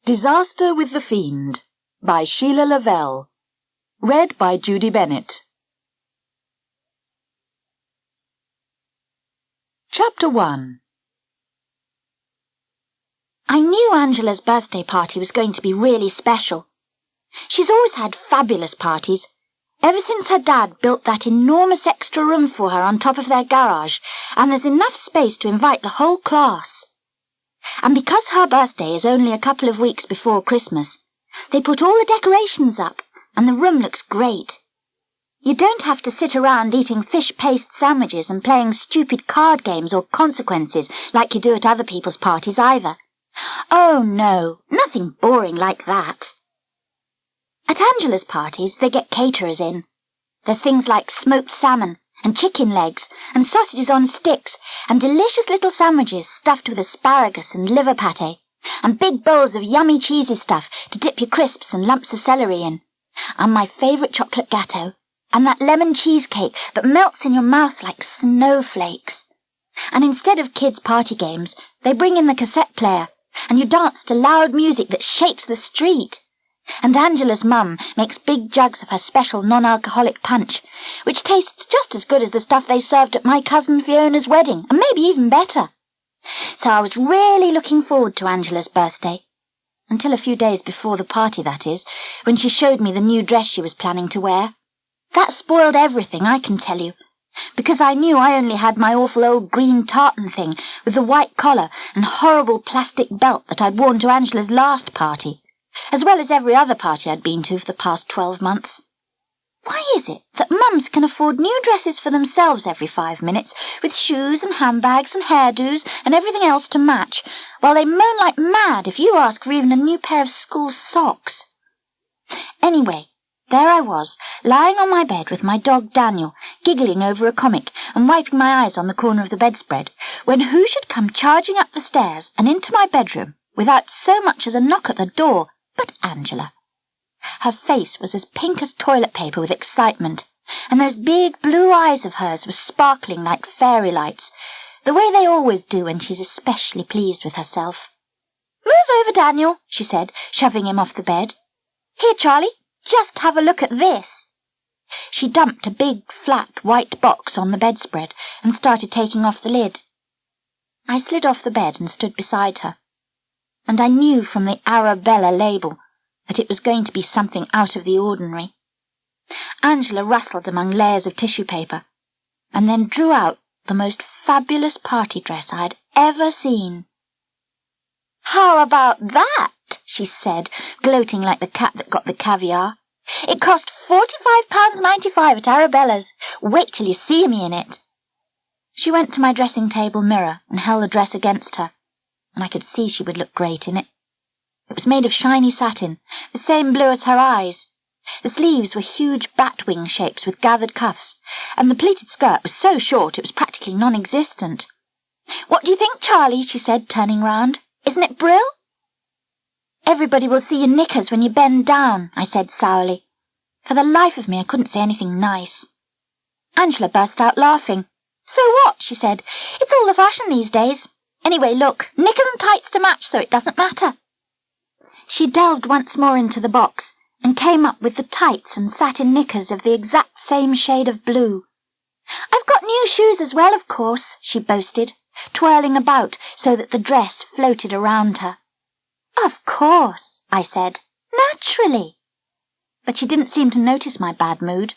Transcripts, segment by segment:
Disaster with the Fiend by Sheila Lavelle. Read by Judy Bennett. Chapter 1. I knew Angela's birthday party was going to be really special. She's always had fabulous parties, ever since her dad built that enormous extra room for her on top of their garage, and there's enough space to invite the whole class. And because her birthday is only a couple of weeks before Christmas, they put all the decorations up, and the room looks great. You don't have to sit around eating fish paste sandwiches and playing stupid card games or consequences like you do at other people's parties either. Oh no, nothing boring like that. At Angela's parties, they get caterers in. There's things like smoked salmon and chicken legs and sausages on sticks and delicious little sandwiches stuffed with asparagus and liver pate and big bowls of yummy cheesy stuff to dip your crisps and lumps of celery in, and my favourite chocolate gâteau and that lemon cheesecake that melts in your mouth like snowflakes. And instead of kids' party games, they bring in the cassette player and you dance to loud music that shakes the street. And Angela's mum makes big jugs of her special non-alcoholic punch, which tastes just as good as the stuff they served at my cousin Fiona's wedding, and maybe even better. So I was really looking forward to Angela's birthday. Until a few days before the party, that is, when she showed me the new dress she was planning to wear. That spoiled everything, I can tell you, because I knew I only had my awful old green tartan thing with the white collar and horrible plastic belt that I'd worn to Angela's last party, as well as every other party I'd been to for the past 12 months. Why is it that mums can afford new dresses for themselves every 5 minutes, with shoes and handbags and hairdos and everything else to match, while they moan like mad if you ask for even a new pair of school socks? Anyway, there I was, lying on my bed with my dog Daniel, giggling over a comic and wiping my eyes on the corner of the bedspread, when who should come charging up the stairs and into my bedroom without so much as a knock at the door but Angela. Her face was as pink as toilet paper with excitement, and those big blue eyes of hers were sparkling like fairy lights, the way they always do when she's especially pleased with herself. "Move over, Daniel," she said, shoving him off the bed. "Here, Charlie, just have a look at this." She dumped a big, flat, white box on the bedspread and started taking off the lid. I slid off the bed and stood beside her, and I knew from the Arabella label that it was going to be something out of the ordinary. Angela rustled among layers of tissue paper, and then drew out the most fabulous party dress I had ever seen. "How about that?" she said, gloating like the cat that got the caviar. "It cost £45.95 at Arabella's. Wait till you see me in it." She went to my dressing-table mirror and held the dress against her, and I could see she would look great in it. It was made of shiny satin, the same blue as her eyes. The sleeves were huge bat-wing shapes with gathered cuffs, and the pleated skirt was so short it was practically non-existent. "What do you think, Charlie?" she said, turning round. "Isn't it brill?" "Everybody will see your knickers when you bend down," I said sourly. For the life of me I couldn't say anything nice. Angela burst out laughing. "So what?" she said. "It's all the fashion these days. Anyway, look, knickers and tights to match, so it doesn't matter." She delved once more into the box and came up with the tights and satin knickers of the exact same shade of blue. "I've got new shoes as well, of course," she boasted, twirling about so that the dress floated around her. "Of course," I said. "Naturally." But she didn't seem to notice my bad mood.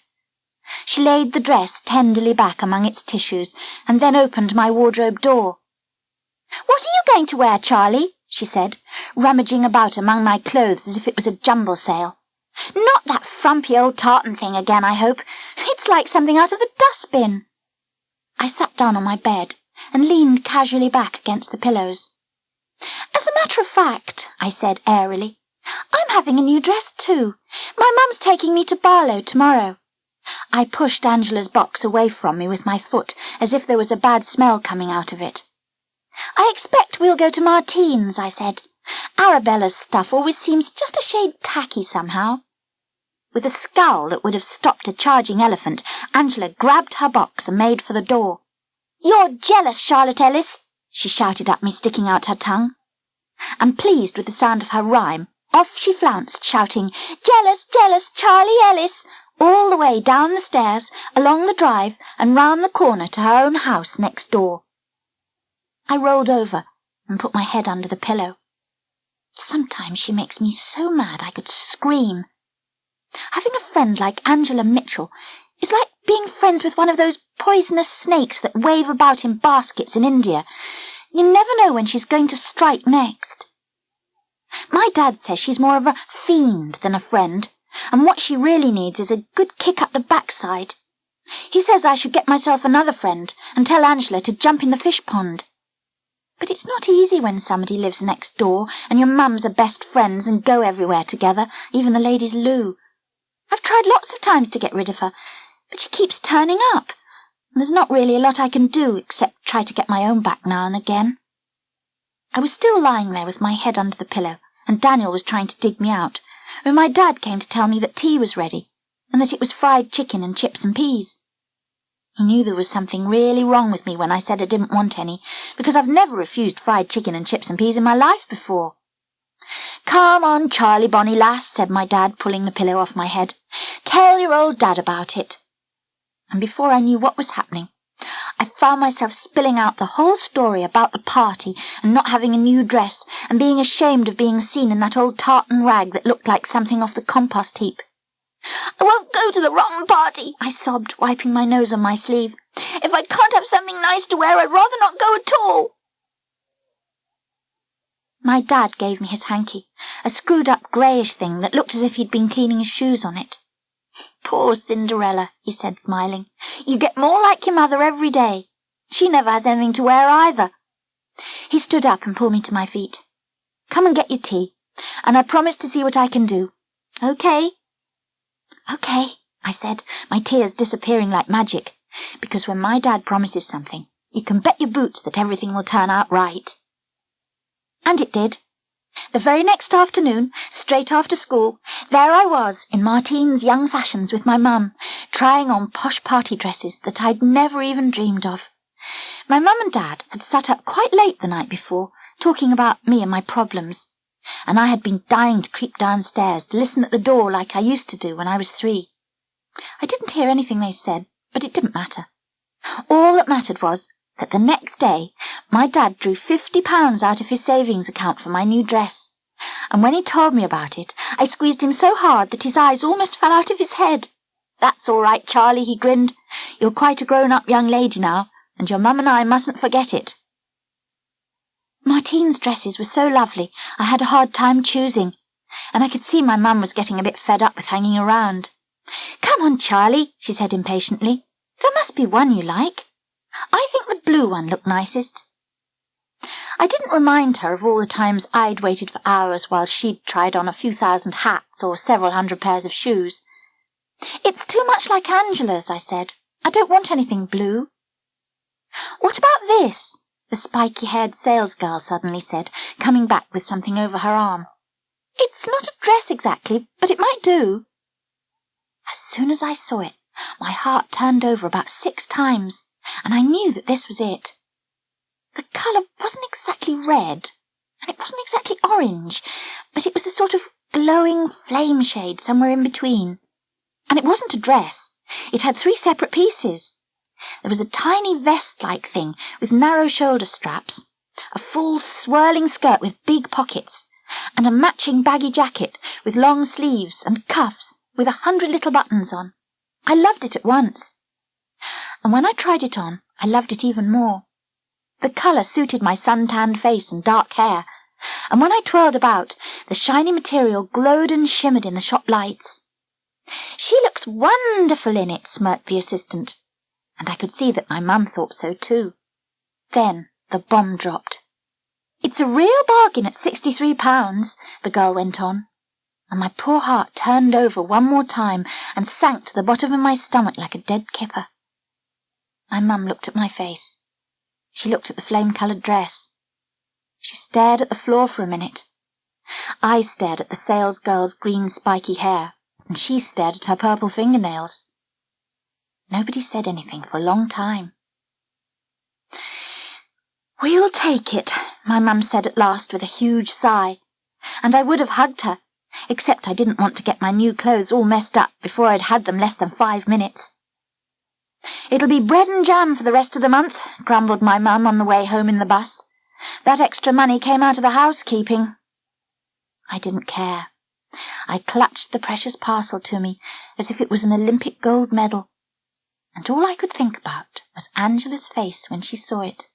She laid the dress tenderly back among its tissues and then opened my wardrobe door. "What are you going to wear, Charlie?" she said, rummaging about among my clothes as if it was a jumble sale. "Not that frumpy old tartan thing again, I hope. It's like something out of the dustbin." I sat down on my bed and leaned casually back against the pillows. "As a matter of fact," I said airily, "I'm having a new dress too. My mum's taking me to Barlow tomorrow." I pushed Angela's box away from me with my foot as if there was a bad smell coming out of it. "I expect we'll go to Martine's," I said. "Arabella's stuff always seems just a shade tacky somehow." With a scowl that would have stopped a charging elephant, Angela grabbed her box and made for the door. "You're jealous, Charlotte Ellis," she shouted at me, sticking out her tongue. and pleased with the sound of her rhyme, off she flounced, shouting, "Jealous, jealous, Charlie Ellis!" all the way down the stairs, along the drive, and round the corner to her own house next door. I rolled over and put my head under the pillow. Sometimes she makes me so mad I could scream. Having a friend like Angela Mitchell is like being friends with one of those poisonous snakes that wave about in baskets in India. You never know when she's going to strike next. My dad says she's more of a fiend than a friend, and what she really needs is a good kick up the backside. He says I should get myself another friend and tell Angela to jump in the fish pond. But it's not easy when somebody lives next door and your mums are best friends and go everywhere together, even the ladies' loo. I've tried lots of times to get rid of her, but she keeps turning up, and there's not really a lot I can do except try to get my own back now and again. I was still lying there with my head under the pillow, and Daniel was trying to dig me out, when my dad came to tell me that tea was ready, and that it was fried chicken and chips and peas. He knew there was something really wrong with me when I said I didn't want any, because I've never refused fried chicken and chips and peas in my life before. "Come on, Charlie, bonny lass," said my dad, pulling the pillow off my head. "Tell your old dad about it." And before I knew what was happening, I found myself spilling out the whole story about the party and not having a new dress and being ashamed of being seen in that old tartan rag that looked like something off the compost heap. "I won't go to the rotten party," I sobbed, wiping my nose on my sleeve. "If I can't have something nice to wear, I'd rather not go at all." My dad gave me his hanky, a screwed-up greyish thing that looked as if he'd been cleaning his shoes on it. "Poor Cinderella," he said, smiling. "You get more like your mother every day. She never has anything to wear either." He stood up and pulled me to my feet. "Come and get your tea, and I promise to see what I can do. Okay?" "Okay," I said, my tears disappearing like magic, because when my dad promises something, you can bet your boots that everything will turn out right. And it did. The very next afternoon, straight after school, there I was in Martine's Young Fashions with my mum, trying on posh party dresses that I'd never even dreamed of. My mum and dad had sat up quite late the night before, talking about me and my problems, and I had been dying to creep downstairs to listen at the door like I used to do when I was 3. I didn't hear anything they said, but it didn't matter. All that mattered was that the next day my dad drew £50 out of his savings account for my new dress, and when he told me about it, I squeezed him so hard that his eyes almost fell out of his head. "That's all right, Charlie," he grinned. "You're quite a grown-up young lady now, and your mum and I mustn't forget it." Martine's dresses were so lovely I had a hard time choosing, and I could see my mum was getting a bit fed up with hanging around. "Come on, Charlie," she said impatiently. "There must be one you like. I think the blue one looked nicest." I didn't remind her of all the times I'd waited for hours while she'd tried on a few thousand hats or several hundred pairs of shoes. "It's too much like Angela's," I said. "I don't want anything blue." "What about this?" the spiky-haired salesgirl suddenly said, coming back with something over her arm. "It's not a dress exactly, but it might do." As soon as I saw it, my heart turned over about 6 times, and I knew that this was it. The colour wasn't exactly red, and it wasn't exactly orange, but it was a sort of glowing flame shade somewhere in between. And it wasn't a dress. It had 3 separate pieces. There was a tiny vest-like thing with narrow shoulder straps, a full swirling skirt with big pockets, and a matching baggy jacket with long sleeves and cuffs with 100 little buttons on. I loved it at once. And when I tried it on, I loved it even more. The colour suited my sun-tanned face and dark hair, and when I twirled about, the shiny material glowed and shimmered in the shop lights. "She looks wonderful in it," smirked the assistant, and I could see that my mum thought so too. Then the bomb dropped. "It's a real bargain at £63, the girl went on, and my poor heart turned over one more time and sank to the bottom of my stomach like a dead kipper. My mum looked at my face. She looked at the flame-coloured dress. She stared at the floor for a minute. I stared at the salesgirl's green spiky hair, and she stared at her purple fingernails. Nobody said anything for a long time. "We'll take it," my mum said at last with a huge sigh, and I would have hugged her, except I didn't want to get my new clothes all messed up before I'd had them less than 5 minutes. "It'll be bread and jam for the rest of the month," grumbled my mum on the way home in the bus. "That extra money came out of the housekeeping." I didn't care. I clutched the precious parcel to me as if it was an Olympic gold medal, and all I could think about was Angela's face when she saw it.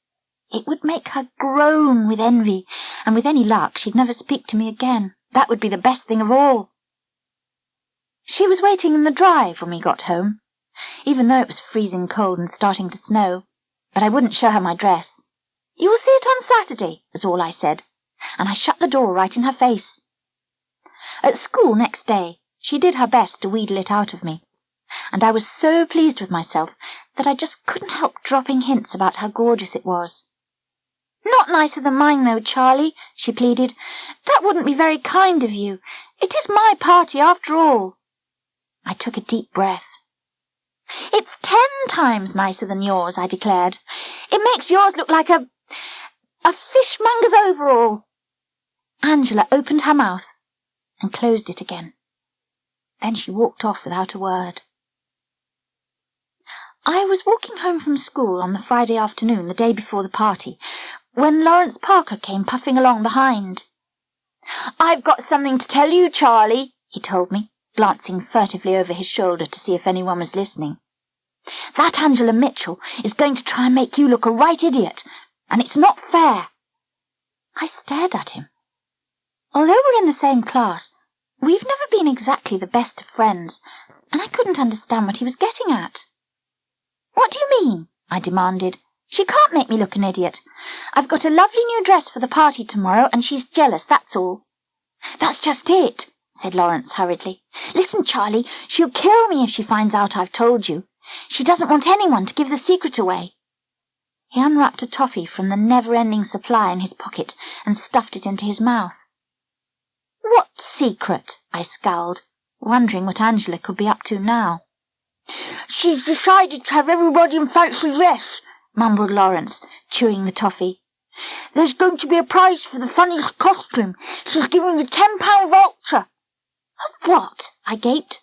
It would make her groan with envy, and with any luck she'd never speak to me again. That would be the best thing of all. She was waiting in the drive when we got home, even though it was freezing cold and starting to snow, but I wouldn't show her my dress. "You will see it on Saturday," was all I said, and I shut the door right in her face. At school next day, she did her best to wheedle it out of me, and I was so pleased with myself that I just couldn't help dropping hints about how gorgeous it was. "Not nicer than mine, though, Charlie," she pleaded. "That wouldn't be very kind of you. It is my party, after all." I took a deep breath. "It's 10 times nicer than yours," I declared. "It makes yours look like a fishmonger's overall." Angela opened her mouth and closed it again. Then she walked off without a word. I was walking home from school on the Friday afternoon, the day before the party, when Lawrence Parker came puffing along behind. "I've got something to tell you, Charlie," he told me, glancing furtively over his shoulder to see if anyone was listening. "That Angela Mitchell is going to try and make you look a right idiot, and it's not fair." I stared at him. Although we're in the same class, we've never been exactly the best of friends, and I couldn't understand what he was getting at. "What do you mean?" I demanded. "She can't make me look an idiot. I've got a lovely new dress for the party tomorrow, and she's jealous, that's all." "That's just it," said Lawrence hurriedly. "Listen, Charlie, she'll kill me if she finds out I've told you. She doesn't want anyone to give the secret away." He unwrapped a toffee from the never-ending supply in his pocket and stuffed it into his mouth. "What secret?" I scowled, wondering what Angela could be up to now. "She's decided to have everybody in fancy dress," mumbled Lawrence, chewing the toffee. "There's going to be a prize for the funniest costume. She's giving a £10 voucher." "A what?" I gaped.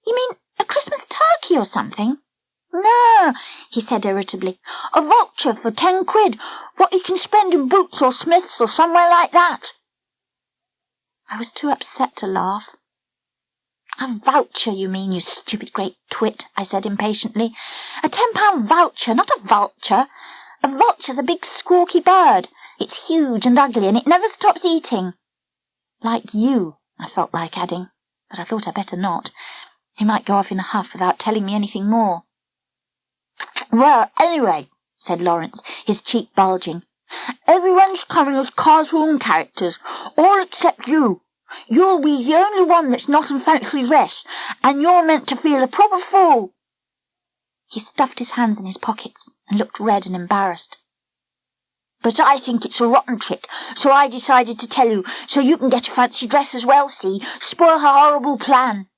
"You mean a Christmas turkey or something?" "No," he said irritably. "A voucher for 10 quid, what you can spend in Boots or Smith's or somewhere like that." I was too upset to laugh. "A voucher, you mean, you stupid great twit," I said impatiently. "A £10 voucher, not a vulture. A vulture's a big squawky bird. It's huge and ugly, and it never stops eating." "Like you," I felt like adding, but I thought I'd better not. He might go off in a huff without telling me anything more. "Well, anyway," said Lawrence, his cheek bulging, "everyone's coming as cartoon characters, all except you. You'll be the only one that's not in fancy dress, and you're meant to feel a proper fool." He stuffed his hands in his pockets and looked red and embarrassed. "But I think it's a rotten trick, so I decided to tell you, so you can get a fancy dress as well, see? Spoil her horrible plan."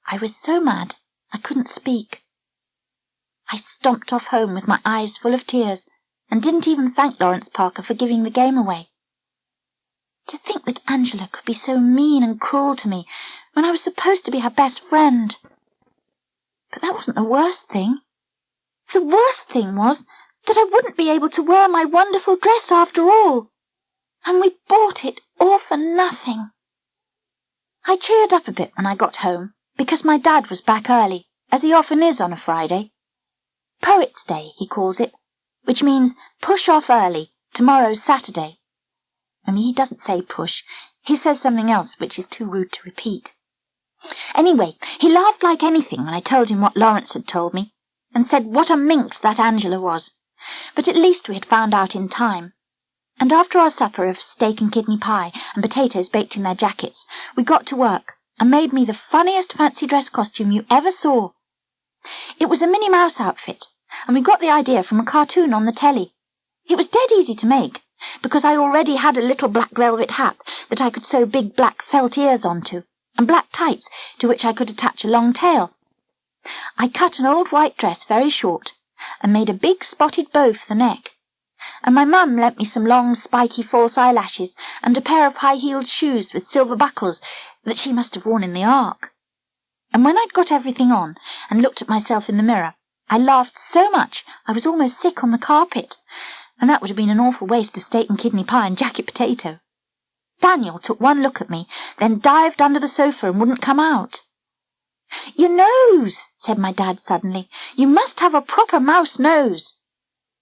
I was so mad I couldn't speak. I stomped off home with my eyes full of tears and didn't even thank Lawrence Parker for giving the game away. To think that Angela could be so mean and cruel to me when I was supposed to be her best friend. But that wasn't the worst thing. The worst thing was that I wouldn't be able to wear my wonderful dress after all. And we bought it all for nothing. I cheered up a bit when I got home, because my dad was back early, as he often is on a Friday. Poets' Day, he calls it, which means push off early, tomorrow's Saturday. Only he doesn't say push, he says something else which is too rude to repeat. Anyway, he laughed like anything when I told him what Lawrence had told me, and said what a minx that Angela was, but at least we had found out in time. And after our supper of steak and kidney pie and potatoes baked in their jackets, we got to work and made me the funniest fancy dress costume you ever saw. It was a Minnie Mouse outfit, and we got the idea from a cartoon on the telly. It was dead easy to make, because I already had a little black velvet hat that I could sew big black felt ears onto, and black tights to which I could attach a long tail. I cut an old white dress very short, and made a big spotted bow for the neck, And my mum lent me some long, spiky false eyelashes and a pair of high-heeled shoes with silver buckles that she must have worn in the Ark. And when I'd got everything on and looked at myself in the mirror, I laughed so much I was almost sick on the carpet, and that would have been an awful waste of steak and kidney pie and jacket potato. Daniel took one look at me, then dived under the sofa and wouldn't come out. "Your nose," said my dad suddenly. "You must have a proper mouse nose."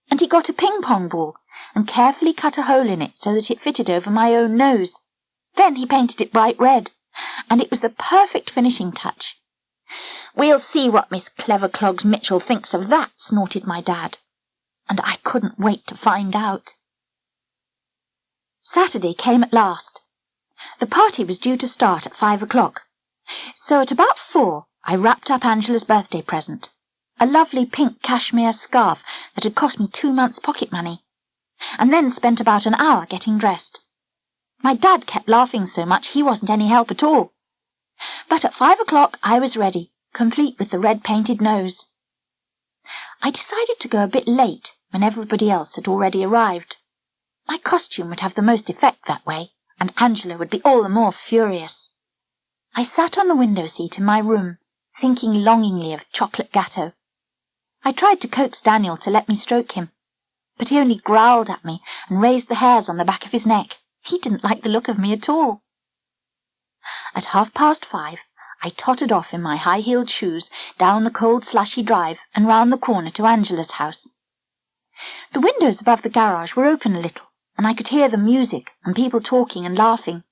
And he got a ping-pong ball and carefully cut a hole in it so that it fitted over my own nose. Then he painted it bright red, and it was the perfect finishing touch. "We'll see what Miss Cleverclogs Mitchell thinks of that," snorted my dad. And I couldn't wait to find out. Saturday came at last. The party was due to start at 5 o'clock. So at about 4, I wrapped up Angela's birthday present, a lovely pink cashmere scarf that had cost me 2 months' pocket money, and then spent about an hour getting dressed. My dad kept laughing so much he wasn't any help at all. But at 5 o'clock I was ready, complete with the red-painted nose. I decided to go a bit late when everybody else had already arrived. My costume would have the most effect that way, and Angela would be all the more furious. I sat on the window seat in my room, thinking longingly of chocolate gâteau. I tried to coax Daniel to let me stroke him, but he only growled at me and raised the hairs on the back of his neck. He didn't like the look of me at all. At 5:30, I tottered off in my high-heeled shoes down the cold, slushy drive and round the corner to Angela's house. The windows above the garage were open a little, and I could hear the music and people talking and laughing.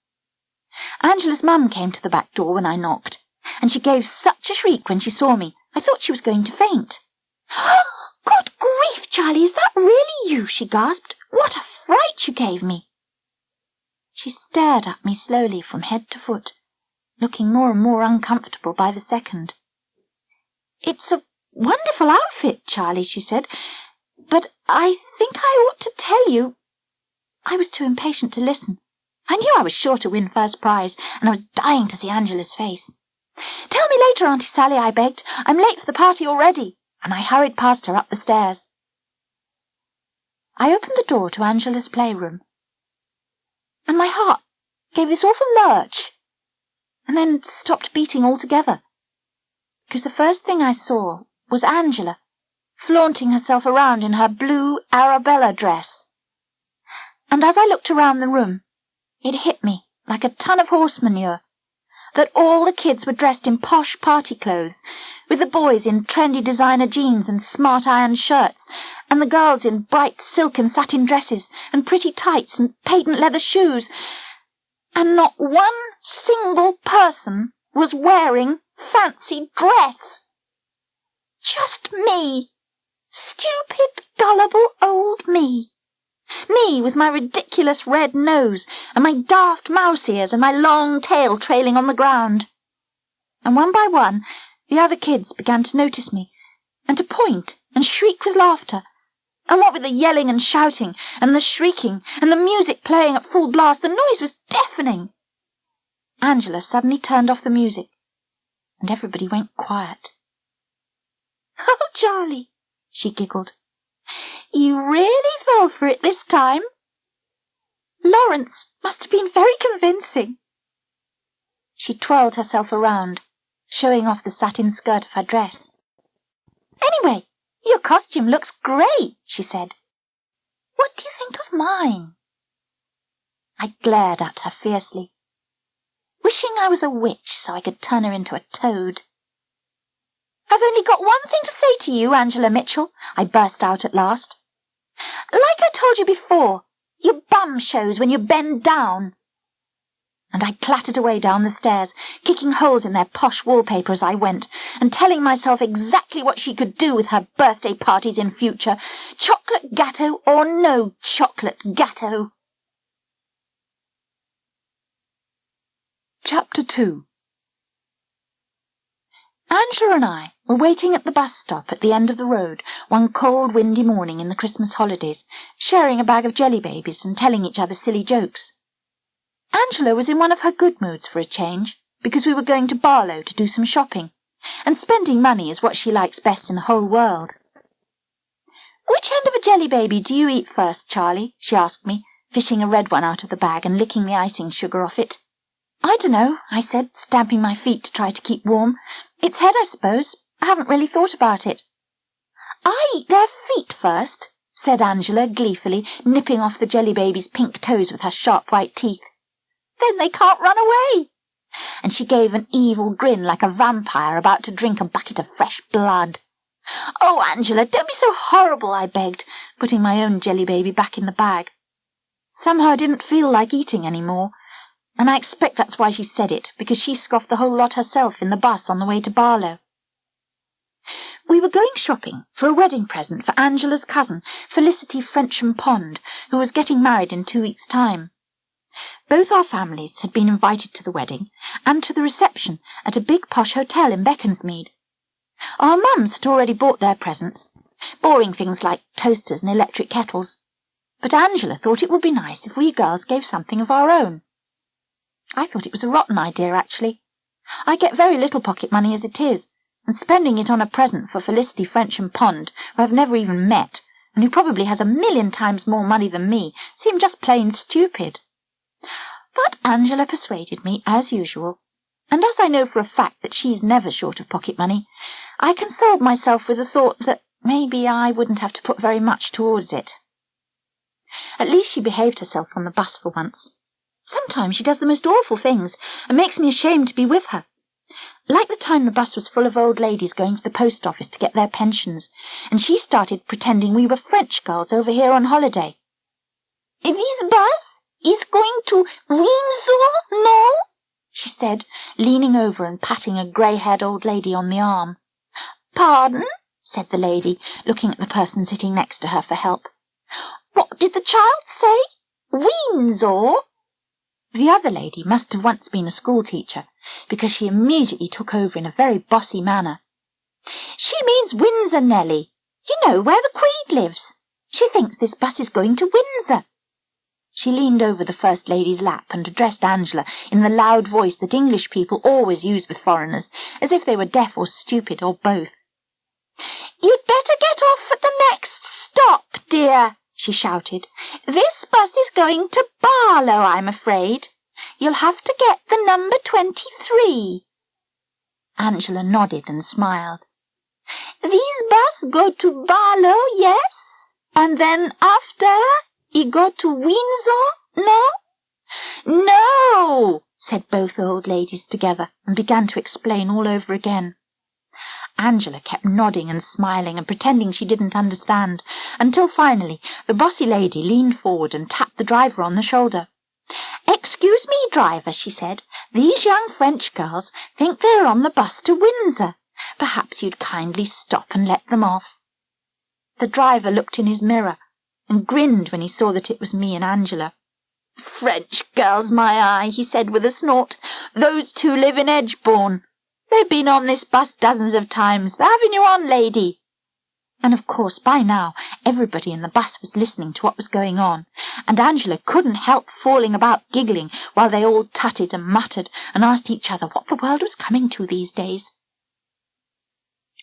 Angela's mum came to the back door when I knocked, and she gave such a shriek when she saw me, I thought she was going to faint. "Good grief, Charlie, is that really you?" she gasped. "What a fright you gave me!" She stared at me slowly from head to foot, looking more and more uncomfortable by the second. "It's a wonderful outfit, Charlie," she said, "but I think I ought to tell you—" I was too impatient to listen. I knew I was sure to win first prize, and I was dying to see Angela's face. "Tell me later, Auntie Sally," I begged. "I'm late for the party already," and I hurried past her up the stairs. I opened the door to Angela's playroom, and my heart gave this awful lurch, and then stopped beating altogether, because the first thing I saw was Angela, flaunting herself around in her blue Arabella dress. And as I looked around the room, it hit me like a ton of horse manure that all the kids were dressed in posh party clothes, with the boys in trendy designer jeans and smart iron shirts, and the girls in bright silk and satin dresses and pretty tights and patent leather shoes, and not one single person was wearing fancy dress. Just me. Stupid, gullible old me. Me with my ridiculous red nose and my daft mouse ears and my long tail trailing on the ground. And one by one, the other kids began to notice me, and to point and shriek with laughter. And what with the yelling and shouting, and the shrieking, and the music playing at full blast, the noise was deafening. Angela suddenly turned off the music, and everybody went quiet. "Oh, Charlie," she giggled. "You really fell for it this time. Lawrence must have been very convincing." She twirled herself around, showing off the satin skirt of her dress. "Anyway, your costume looks great," she said. "What do you think of mine?" I glared at her fiercely, wishing I was a witch so I could turn her into a toad. "I've only got one thing to say to you, Angela Mitchell," I burst out at last. "Like I told you before, your bum shows when you bend down." And I clattered away down the stairs, kicking holes in their posh wallpaper as I went, and telling myself exactly what she could do with her birthday parties in future, chocolate gâteau or no chocolate gâteau. Chapter 2. Angela and I were waiting at the bus stop at the end of the road one cold, windy morning in the Christmas holidays, sharing a bag of jelly babies and telling each other silly jokes. Angela was in one of her good moods for a change, because we were going to Barlow to do some shopping, and spending money is what she likes best in the whole world. "Which end of a jelly baby do you eat first, Charlie?" she asked me, fishing a red one out of the bag and licking the icing sugar off it. "I dunno," I said, stamping my feet to try to keep warm. "Its head, I suppose. I haven't really thought about it." "I eat their feet first," said Angela gleefully, nipping off the jelly baby's pink toes with her sharp white teeth. "Then they can't run away." And she gave an evil grin like a vampire about to drink a bucket of fresh blood. "Oh, Angela, don't be so horrible," I begged, putting my own jelly baby back in the bag. Somehow I didn't feel like eating any more, and I expect that's why she said it, because she scoffed the whole lot herself in the bus on the way to Barlow. We were going shopping for a wedding present for Angela's cousin, Felicity Frensham Pond, who was getting married in 2 weeks' time. Both our families had been invited to the wedding and to the reception at a big posh hotel in Beaconsmead. Our mums had already bought their presents, boring things like toasters and electric kettles, but Angela thought it would be nice if we girls gave something of our own. I thought it was a rotten idea, actually. I get very little pocket money as it is, and spending it on a present for Felicity Frensham Pond, who I've never even met, and who probably has 1,000,000 times more money than me, seemed just plain stupid. But Angela persuaded me, as usual, and as I know for a fact that she's never short of pocket money, I consoled myself with the thought that maybe I wouldn't have to put very much towards it. At least she behaved herself on the bus for once. Sometimes she does the most awful things and makes me ashamed to be with her. Like the time the bus was full of old ladies going to the post office to get their pensions, and she started pretending we were French girls over here on holiday. "This bus is going to Windsor, no?" she said, leaning over and patting a grey-haired old lady on the arm. "Pardon?" said the lady, looking at the person sitting next to her for help. "What did the child say? Windsor?" The other lady must have once been a schoolteacher, because she immediately took over in a very bossy manner. "She means Windsor, Nellie. You know, where the Queen lives. She thinks this bus is going to Windsor." She leaned over the First Lady's lap and addressed Angela in the loud voice that English people always use with foreigners, as if they were deaf or stupid or both. "You'd better get off at the next stop, dear," she shouted. "This bus is going to Barlow, I'm afraid. You'll have to get the number 23. Angela nodded and smiled. "This bus go to Barlow, yes? And then after, it go to Windsor, no?" "No," said both old ladies together, and began to explain all over again. Angela kept nodding and smiling and pretending she didn't understand, until finally the bossy lady leaned forward and tapped the driver on the shoulder. "Excuse me, driver," she said. "These young French girls think they are on the bus to Windsor. Perhaps you'd kindly stop and let them off." The driver looked in his mirror and grinned when he saw that it was me and Angela. "French girls, my eye," he said with a snort. "Those two live in Edgebourne. They've been on this bus dozens of times. Having you on, lady." And of course by now everybody in the bus was listening to what was going on, and Angela couldn't help falling about giggling while they all tutted and muttered and asked each other what the world was coming to these days.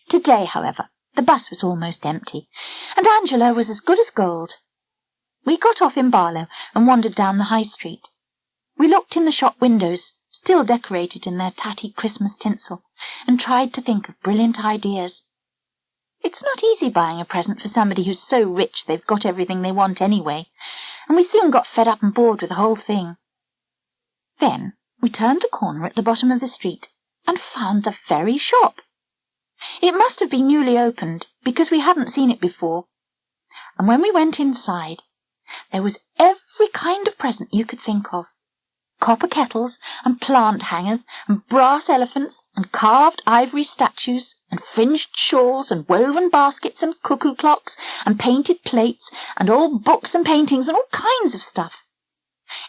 Today, however, the bus was almost empty, and Angela was as good as gold. We got off in Barlow and wandered down the high street. We looked in the shop windows, still decorated in their tatty Christmas tinsel, and tried to think of brilliant ideas. It's not easy buying a present for somebody who's so rich they've got everything they want anyway, and we soon got fed up and bored with the whole thing. Then we turned the corner at the bottom of the street and found the very shop. It must have been newly opened, because we hadn't seen it before, and when we went inside, there was every kind of present you could think of. Copper kettles and plant hangers and brass elephants and carved ivory statues and fringed shawls and woven baskets and cuckoo clocks and painted plates and old books and paintings and all kinds of stuff.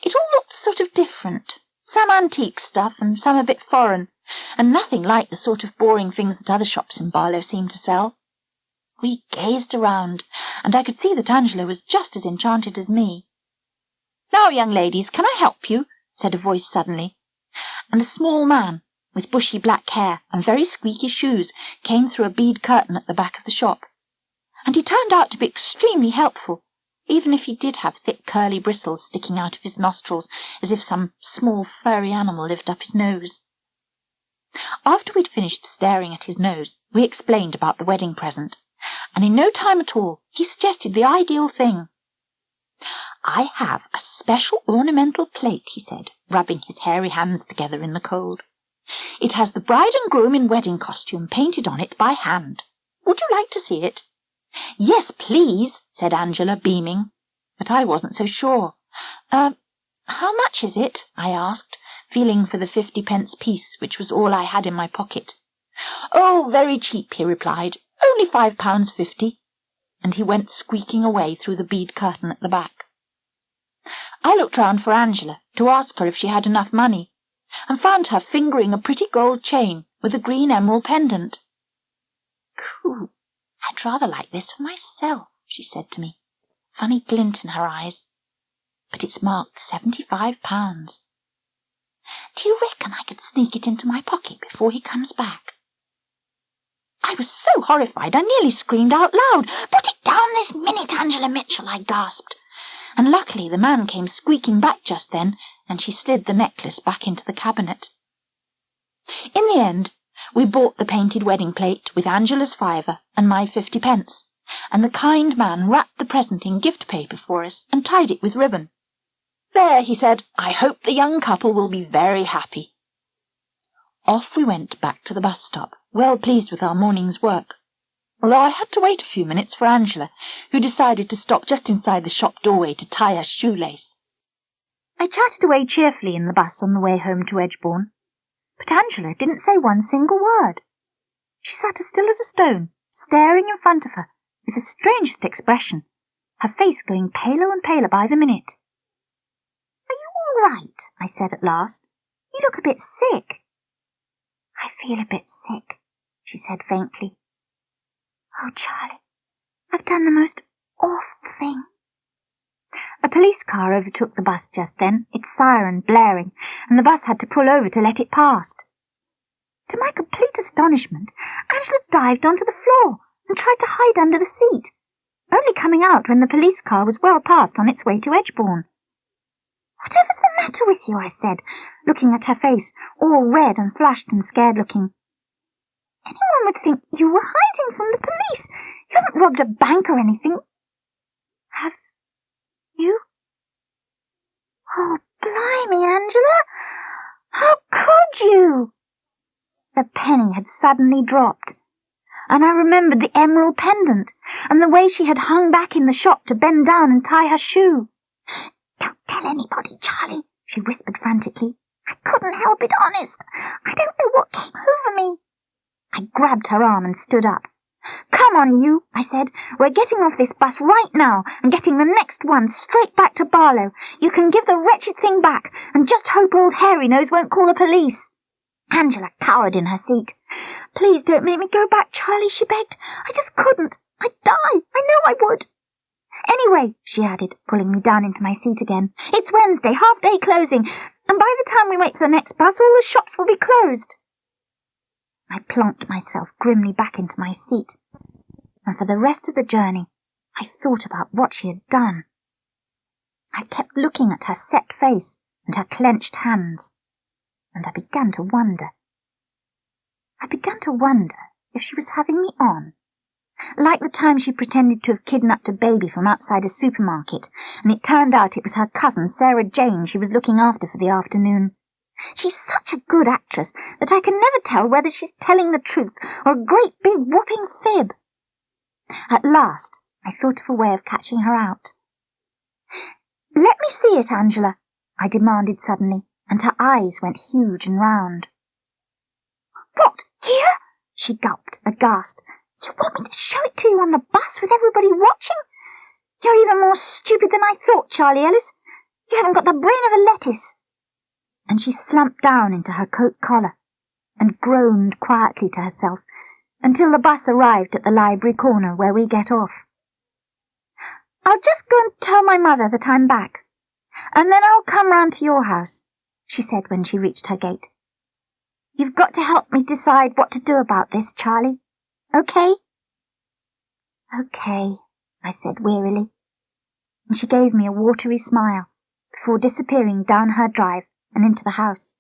It all looked sort of different, some antique stuff and some a bit foreign, and nothing like the sort of boring things that other shops in Barlow seemed to sell. We gazed around, and I could see that Angela was just as enchanted as me. "Now, young ladies, can I help you?" said a voice suddenly, and a small man with bushy black hair and very squeaky shoes came through a bead curtain at the back of the shop. and he turned out to be extremely helpful, even if he did have thick curly bristles sticking out of his nostrils as if some small furry animal lived up his nose. After we'd finished staring at his nose, we explained about the wedding present, and in no time at all he suggested the ideal thing. "I have a special ornamental plate," he said, rubbing his hairy hands together in the cold. "It has the bride and groom in wedding costume painted on it by hand. Would you like to see it?" "Yes, please," said Angela, beaming. But I wasn't so sure. How much is it?" I asked, feeling for the 50-pence piece, which was all I had in my pocket. "Oh, very cheap," he replied. "Only £5.50. And he went squeaking away through the bead curtain at the back. I looked round for Angela to ask her if she had enough money, and found her fingering a pretty gold chain with a green emerald pendant. "Coo, I'd rather like this for myself," she said to me, funny glint in her eyes. "But it's marked £75. Do you reckon I could sneak it into my pocket before he comes back?" I was so horrified I nearly screamed out loud. "Put it down this minute, Angela Mitchell," I gasped. And luckily the man came squeaking back just then, and she slid the necklace back into the cabinet. In the end, we bought the painted wedding plate with Angela's £5 and my 50-pence, and the kind man wrapped the present in gift paper for us and tied it with ribbon. "There," he said, "I hope the young couple will be very happy." Off we went back to the bus stop, well pleased with our morning's work, although I had to wait a few minutes for Angela, who decided to stop just inside the shop doorway to tie her shoelace. I chatted away cheerfully in the bus on the way home to Edgebourne, but Angela didn't say one single word. She sat as still as a stone, staring in front of her with the strangest expression, her face going paler and paler by the minute. "Are you all right?" I said at last. "You look a bit sick." "I feel a bit sick," she said faintly. "Oh, Charlie, I've done the most awful thing." A police car overtook the bus just then, its siren blaring, and the bus had to pull over to let it past. To my complete astonishment, Angela dived onto the floor and tried to hide under the seat, only coming out when the police car was well past on its way to Edgebourne. "Whatever's the matter with you?" I said, looking at her face, all red and flushed and scared-looking. "Anyone would think you were hiding from the police. You haven't robbed a bank or anything. Have you?" "Oh, blimey, Angela! How could you?" The penny had suddenly dropped, and I remembered the emerald pendant and the way she had hung back in the shop to bend down and tie her shoe. "Don't tell anybody, Charlie," she whispered frantically. "I couldn't help it, honest. I don't know what came over me." I grabbed her arm and stood up. "Come on, you," I said. "We're getting off this bus right now and getting the next one straight back to Barlow. You can give the wretched thing back and just hope old Hairy Nose won't call the police." Angela cowered in her seat. "Please don't make me go back, Charlie," she begged. "I just couldn't. I'd die. I know I would." "Anyway," she added, pulling me down into my seat again, "it's Wednesday, half-day closing, and by the time we wait for the next bus, all the shops will be closed." I plonked myself grimly back into my seat, and for the rest of the journey I thought about what she had done. I kept looking at her set face and her clenched hands, and I began to wonder. If she was having me on, like the time she pretended to have kidnapped a baby from outside a supermarket, and it turned out it was her cousin Sarah Jane she was looking after for the afternoon. She's such a good actress that I can never tell whether she's telling the truth or a great big whopping fib. At last I thought of a way of catching her out. "Let me see it, Angela," I demanded suddenly, and her eyes went huge and round. "What, here?" she gulped, aghast. "You want me to show it to you on the bus with everybody watching? You're even more stupid than I thought, Charlie Ellis. You haven't got the brain of a lettuce." And she slumped down into her coat collar and groaned quietly to herself until the bus arrived at the library corner where we get off. "I'll just go and tell my mother that I'm back, and then I'll come round to your house," she said when she reached her gate. "You've got to help me decide what to do about this, Charlie. Okay?" "Okay," I said wearily, and she gave me a watery smile before disappearing down her drive and into the house.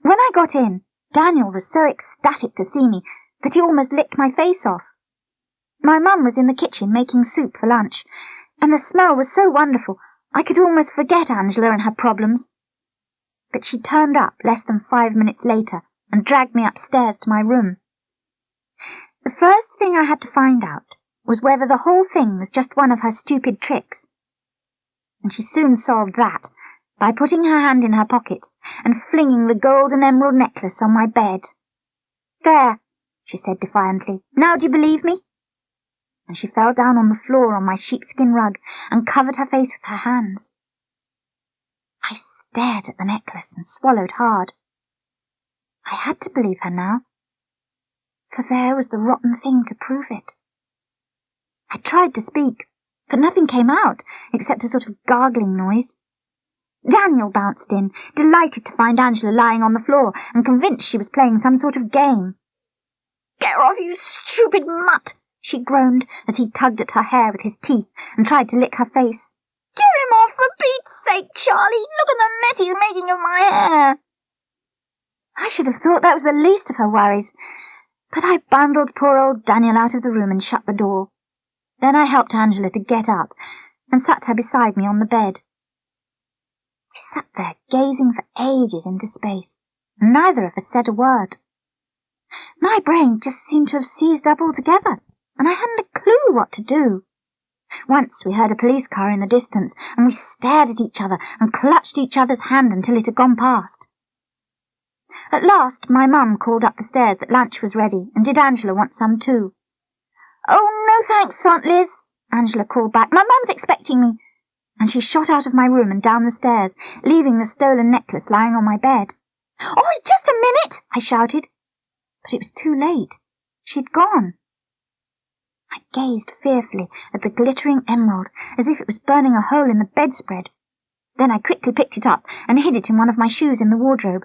When I got in, Daniel was so ecstatic to see me that he almost licked my face off. My mum was in the kitchen making soup for lunch, and the smell was so wonderful I could almost forget Angela and her problems. But she turned up less than 5 minutes later and dragged me upstairs to my room. The first thing I had to find out was whether the whole thing was just one of her stupid tricks. And she soon solved that by putting her hand in her pocket and flinging the gold and emerald necklace on my bed. "There," she said defiantly. "Now do you believe me?" And she fell down on the floor on my sheepskin rug and covered her face with her hands. I stared at the necklace and swallowed hard. I had to believe her now, for there was the rotten thing to prove it. I tried to speak, but nothing came out except a sort of gargling noise. Daniel bounced in, delighted to find Angela lying on the floor and convinced she was playing some sort of game. "Get her off, you stupid mutt!" she groaned as he tugged at her hair with his teeth and tried to lick her face. "Get him off, for Pete's sake, Charlie! Look at the mess he's making of my hair!" I should have thought that was the least of her worries, but I bundled poor old Daniel out of the room and shut the door. Then I helped Angela to get up and sat her beside me on the bed. We sat there gazing for ages into space, and neither of us said a word. My brain just seemed to have seized up altogether, and I hadn't a clue what to do. Once we heard a police car in the distance, and we stared at each other and clutched each other's hand until it had gone past. At last my mum called up the stairs that lunch was ready, and did Angela want some too? "Oh, no thanks, Aunt Liz," Angela called back. "My mum's expecting me." And she shot out of my room and down the stairs, leaving the stolen necklace lying on my bed. "Oh, just a minute!" I shouted. But it was too late. She'd gone. I gazed fearfully at the glittering emerald, as if it was burning a hole in the bedspread. Then I quickly picked it up and hid it in one of my shoes in the wardrobe.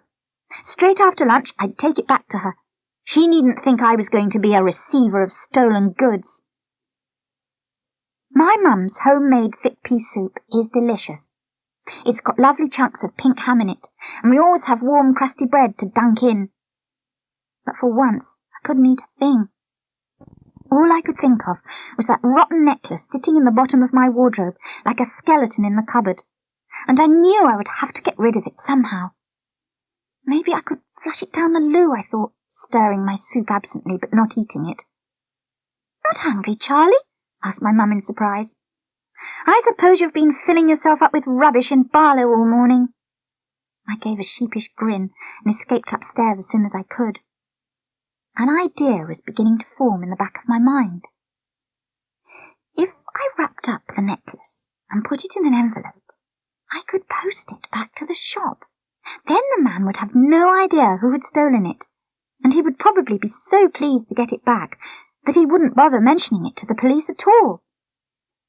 Straight after lunch, I'd take it back to her. She needn't think I was going to be a receiver of stolen goods. My mum's homemade thick pea soup is delicious. It's got lovely chunks of pink ham in it, and we always have warm, crusty bread to dunk in. But for once, I couldn't eat a thing. All I could think of was that rotten necklace sitting in the bottom of my wardrobe like a skeleton in the cupboard, and I knew I would have to get rid of it somehow. Maybe I could flush it down the loo, I thought, stirring my soup absently but not eating it. "Not hungry, Charlie?" asked my mum in surprise. "I suppose you've been filling yourself up with rubbish and Barlow all morning." I gave a sheepish grin and escaped upstairs as soon as I could. An idea was beginning to form in the back of my mind. If I wrapped up the necklace and put it in an envelope, I could post it back to the shop. Then the man would have no idea who had stolen it, and he would probably be so pleased to get it back that he wouldn't bother mentioning it to the police at all.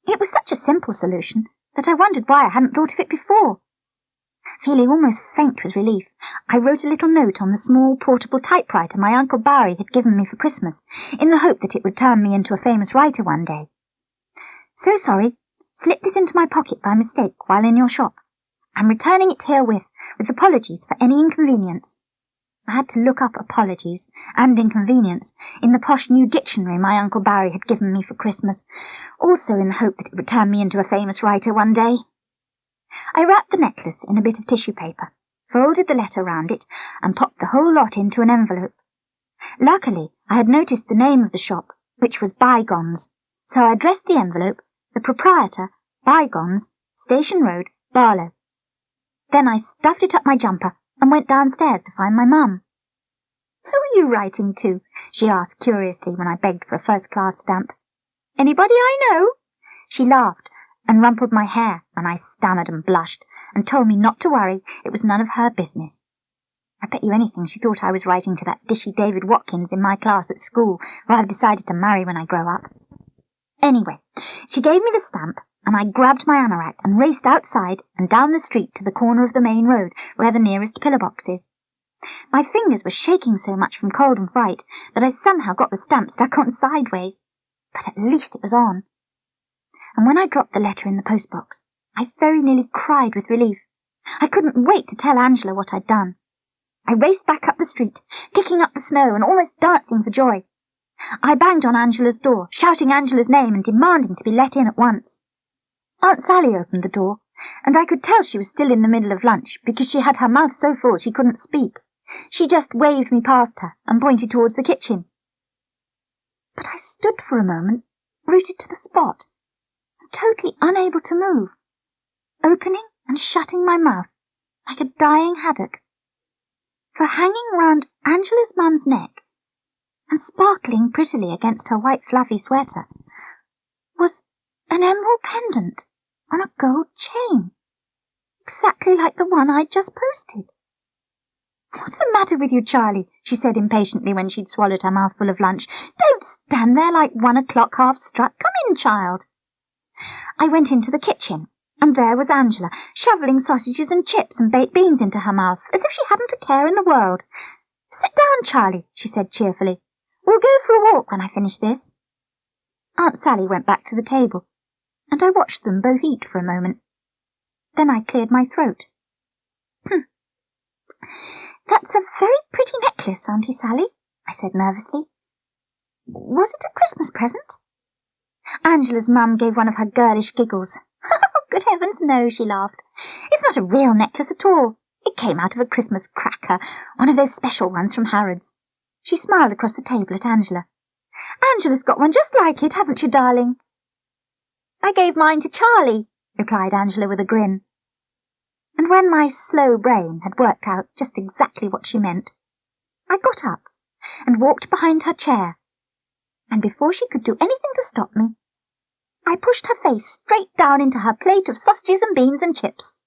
It was such a simple solution that I wondered why I hadn't thought of it before. Feeling almost faint with relief, I wrote a little note on the small portable typewriter my Uncle Barry had given me for Christmas, in the hope that it would turn me into a famous writer one day. "So sorry. Slipped this into my pocket by mistake while in your shop. I'm returning it herewith, with apologies for any inconvenience." I had to look up apologies and inconvenience in the posh new dictionary my Uncle Barry had given me for Christmas, also in the hope that it would turn me into a famous writer one day. I wrapped the necklace in a bit of tissue paper, folded the letter round it, and popped the whole lot into an envelope. Luckily, I had noticed the name of the shop, which was Bygones, so I addressed the envelope, the proprietor, Bygones, Station Road, Barlow. Then I stuffed it up my jumper and went downstairs to find my mum. "Who are you writing to?" she asked curiously when I begged for a first-class stamp. "Anybody I know?" She laughed and rumpled my hair when I stammered and blushed, and told me not to worry, it was none of her business. I bet you anything she thought I was writing to that dishy David Watkins in my class at school, who I've decided to marry when I grow up. Anyway, she gave me the stamp, and I grabbed my anorak and raced outside and down the street to the corner of the main road where the nearest pillar box is. My fingers were shaking so much from cold and fright that I somehow got the stamp stuck on sideways. but at least it was on. And when I dropped the letter in the postbox, I very nearly cried with relief. I couldn't wait to tell Angela what I'd done. I raced back up the street, kicking up the snow and almost dancing for joy. I banged on Angela's door, shouting Angela's name and demanding to be let in at once. Aunt Sally opened the door, and I could tell she was still in the middle of lunch because she had her mouth so full she couldn't speak. She just waved me past her and pointed towards the kitchen. But I stood for a moment, rooted to the spot, totally unable to move, opening and shutting my mouth like a dying haddock. For hanging round Angela's mum's neck and sparkling prettily against her white fluffy sweater was an emerald pendant on a gold chain, exactly like the one I'd just posted. "What's the matter with you, Charlie?" she said impatiently when she'd swallowed her mouthful of lunch. "Don't stand there like 1 o'clock half struck. Come in, child." I went into the kitchen, and there was Angela, shoveling sausages and chips and baked beans into her mouth, as if she hadn't a care in the world. "Sit down, Charlie," she said cheerfully. "We'll go for a walk when I finish this." Aunt Sally went back to the table, and I watched them both eat for a moment. Then I cleared my throat. "That's a very pretty necklace, Auntie Sally," I said nervously. "Was it a Christmas present?" Angela's mum gave one of her girlish giggles. "Good heavens, no," she laughed. "It's not a real necklace at all. It came out of a Christmas cracker, one of those special ones from Harrods." She smiled across the table at Angela. "Angela's got one just like it, haven't you, darling?" "I gave mine to Charlie," replied Angela with a grin. And when my slow brain had worked out just exactly what she meant, I got up and walked behind her chair, and before she could do anything to stop me, I pushed her face straight down into her plate of sausages and beans and chips.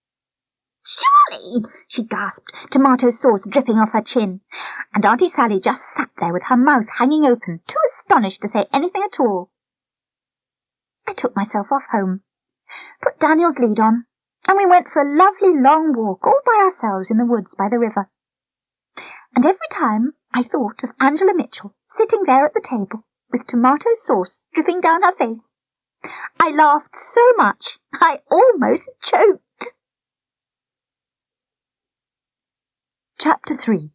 "Charlie!" she gasped, tomato sauce dripping off her chin, and Auntie Sally just sat there with her mouth hanging open, too astonished to say anything at all. I took myself off home, put Daniel's lead on, and we went for a lovely long walk all by ourselves in the woods by the river. And every time I thought of Angela Mitchell sitting there at the table with tomato sauce dripping down her face, I laughed so much I almost choked. Chapter 3.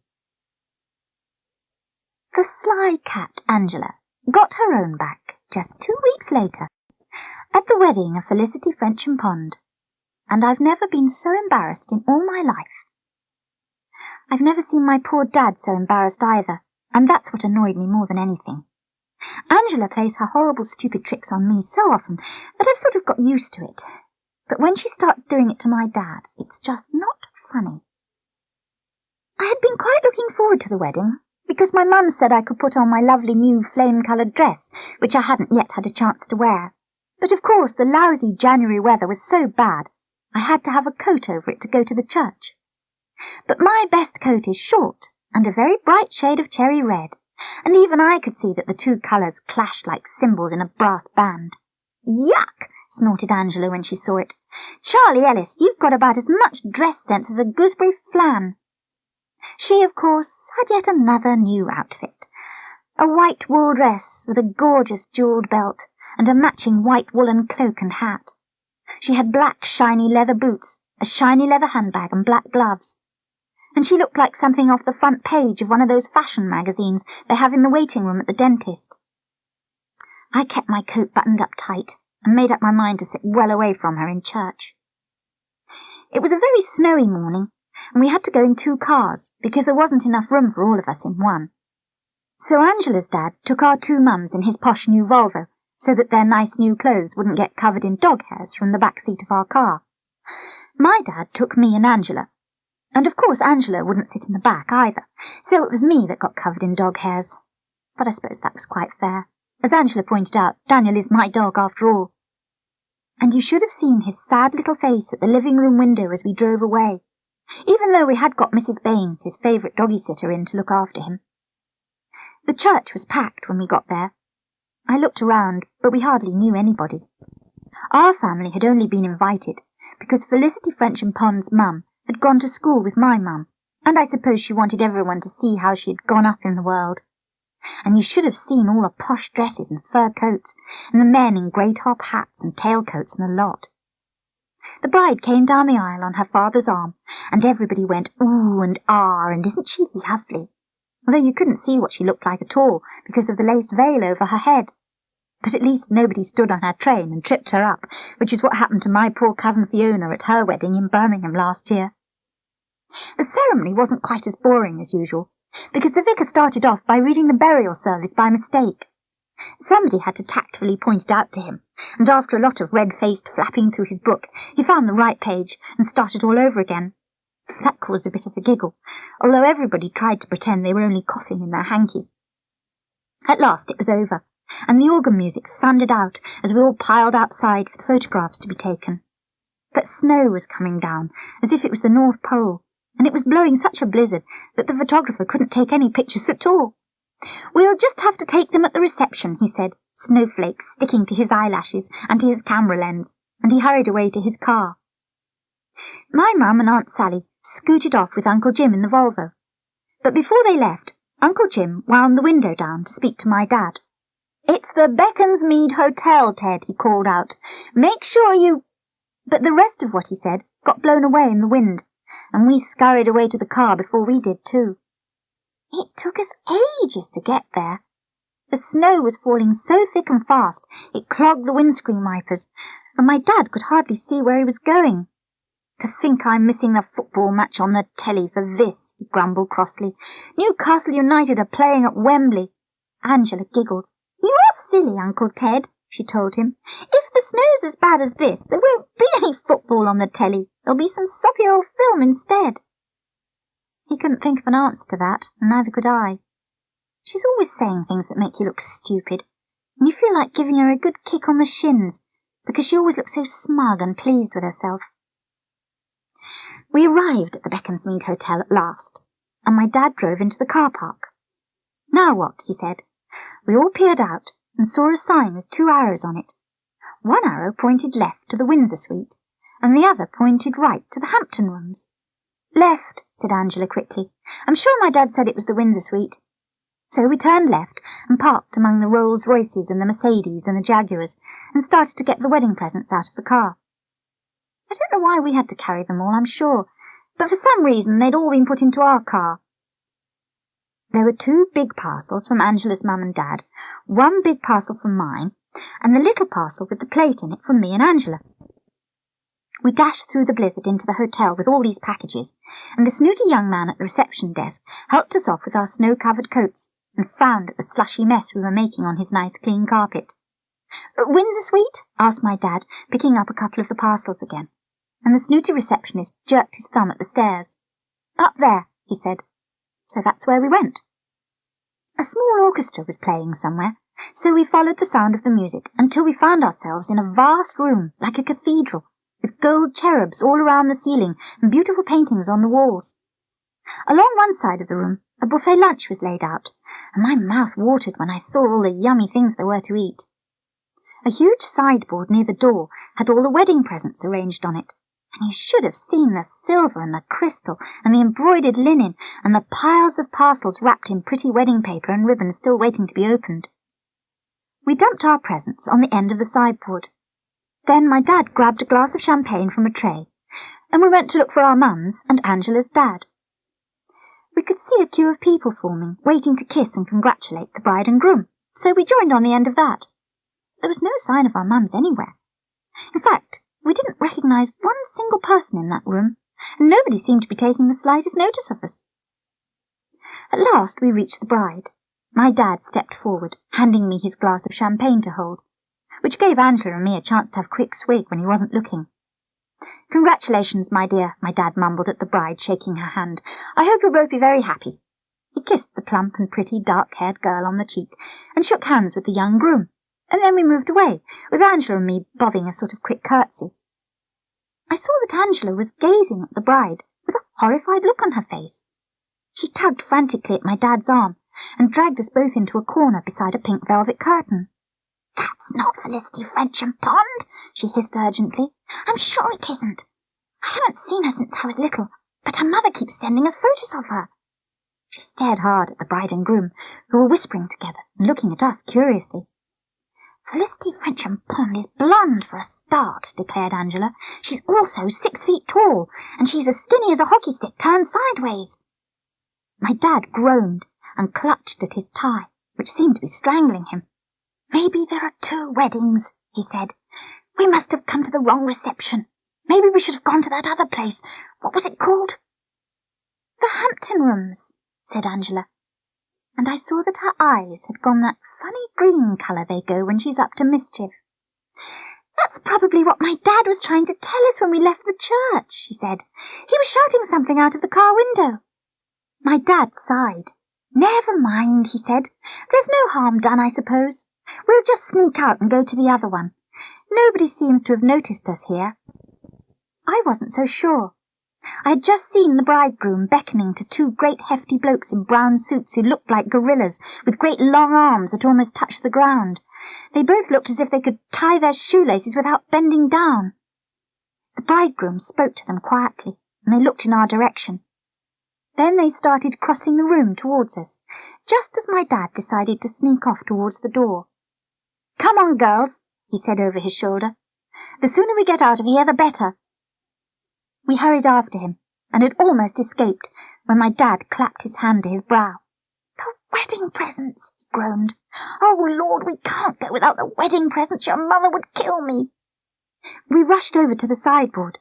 The sly cat Angela got her own back just 2 weeks later at the wedding of Felicity French and Pond, and I've never been so embarrassed in all my life. I've never seen my poor dad so embarrassed either, and that's what annoyed me more than anything. Angela plays her horrible stupid tricks on me so often that I've sort of got used to it, but when she starts doing it to my dad, it's just not funny. I had been quite looking forward to the wedding, because my mum said I could put on my lovely new flame-coloured dress, which I hadn't yet had a chance to wear. But of course the lousy January weather was so bad I had to have a coat over it to go to the church. But my best coat is short and a very bright shade of cherry red, and even I could see that the two colours clashed like cymbals in a brass band. "Yuck!" snorted Angela when she saw it. "Charlie Ellis, you've got about as much dress sense as a gooseberry flan." She, of course, had yet another new outfit. A white wool dress with a gorgeous jewelled belt and a matching white woolen cloak and hat. She had black shiny leather boots, a shiny leather handbag and black gloves. And she looked like something off the front page of one of those fashion magazines they have in the waiting room at the dentist. I kept my coat buttoned up tight and made up my mind to sit well away from her in church. It was a very snowy morning, and we had to go in 2 cars because there wasn't enough room for all of us in one. So Angela's dad took our 2 mums in his posh new Volvo so that their nice new clothes wouldn't get covered in dog hairs from the back seat of our car. My dad took me and Angela, and of course Angela wouldn't sit in the back either, so it was me that got covered in dog hairs. But I suppose that was quite fair. As Angela pointed out, Daniel is my dog after all. And you should have seen his sad little face at the living room window as we drove away, even though we had got Mrs. Baines, his favourite doggy-sitter, in to look after him. The church was packed when we got there. I looked around, but we hardly knew anybody. Our family had only been invited because Felicity French and Pond's mum had gone to school with my mum, and I suppose she wanted everyone to see how she had gone up in the world. and you should have seen all the posh dresses and fur coats, and the men in grey top hats and tailcoats and the lot. The bride came down the aisle on her father's arm, and everybody went ooh and ah, and isn't she lovely? Although you couldn't see what she looked like at all because of the lace veil over her head. But at least nobody stood on her train and tripped her up, which is what happened to my poor cousin Fiona at her wedding in Birmingham last year. The ceremony wasn't quite as boring as usual, because the vicar started off by reading the burial service by mistake. Somebody had to tactfully point it out to him, and after a lot of red-faced flapping through his book, he found the right page and started all over again. That caused a bit of a giggle, although everybody tried to pretend they were only coughing in their hankies. At last it was over, and the organ music thundered out as we all piled outside for the photographs to be taken. But snow was coming down, as if it was the North Pole, and it was blowing such a blizzard that the photographer couldn't take any pictures at all. "We'll just have to take them at the reception," he said, snowflakes sticking to his eyelashes and to his camera lens, and he hurried away to his car. My mum and Aunt Sally scooted off with Uncle Jim in the Volvo, but before they left, Uncle Jim wound the window down to speak to my dad. "It's the Beaconsmead Hotel, Ted," he called out. "Make sure you—" But the rest of what he said got blown away in the wind, and we scurried away to the car before we did too. It took us ages to get there. The snow was falling so thick and fast it clogged the windscreen wipers, and my dad could hardly see where he was going. "To think I'm missing the football match on the telly for this," he grumbled crossly. "Newcastle United are playing at Wembley." Angela giggled. "You are silly, Uncle Ted," she told him. "If the snow's as bad as this, there won't be any football on the telly. There'll be some soppy old film instead." He couldn't think of an answer to that, and neither could I. She's always saying things that make you look stupid, and you feel like giving her a good kick on the shins, because she always looks so smug and pleased with herself. We arrived at the Beaconsmead Hotel at last, and my dad drove into the car park. "Now what?" he said. We all peered out and saw a sign with 2 arrows on it. One arrow pointed left to the Windsor suite, and the other pointed right to the Hampton rooms. "Left," said Angela quickly. "I'm sure my dad said it was the Windsor suite." So we turned left and parked among the Rolls-Royces and the Mercedes and the Jaguars and started to get the wedding presents out of the car. I don't know why we had to carry them all, I'm sure, but for some reason they'd all been put into our car. There were 2 big parcels from Angela's mum and dad, 1 big parcel from mine, and the little parcel with the plate in it from me and Angela. We dashed through the blizzard into the hotel with all these packages, and the snooty young man at the reception desk helped us off with our snow-covered coats and frowned at the slushy mess we were making on his nice clean carpet. "Windsor suite?" asked my dad, picking up a couple of the parcels again, and the snooty receptionist jerked his thumb at the stairs. "Up there," he said. So that's where we went. A small orchestra was playing somewhere, so we followed the sound of the music until we found ourselves in a vast room like a cathedral, with gold cherubs all around the ceiling and beautiful paintings on the walls. Along one side of the room a buffet lunch was laid out, and my mouth watered when I saw all the yummy things there were to eat. A huge sideboard near the door had all the wedding presents arranged on it, and you should have seen the silver and the crystal and the embroidered linen and the piles of parcels wrapped in pretty wedding paper and ribbons still waiting to be opened. We dumped our presents on the end of the sideboard. Then my dad grabbed a glass of champagne from a tray, and we went to look for our mums and Angela's dad. We could see a queue of people forming, waiting to kiss and congratulate the bride and groom, so we joined on the end of that. There was no sign of our mums anywhere. In fact, we didn't recognise one single person in that room, and nobody seemed to be taking the slightest notice of us. At last we reached the bride. My dad stepped forward, handing me his glass of champagne to hold, which gave Angela and me a chance to have a quick swig when he wasn't looking. "Congratulations, my dear," my dad mumbled at the bride, shaking her hand. "I hope you'll both be very happy." He kissed the plump and pretty dark-haired girl on the cheek and shook hands with the young groom, and then we moved away, with Angela and me bobbing a sort of quick curtsy. I saw that Angela was gazing at the bride with a horrified look on her face. She tugged frantically at my dad's arm and dragged us both into a corner beside a pink velvet curtain. "That's not Felicity French and Pond," she hissed urgently. "I'm sure it isn't. I haven't seen her since I was little, but her mother keeps sending us photos of her." She stared hard at the bride and groom, who were whispering together and looking at us curiously. "Felicity Frensham-Pond is blonde for a start," declared Angela. "She's also 6 feet tall, and she's as skinny as a hockey stick turned sideways." My dad groaned and clutched at his tie, which seemed to be strangling him. "Maybe there are 2 weddings," he said. "We must have come to the wrong reception. Maybe we should have gone to that other place. What was it called?" "The Hampton Rooms," said Angela, and I saw that her eyes had gone that funny green colour they go when she's up to mischief. "That's probably what my dad was trying to tell us when we left the church," she said. "He was shouting something out of the car window." My dad sighed. "Never mind," he said. "There's no harm done, I suppose. We'll just sneak out and go to the other one. Nobody seems to have noticed us here." I wasn't so sure. I had just seen the bridegroom beckoning to 2 great hefty blokes in brown suits who looked like gorillas, with great long arms that almost touched the ground. They both looked as if they could tie their shoelaces without bending down. The bridegroom spoke to them quietly, and they looked in our direction. Then they started crossing the room towards us, just as my dad decided to sneak off towards the door. "Come on, girls," he said over his shoulder. "The sooner we get out of here, the better." We hurried after him, and had almost escaped when my dad clapped his hand to his brow. "The wedding presents," he groaned. "Oh, Lord, we can't go without the wedding presents. Your mother would kill me." We rushed over to the sideboard,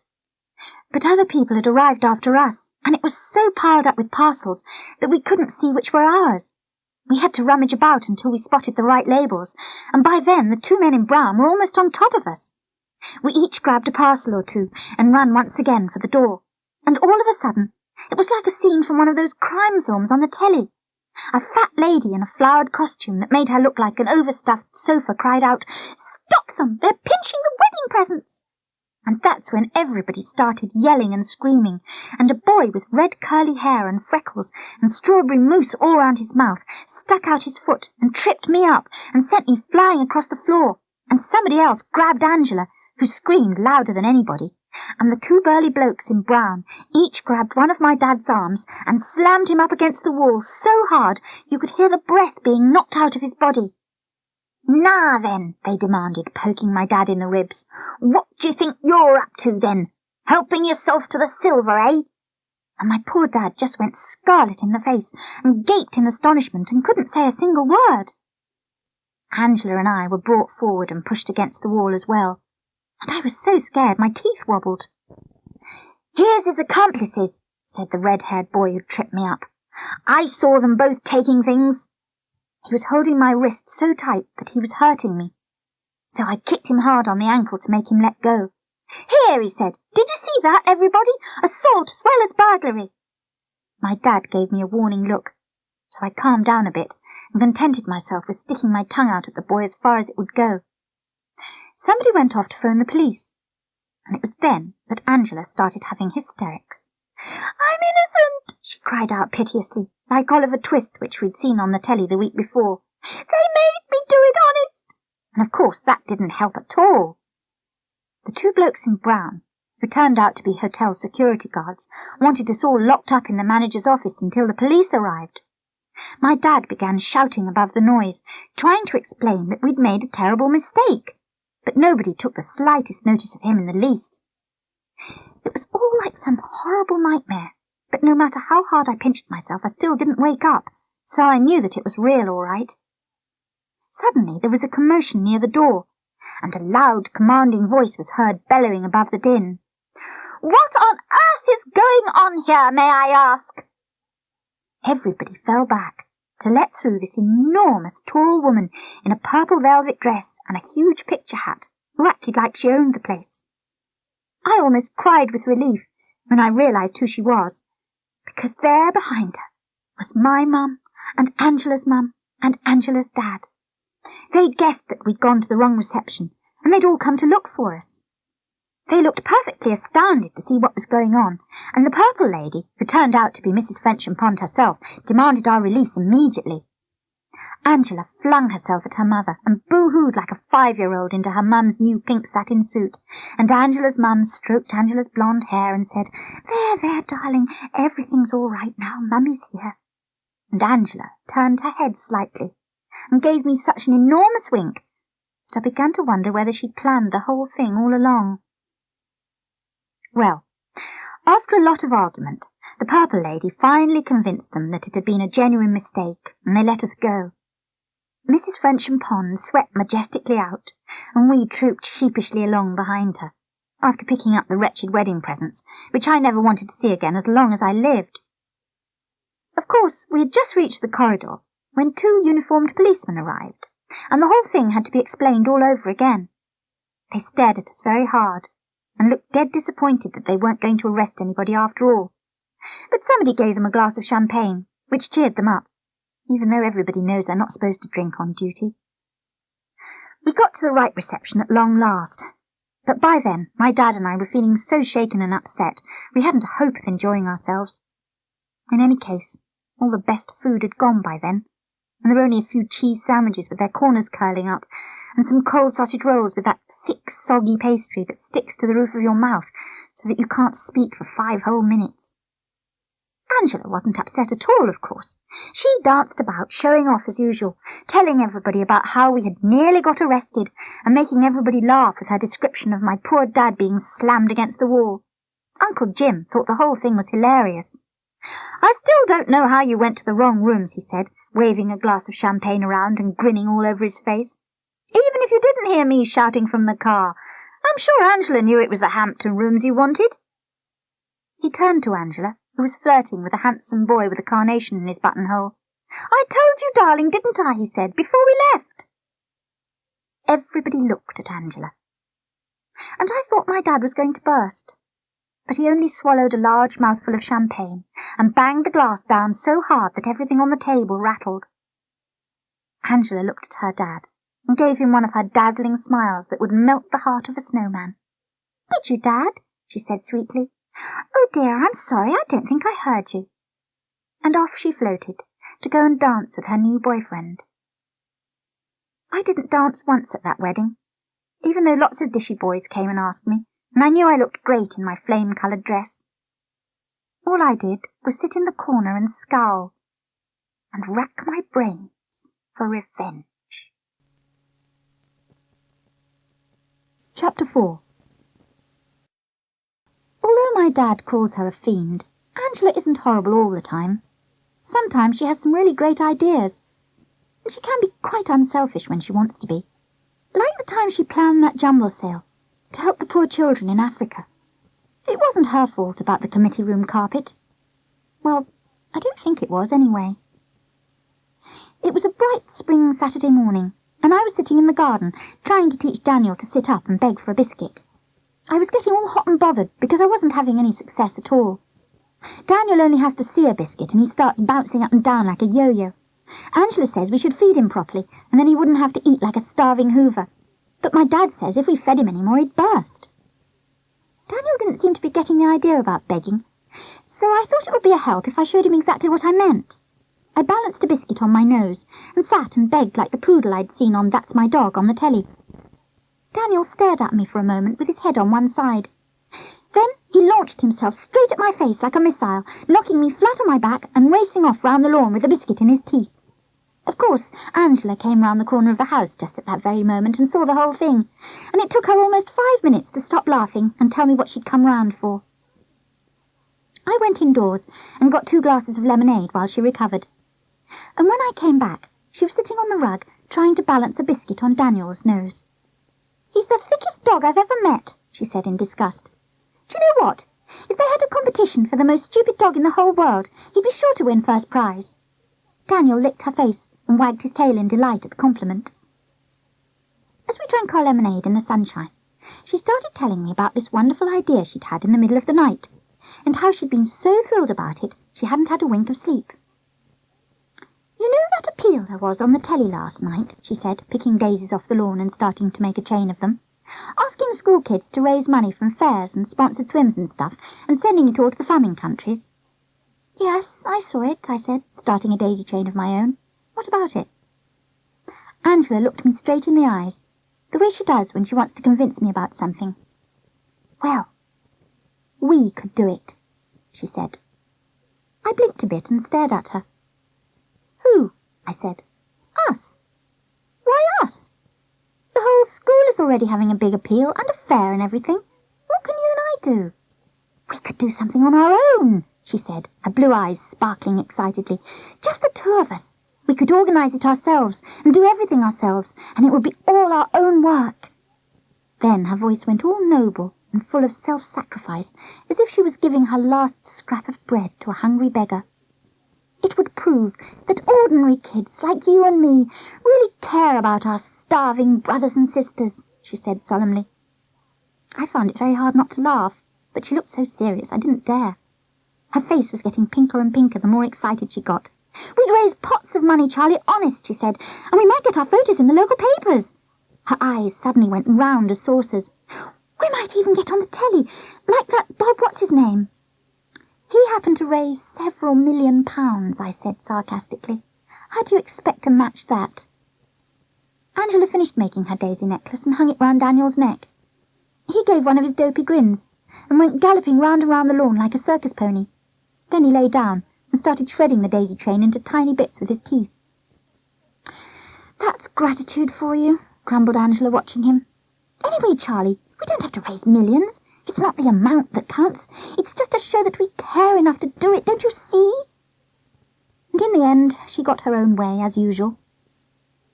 but other people had arrived after us, and it was so piled up with parcels that we couldn't see which were ours. We had to rummage about until we spotted the right labels, and by then the 2 men in brown were almost on top of us. We each grabbed a parcel or 2 and ran once again for the door, and all of a sudden it was like a scene from one of those crime films on the telly. A fat lady in a flowered costume that made her look like an overstuffed sofa cried out, "Stop them! They're pinching the wedding presents!" And that's when everybody started yelling and screaming, and a boy with red curly hair and freckles and strawberry mousse all round his mouth stuck out his foot and tripped me up and sent me flying across the floor, and somebody else grabbed Angela, who screamed louder than anybody, and the 2 burly blokes in brown each grabbed one of my dad's arms and slammed him up against the wall so hard you could hear the breath being knocked out of his body. "Now then," they demanded, poking my dad in the ribs, "what do you think you're up to then? Helping yourself to the silver, eh?" And my poor dad just went scarlet in the face and gaped in astonishment and couldn't say a single word. Angela and I were brought forward and pushed against the wall as well, and I was so scared my teeth wobbled. "Here's his accomplices," said the red-haired boy who tripped me up. "I saw them both taking things." He was holding my wrist so tight that he was hurting me, so I kicked him hard on the ankle to make him let go. "Here," he said, "did you see that, everybody? Assault as well as burglary." My dad gave me a warning look, so I calmed down a bit and contented myself with sticking my tongue out at the boy as far as it would go. Somebody went off to phone the police, and it was then that Angela started having hysterics. "I'm innocent," she cried out piteously, like Oliver Twist, which we'd seen on the telly the week before. "They made me do it honest." And of course that didn't help at all. The 2 blokes in brown, who turned out to be hotel security guards, wanted us all locked up in the manager's office until the police arrived. My dad began shouting above the noise, trying to explain that we'd made a terrible mistake, but nobody took the slightest notice of him in the least. It was all like some horrible nightmare, but no matter how hard I pinched myself, I still didn't wake up, so I knew that it was real all right. Suddenly there was a commotion near the door, and a loud, commanding voice was heard bellowing above the din. "What on earth is going on here, may I ask?" Everybody fell back to let through this enormous tall woman in a purple velvet dress and a huge picture hat, who acted like she owned the place. I almost cried with relief when I realised who she was, because there behind her was my mum and Angela's mum and Angela's dad. They'd guessed that we'd gone to the wrong reception, and they'd all come to look for us. They looked perfectly astounded to see what was going on, and the purple lady, who turned out to be Mrs. Frensham-Pond herself, demanded our release immediately. Angela flung herself at her mother and boo-hooed like a 5-year-old into her mum's new pink satin suit, and Angela's mum stroked Angela's blonde hair and said, "There, there, darling, everything's all right now, Mummy's here." and Angela turned her head slightly and gave me such an enormous wink that I began to wonder whether she'd planned the whole thing all along. Well, after a lot of argument, the Purple Lady finally convinced them that it had been a genuine mistake, and they let us go. Mrs. Frensham Pond swept majestically out, and we trooped sheepishly along behind her, after picking up the wretched wedding presents, which I never wanted to see again as long as I lived. Of course, we had just reached the corridor when 2 uniformed policemen arrived, and the whole thing had to be explained all over again. They stared at us very hard, and looked dead disappointed that they weren't going to arrest anybody after all. But somebody gave them a glass of champagne, which cheered them up, even though everybody knows they're not supposed to drink on duty. We got to the right reception at long last, but by then my dad and I were feeling so shaken and upset we hadn't a hope of enjoying ourselves. In any case, all the best food had gone by then, and there were only a few cheese sandwiches with their corners curling up, and some cold sausage rolls with that thick, soggy pastry that sticks to the roof of your mouth so that you can't speak for 5 whole minutes. Angela wasn't upset at all, of course. She danced about, showing off as usual, telling everybody about how we had nearly got arrested, and making everybody laugh with her description of my poor dad being slammed against the wall. Uncle Jim thought the whole thing was hilarious. "I still don't know how you went to the wrong rooms," he said, waving a glass of champagne around and grinning all over his face. "Even if you didn't hear me shouting from the car, I'm sure Angela knew it was the Hampton rooms you wanted." He turned to Angela, who was flirting with a handsome boy with a carnation in his buttonhole. "I told you, darling, didn't I?" he said, "before we left." Everybody looked at Angela, and I thought my dad was going to burst. But he only swallowed a large mouthful of champagne and banged the glass down so hard that everything on the table rattled. Angela looked at her dad and gave him one of her dazzling smiles that would melt the heart of a snowman. "Did you, Dad?" she said sweetly. "Oh dear, I'm sorry, I don't think I heard you." And off she floated to go and dance with her new boyfriend. I didn't dance once at that wedding, even though lots of dishy boys came and asked me, and I knew I looked great in my flame-coloured dress. All I did was sit in the corner and scowl, and rack my brains for revenge. Chapter 4. Although my dad calls her a fiend, Angela isn't horrible all the time. Sometimes she has some really great ideas, and she can be quite unselfish when she wants to be. Like the time she planned that jumble sale to help the poor children in Africa. It wasn't her fault about the committee room carpet. Well, I don't think it was, anyway. It was a bright spring Saturday morning, and I was sitting in the garden trying to teach Daniel to sit up and beg for a biscuit. I was getting all hot and bothered because I wasn't having any success at all. Daniel only has to see a biscuit and he starts bouncing up and down like a yo-yo. Angela says we should feed him properly and then he wouldn't have to eat like a starving Hoover. But my dad says if we fed him any more he'd burst. Daniel didn't seem to be getting the idea about begging, so I thought it would be a help if I showed him exactly what I meant. I balanced a biscuit on my nose and sat and begged like the poodle I'd seen on That's My Dog on the telly. Daniel stared at me for a moment with his head on one side. Then he launched himself straight at my face like a missile, knocking me flat on my back and racing off round the lawn with a biscuit in his teeth. Of course, Angela came round the corner of the house just at that very moment and saw the whole thing, and it took her almost 5 minutes to stop laughing and tell me what she'd come round for. I went indoors and got 2 glasses of lemonade while she recovered, and when I came back she was sitting on the rug trying to balance a biscuit on Daniel's nose. "He's the thickest dog I've ever met," she said in disgust. "Do you know what? If they had a competition for the most stupid dog in the whole world, he'd be sure to win first prize." Daniel licked her face and wagged his tail in delight at the compliment. As we drank our lemonade in the sunshine, she started telling me about this wonderful idea she'd had in the middle of the night, and how she'd been so thrilled about it she hadn't had a wink of sleep. "You know that appeal there was on the telly last night," she said, picking daisies off the lawn and starting to make a chain of them, "asking school kids to raise money from fairs and sponsored swims and stuff, and sending it all to the famine countries?" "Yes, I saw it," I said, starting a daisy chain of my own. "What about it?" Angela looked me straight in the eyes, the way she does when she wants to convince me about something. "Well, we could do it," she said. I blinked a bit and stared at her. I said. Us? Why us? The whole school is already having a big appeal and a fair and everything. What can you and I do? We could do something on our own, she said, her blue eyes sparkling excitedly. Just the two of us. We could organise it ourselves and do everything ourselves, and it would be all our own work. Then her voice went all noble and full of self-sacrifice, as if she was giving her last scrap of bread to a hungry beggar. It would prove that ordinary kids like you and me really care about our starving brothers and sisters, she said solemnly. I found it very hard not to laugh, but she looked so serious I didn't dare. Her face was getting pinker and pinker the more excited she got. We'd raise pots of money, Charlie, honest, she said, and we might get our photos in the local papers. Her eyes suddenly went round as saucers. We might even get on the telly, like that Bob what's-his-name. He happened to raise several £1,000,000, I said sarcastically. How do you expect to match that? Angela finished making her daisy necklace and hung it round Daniel's neck. He gave one of his dopey grins and went galloping round and round the lawn like a circus pony. Then he lay down and started shredding the daisy train into tiny bits with his teeth. That's gratitude for you, grumbled Angela, watching him. Anyway, Charlie, we don't have to raise millions. It's not the amount that counts. It's just to show that we care enough to do it, don't you see? And in the end, she got her own way, as usual.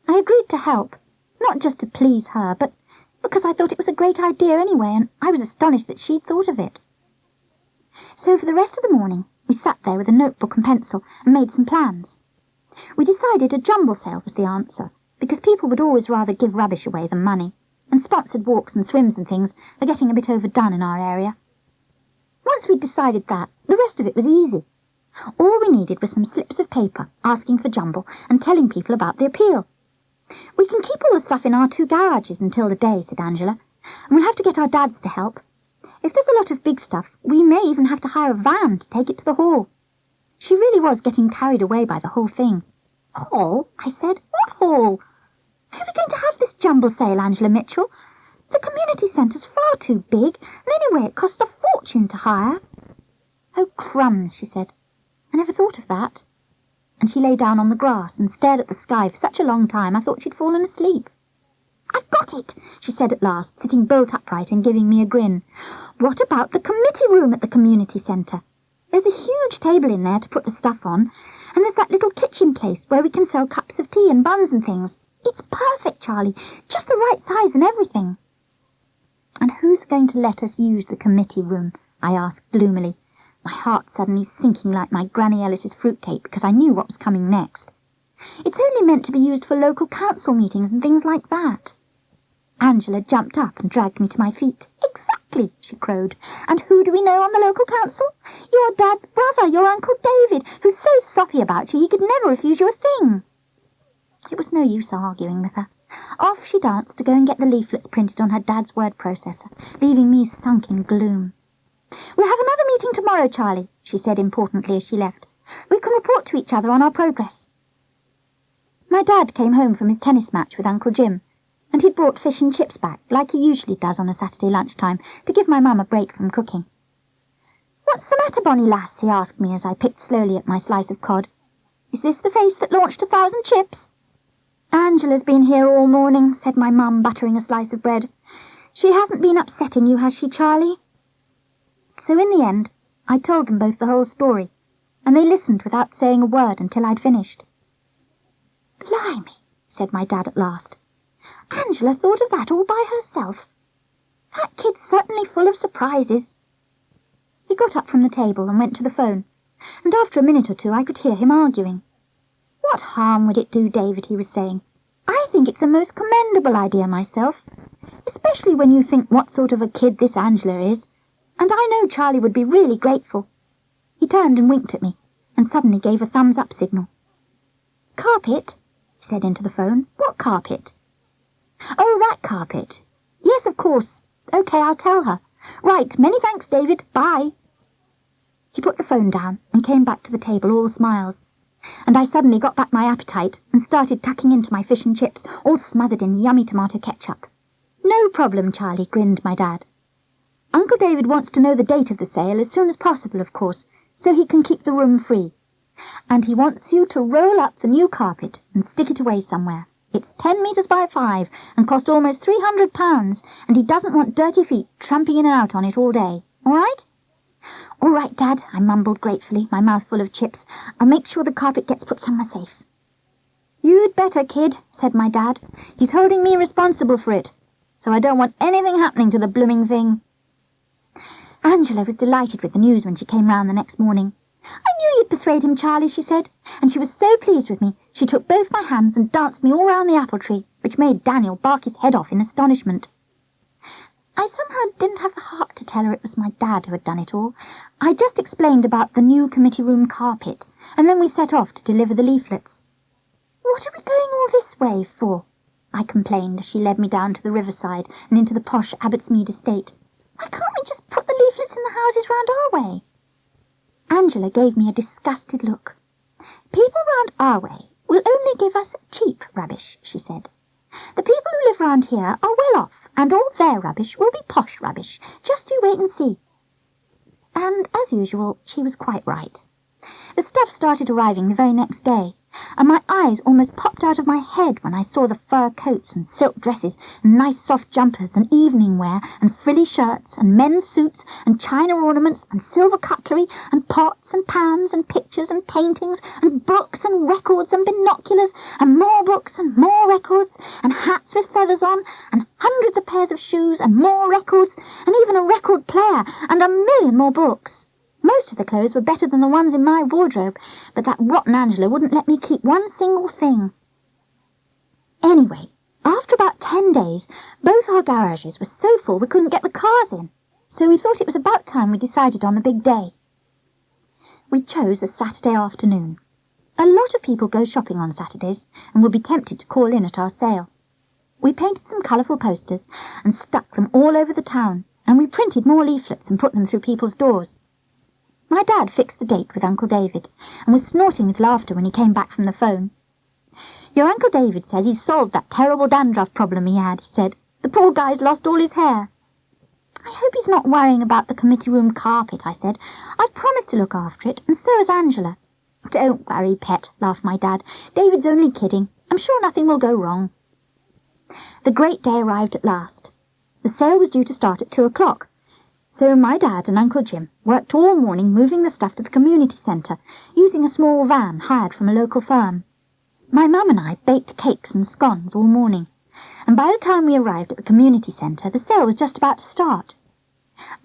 I agreed to help, not just to please her, but because I thought it was a great idea anyway, and I was astonished that she'd thought of it. So for the rest of the morning, we sat there with a notebook and pencil and made some plans. We decided a jumble sale was the answer, because people would always rather give rubbish away than money, and sponsored walks and swims and things are getting a bit overdone in our area. Once we'd decided that, the rest of it was easy. All we needed was some slips of paper asking for jumble and telling people about the appeal. We can keep all the stuff in our 2 garages until the day, said Angela, and we'll have to get our dads to help. If there's a lot of big stuff, we may even have to hire a van to take it to the hall. She really was getting carried away by the whole thing. Hall? I said. What hall? How are we going to have this jumble sale, Angela Mitchell? The community centre's far too big, and anyway it costs a fortune to hire. Oh, crumbs, she said. I never thought of that. And she lay down on the grass and stared at the sky for such a long time I thought she'd fallen asleep. I've got it, she said at last, sitting bolt upright and giving me a grin. What about the committee room at the community centre? There's a huge table in there to put the stuff on, and there's that little kitchen place where we can sell cups of tea and buns and things. It's perfect, Charlie, just the right size and everything. And who's going to let us use the committee room? I asked gloomily, my heart suddenly sinking like my Granny Ellis's fruitcake because I knew what was coming next. It's only meant to be used for local council meetings and things like that. Angela jumped up and dragged me to my feet. Exactly, she crowed. And who do we know on the local council? Your dad's brother, your Uncle David, who's so soppy about you he could never refuse you a thing. It was no use arguing with her. Off she danced to go and get the leaflets printed on her dad's word processor, leaving me sunk in gloom. We'll have another meeting tomorrow, Charlie, she said importantly as she left. We can report to each other on our progress. My dad came home from his tennis match with Uncle Jim, and he'd brought fish and chips back, like he usually does on a Saturday lunchtime, to give my mum a break from cooking. What's the matter, bonny lass? He asked me as I picked slowly at my slice of cod. Is this the face that launched 1,000 chips? Angela's been here all morning, said my mum, buttering a slice of bread. She hasn't been upsetting you, has she, Charlie? So in the end, I told them both the whole story, and they listened without saying a word until I'd finished. Blimey, said my dad at last. Angela thought of that all by herself. That kid's certainly full of surprises. He got up from the table and went to the phone, and after a minute or two I could hear him arguing. What harm would it do, David, he was saying. I think it's a most commendable idea myself, especially when you think what sort of a kid this Angela is, and I know Charlie would be really grateful. He turned and winked at me, and suddenly gave a thumbs-up signal. Carpet? He said into the phone. What carpet? Oh, that carpet. Yes, of course. OK, I'll tell her. Right, many thanks, David. Bye. He put the phone down and came back to the table all smiles, and I suddenly got back my appetite and started tucking into my fish and chips, all smothered in yummy tomato ketchup. No problem, Charlie, grinned my dad. Uncle David wants to know the date of the sale as soon as possible, of course, so he can keep the room free. and he wants you to roll up the new carpet and stick it away somewhere. It's 10 metres by 5 and cost almost £300, and he doesn't want dirty feet tramping in and out on it all day. All right?" "All right, Dad," I mumbled gratefully, my mouth full of chips. "I'll make sure the carpet gets put somewhere safe." "You'd better, kid," said my dad. "He's holding me responsible for it, so I don't want anything happening to the blooming thing." Angela was delighted with the news when she came round the next morning. "I knew you'd persuade him, Charlie," she said, and she was so pleased with me she took both my hands and danced me all round the apple tree, which made Daniel bark his head off in astonishment. I somehow didn't have the heart to tell her it was my dad who had done it all. I just explained about the new committee room carpet, and then we set off to deliver the leaflets. "What are we going all this way for?" I complained as she led me down to the riverside and into the posh Abbotsmead estate. "Why can't we just put the leaflets in the houses round our way?" Angela gave me a disgusted look. "People round our way will only give us cheap rubbish," she said. "The people who live round here are well off, and all their rubbish will be posh rubbish. Just you wait and see." And, as usual, she was quite right. The stuff started arriving the very next day, and my eyes almost popped out of my head when I saw the fur coats and silk dresses and nice soft jumpers and evening wear and frilly shirts and men's suits and china ornaments and silver cutlery and pots and pans and pictures and paintings and books and records and binoculars and more books and more records and hats with feathers on and hundreds of pairs of shoes and more records and even a record player and a million more books. Most of the clothes were better than the ones in my wardrobe, but that rotten Angela wouldn't let me keep one single thing. Anyway, after about 10 days, both our garages were so full we couldn't get the cars in, so we thought it was about time we decided on the big day. We chose a Saturday afternoon. A lot of people go shopping on Saturdays and would be tempted to call in at our sale. We painted some colourful posters and stuck them all over the town, and we printed more leaflets and put them through people's doors. My dad fixed the date with Uncle David, and was snorting with laughter when he came back from the phone. "Your Uncle David says he's solved that terrible dandruff problem he had," he said. "The poor guy's lost all his hair." "I hope he's not worrying about the committee room carpet," I said. "I've promised to look after it, and so has Angela." "Don't worry, pet," laughed my dad. "David's only kidding. I'm sure nothing will go wrong." The great day arrived at last. The sale was due to start at 2 o'clock. So my dad and Uncle Jim worked all morning moving the stuff to the community centre, using a small van hired from a local firm. My mum and I baked cakes and scones all morning, and by the time we arrived at the community centre, the sale was just about to start.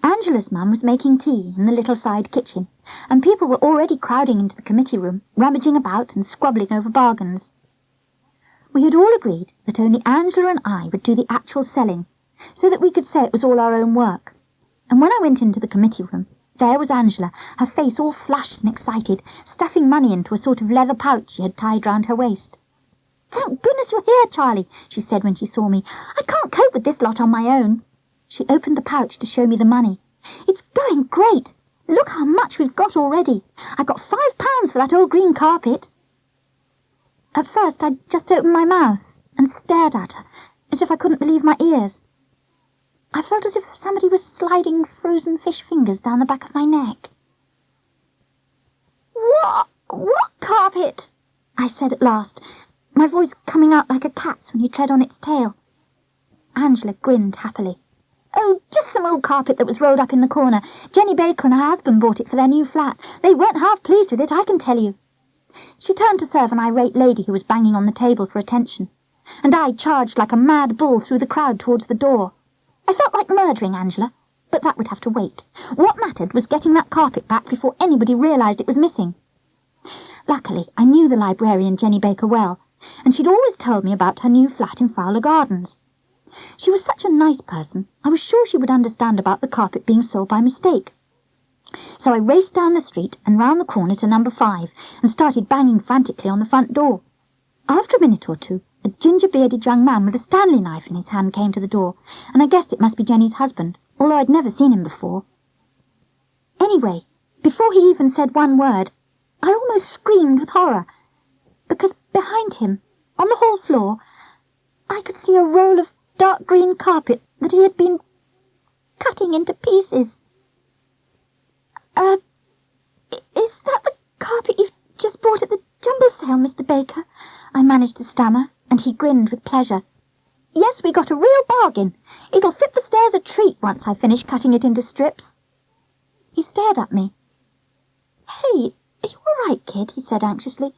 Angela's mum was making tea in the little side kitchen, and people were already crowding into the committee room, rummaging about and squabbling over bargains. We had all agreed that only Angela and I would do the actual selling, so that we could say it was all our own work. And when I went into the committee room, there was Angela, her face all flushed and excited, stuffing money into a sort of leather pouch she had tied round her waist. "Thank goodness you're here, Charlie," she said when she saw me. "I can't cope with this lot on my own." She opened the pouch to show me the money. "It's going great. Look how much we've got already. I got £5 for that old green carpet." At first I just opened my mouth and stared at her, as if I couldn't believe my ears. I felt as if somebody was sliding frozen fish fingers down the back of my neck. What carpet?" I said at last, my voice coming out like a cat's when you tread on its tail. Angela grinned happily. "Oh, just some old carpet that was rolled up in the corner. Jenny Baker and her husband bought it for their new flat. They weren't half pleased with it, I can tell you." She turned to serve an irate lady who was banging on the table for attention, and I charged like a mad bull through the crowd towards the door. I felt like murdering Angela, but that would have to wait. What mattered was getting that carpet back before anybody realised it was missing. Luckily, I knew the librarian Jenny Baker well, and she'd always told me about her new flat in Fowler Gardens. She was such a nice person, I was sure she would understand about the carpet being sold by mistake. So I raced down the street and round the corner to number 5 and started banging frantically on the front door. After a minute or two, a ginger-bearded young man with a Stanley knife in his hand came to the door, and I guessed it must be Jenny's husband, although I'd never seen him before. Anyway, before he even said one word, I almost screamed with horror, because behind him, on the hall floor, I could see a roll of dark green carpet that he had been cutting into pieces. Is that the carpet you've just managed to stammer, and he grinned with pleasure. "Yes, we got a real bargain. It'll fit the stairs a treat once I finish cutting it into strips." He stared at me. "Hey, are you all right, kid?" he said anxiously.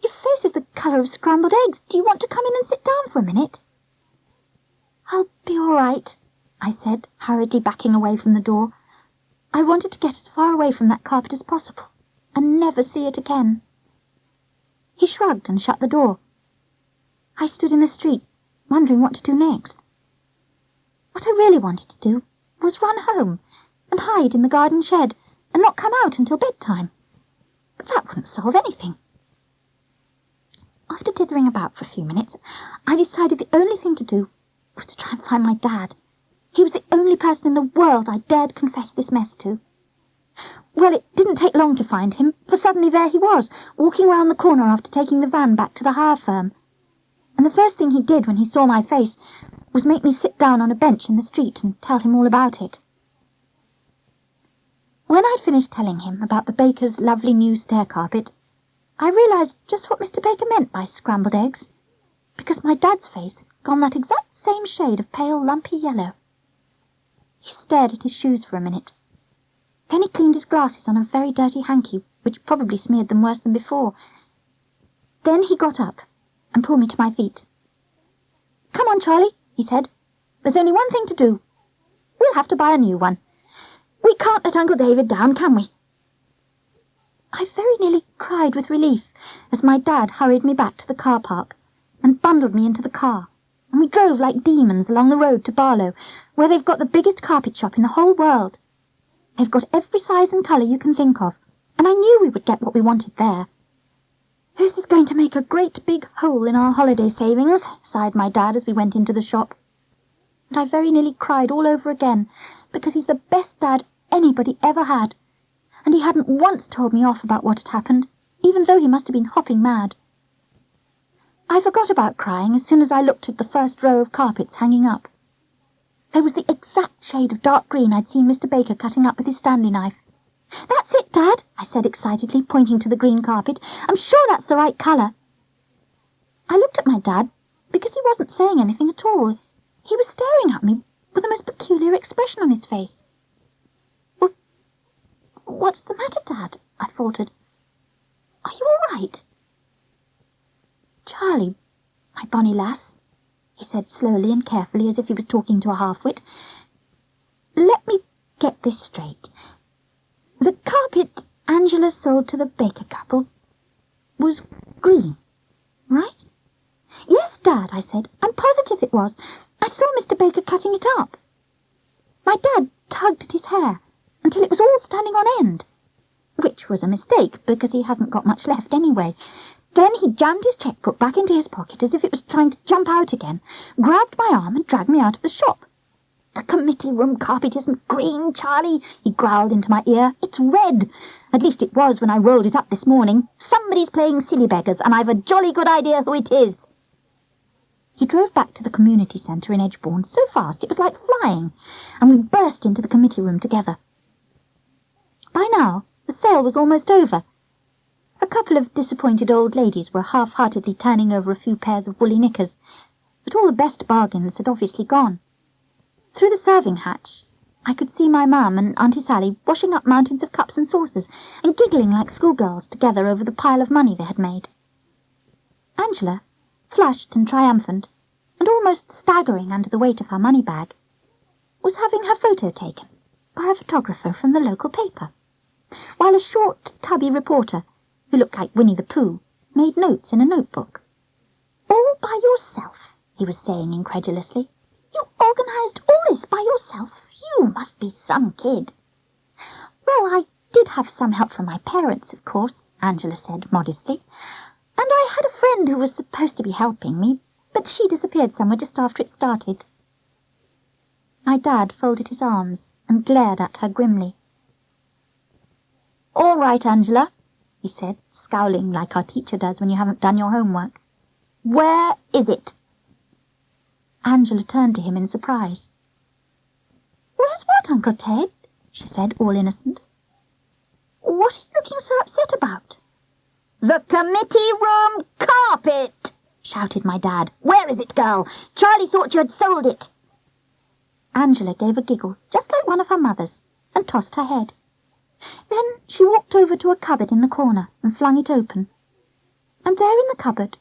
"Your face is the colour of scrambled eggs. Do you want to come in and sit down for a minute?" "I'll be all right," I said, hurriedly backing away from the door. I wanted to get as far away from that carpet as possible, and never see it again. He shrugged and shut the door. I stood in the street, wondering what to do next. What I really wanted to do was run home and hide in the garden shed and not come out until bedtime. But that wouldn't solve anything. After dithering about for a few minutes, I decided the only thing to do was to try and find my dad. He was the only person in the world I dared confess this mess to. Well, it didn't take long to find him, for suddenly there he was, walking round the corner after taking the van back to the hire firm. And the first thing he did when he saw my face was make me sit down on a bench in the street and tell him all about it. When I'd finished telling him about the baker's lovely new stair carpet, I realised just what Mr. Baker meant by scrambled eggs, because my dad's face had gone that exact same shade of pale, lumpy yellow. He stared at his shoes for a minute. Then he cleaned his glasses on a very dirty hanky, which probably smeared them worse than before. Then he got up and pulled me to my feet. "Come on, Charlie," he said. "There's only one thing to do. We'll have to buy a new one. We can't let Uncle David down, can we?" I very nearly cried with relief as my dad hurried me back to the car park and bundled me into the car, and we drove like demons along the road to Barlow, where they've got the biggest carpet shop in the whole world. They've got every size and colour you can think of, and I knew we would get what we wanted there. "This is going to make a great big hole in our holiday savings," sighed my dad as we went into the shop. And I very nearly cried all over again, because he's the best dad anybody ever had, and he hadn't once told me off about what had happened, even though he must have been hopping mad. I forgot about crying as soon as I looked at the first row of carpets hanging up. There was the exact shade of dark green I'd seen Mr. Baker cutting up with his Stanley knife. "That's it, Dad," I said excitedly, pointing to the green carpet. "I'm sure that's the right colour." I looked at my dad, because he wasn't saying anything at all. He was staring at me with a most peculiar expression on his face. "Well, what's the matter, Dad?" I faltered. "Are you all right?" "Charlie, my bonny lass," he said slowly and carefully, as if he was talking to a half-wit, "let me get this straight. The carpet Angela sold to the Baker couple was green, right?" "Yes, Dad," I said. "I'm positive it was. I saw Mr. Baker cutting it up." My dad tugged at his hair until it was all standing on end, which was a mistake, because he hasn't got much left anyway. Then he jammed his cheque-book back into his pocket as if it was trying to jump out again, grabbed my arm and dragged me out of the shop. "The committee room carpet isn't green, Charlie," he growled into my ear. "It's red. At least it was when I rolled it up this morning. Somebody's playing silly beggars, and I've a jolly good idea who it is." He drove back to the community centre in Edgebourne so fast it was like flying, and we burst into the committee room together. By now the sale was almost over. A couple of disappointed old ladies were half-heartedly turning over a few pairs of woolly knickers, but all the best bargains had obviously gone. Through the serving hatch I could see my mum and Auntie Sally washing up mountains of cups and saucers and giggling like schoolgirls together over the pile of money they had made. Angela, flushed and triumphant, and almost staggering under the weight of her money bag, was having her photo taken by a photographer from the local paper, while a short, tubby reporter, who looked like Winnie the Pooh, made notes in a notebook. "All by yourself," he was saying incredulously. "You organised all this by yourself? You must be some kid." "Well, I did have some help from my parents, of course," Angela said modestly, "and I had a friend who was supposed to be helping me, but she disappeared somewhere just after it started." My dad folded his arms and glared at her grimly. "All right, Angela," he said, scowling like our teacher does when you haven't done your homework. "Where is it?" Angela turned to him in surprise. "Where's what, Uncle Ted?" she said, all innocent. "What are you looking so upset about?" "The committee room carpet!" shouted my dad. "Where is it, girl? Charlie thought you had sold it." Angela gave a giggle, just like one of her mothers, and tossed her head. Then she walked over to a cupboard in the corner and flung it open. And there in the cupboard,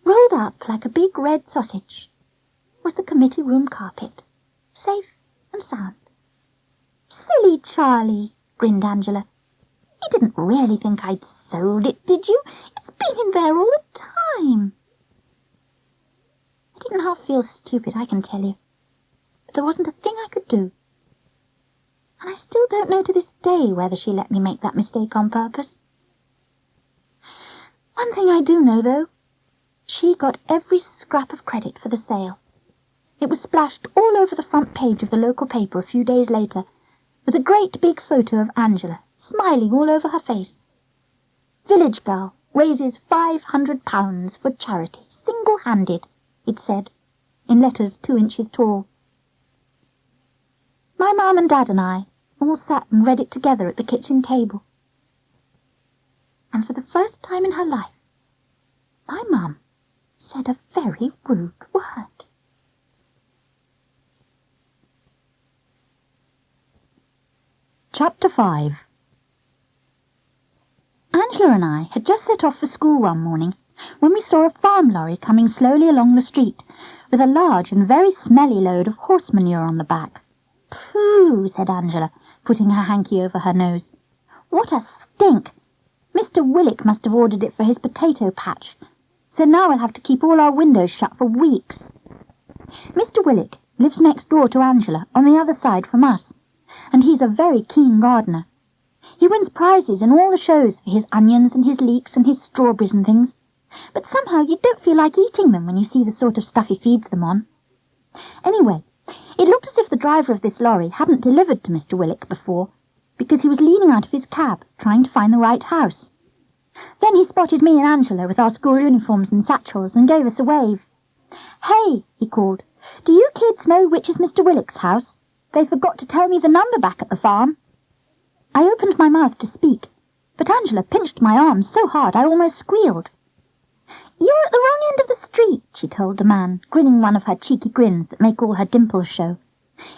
rolled up like a big red sausage, was the committee room carpet, safe and sound. "Silly Charlie," grinned Angela. "You didn't really think I'd sold it, did you? It's been in there all the time." I didn't half feel stupid, I can tell you, but there wasn't a thing I could do. And I still don't know to this day whether she let me make that mistake on purpose. One thing I do know, though, she got every scrap of credit for the sale. It was splashed all over the front page of the local paper a few days later, with a great big photo of Angela, smiling all over her face. "Village girl raises £500 for charity, single-handed," it said, in letters 2 inches tall. My mum and dad and I all sat and read it together at the kitchen table. And for the first time in her life, my mum said a very rude word. Chapter 5. Angela and I had just set off for school one morning when we saw a farm lorry coming slowly along the street with a large and very smelly load of horse manure on the back. "Pooh," said Angela, putting her hanky over her nose. "What a stink! Mr. Willick must have ordered it for his potato patch, so now we'll have to keep all our windows shut for weeks." Mr. Willick lives next door to Angela, on the other side from us, and he's a very keen gardener. He wins prizes in all the shows for his onions and his leeks and his strawberries and things, but somehow you don't feel like eating them when you see the sort of stuff he feeds them on. Anyway, it looked as if the driver of this lorry hadn't delivered to Mr. Willick before, because he was leaning out of his cab, trying to find the right house. Then he spotted me and Angela with our school uniforms and satchels and gave us a wave. "Hey," he called, "do you kids know which is Mr. Willick's house? They forgot to tell me the number back at the farm." I opened my mouth to speak, but Angela pinched my arm so hard I almost squealed. "You're at the wrong end of the street," she told the man, grinning one of her cheeky grins that make all her dimples show.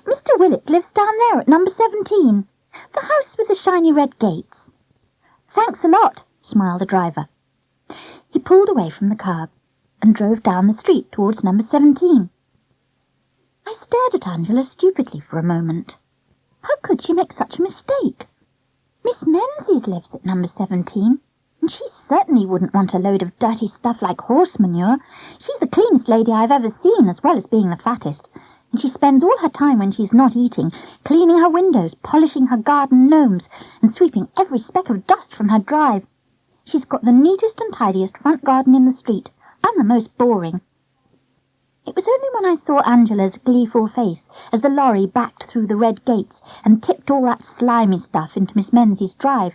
"Mr. Willick lives down there at number 17, the house with the shiny red gates." "Thanks a lot," smiled the driver. He pulled away from the curb and drove down the street towards number 17. I stared at Angela stupidly for a moment. How could she make such a mistake? Miss Menzies lives at number 17, and she certainly wouldn't want a load of dirty stuff like horse manure. She's the cleanest lady I've ever seen, as well as being the fattest, and she spends all her time when she's not eating, cleaning her windows, polishing her garden gnomes, and sweeping every speck of dust from her drive. She's got the neatest and tidiest front garden in the street, and the most boring. It was only when I saw Angela's gleeful face as the lorry backed through the red gates and tipped all that slimy stuff into Miss Menzies' drive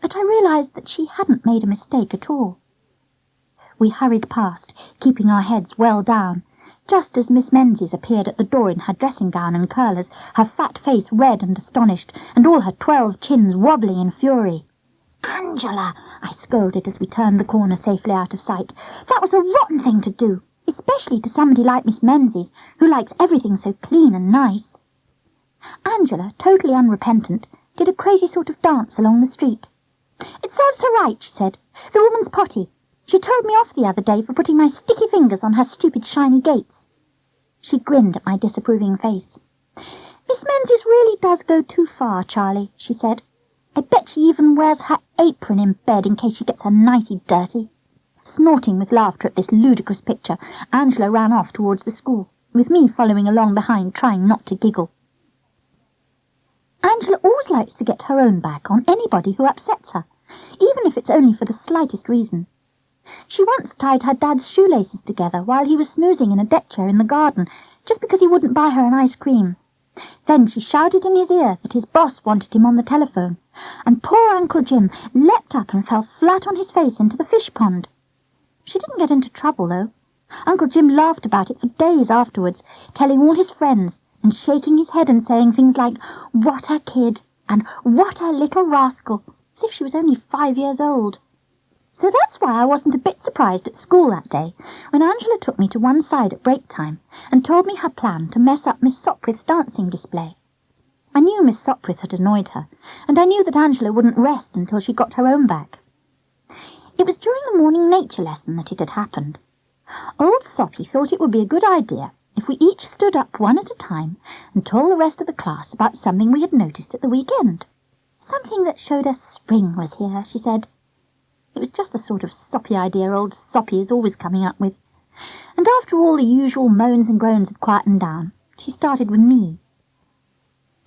that I realised that she hadn't made a mistake at all. We hurried past, keeping our heads well down, just as Miss Menzies appeared at the door in her dressing-gown and curlers, her fat face red and astonished, and all her 12 chins wobbling in fury. "Angela," I scolded as we turned the corner safely out of sight, "that was a rotten thing to do, especially to somebody like Miss Menzies, who likes everything so clean and nice." Angela, totally unrepentant, did a crazy sort of dance along the street. "It serves her right," she said. "The woman's potty. She told me off the other day for putting my sticky fingers on her stupid shiny gates." She grinned at my disapproving face. "Miss Menzies really does go too far, Charlie," she said. "I bet she even wears her apron in bed in case she gets her nightie dirty." Snorting with laughter at this ludicrous picture, Angela ran off towards the school, with me following along behind, trying not to giggle. Angela always likes to get her own back on anybody who upsets her, even if it's only for the slightest reason. She once tied her dad's shoelaces together while he was snoozing in a deck chair in the garden, just because he wouldn't buy her an ice cream. Then she shouted in his ear that his boss wanted him on the telephone, and poor Uncle Jim leapt up and fell flat on his face into the fish pond. She didn't get into trouble, though. Uncle Jim laughed about it for days afterwards, telling all his friends, and shaking his head and saying things like, "What a kid," and "What a little rascal," as if she was only 5 years old. So that's why I wasn't a bit surprised at school that day when Angela took me to one side at break time and told me her plan to mess up Miss Sopwith's dancing display. I knew Miss Sopwith had annoyed her, and I knew that Angela wouldn't rest until she got her own back. It was during the morning nature lesson that it had happened. Old Soppy thought it would be a good idea if we each stood up one at a time and told the rest of the class about something we had noticed at the weekend. Something that showed us spring was here, she said. It was just the sort of soppy idea old Soppy is always coming up with. And after all the usual moans and groans had quietened down, she started with me.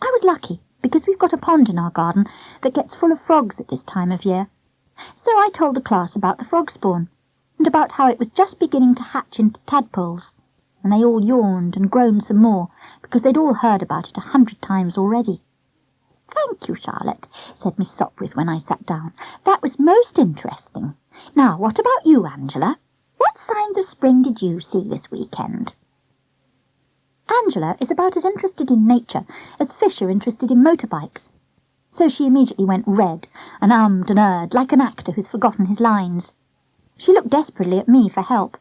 I was lucky, because we've got a pond in our garden that gets full of frogs at this time of year. So I told the class about the frog spawn, and about how it was just beginning to hatch into tadpoles, and they all yawned and groaned some more, because they'd all heard about it 100 times already. "Thank you, Charlotte," said Miss Sopwith when I sat down. "That was most interesting. Now, what about you, Angela? What signs of spring did you see this weekend?" Angela is about as interested in nature as fish are interested in motorbikes. So she immediately went red and ummed and erred like an actor who's forgotten his lines. She looked desperately at me for help.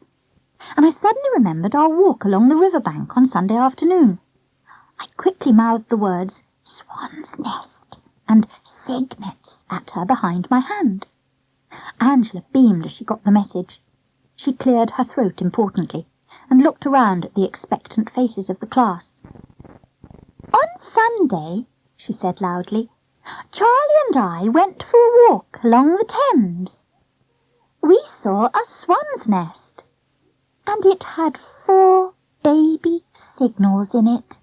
And I suddenly remembered our walk along the river bank on Sunday afternoon. I quickly mouthed the words "Swan's Nest" and "Cygnets" at her behind my hand. Angela beamed as she got the message. She cleared her throat importantly and looked around at the expectant faces of the class. "On Sunday," she said loudly, "Charlie and I went for a walk along the Thames. We saw a swan's nest, and it had 4 baby signals in it."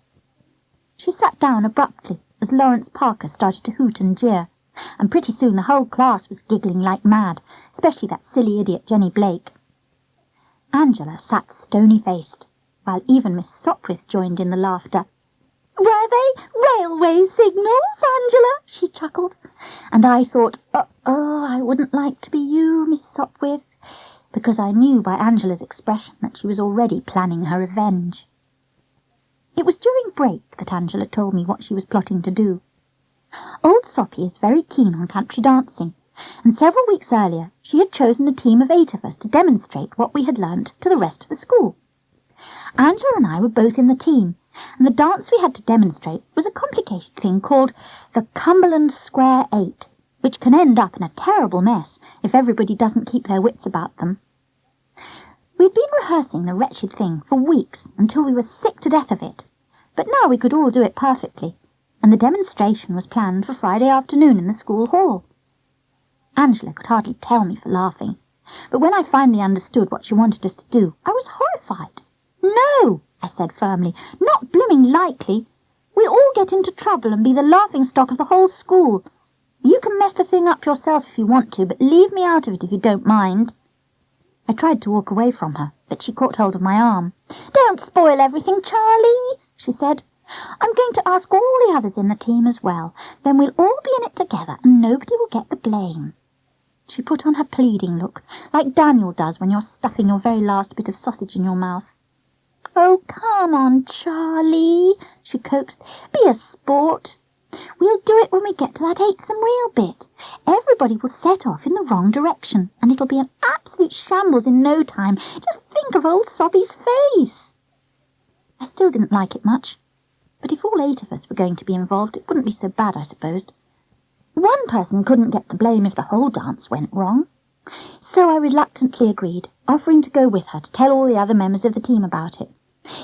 She sat down abruptly as Lawrence Parker started to hoot and jeer, and pretty soon the whole class was giggling like mad, especially that silly idiot Jenny Blake. Angela sat stony-faced, while even Miss Sopwith joined in the laughter. "Were they railway signals, Angela?" she chuckled. And I thought, I wouldn't like to be you, Miss Sopwith, because I knew by Angela's expression that she was already planning her revenge. It was during break that Angela told me what she was plotting to do. Old Soppy is very keen on country dancing, and several weeks earlier she had chosen a team of 8 of us to demonstrate what we had learnt to the rest of the school. Angela and I were both in the team, and the dance we had to demonstrate was a complicated thing called the Cumberland Square 8, which can end up in a terrible mess if everybody doesn't keep their wits about them. We'd been rehearsing the wretched thing for weeks until we were sick to death of it, but now we could all do it perfectly, and the demonstration was planned for Friday afternoon in the school hall. Angela could hardly tell me for laughing, but when I finally understood what she wanted us to do, I was horrified. "No," I said firmly, "not blooming likely. We'll all get into trouble and be the laughing-stock of the whole school. You can mess the thing up yourself if you want to, but leave me out of it if you don't mind." I tried to walk away from her, but she caught hold of my arm. "Don't spoil everything, Charlie," she said. "I'm going to ask all the others in the team as well. Then we'll all be in it together and nobody will get the blame." She put on her pleading look, like Daniel does when you're stuffing your very last bit of sausage in your mouth. "Oh, come on, Charlie," she coaxed. "Be a sport. We'll do it when we get to that 8th reel bit. Everybody will set off in the wrong direction, and it'll be an absolute shambles in no time. Just think of old Sobby's face." I still didn't like it much, but if all 8 of us were going to be involved, it wouldn't be so bad, I supposed. One person couldn't get the blame if the whole dance went wrong. So I reluctantly agreed, offering to go with her to tell all the other members of the team about it.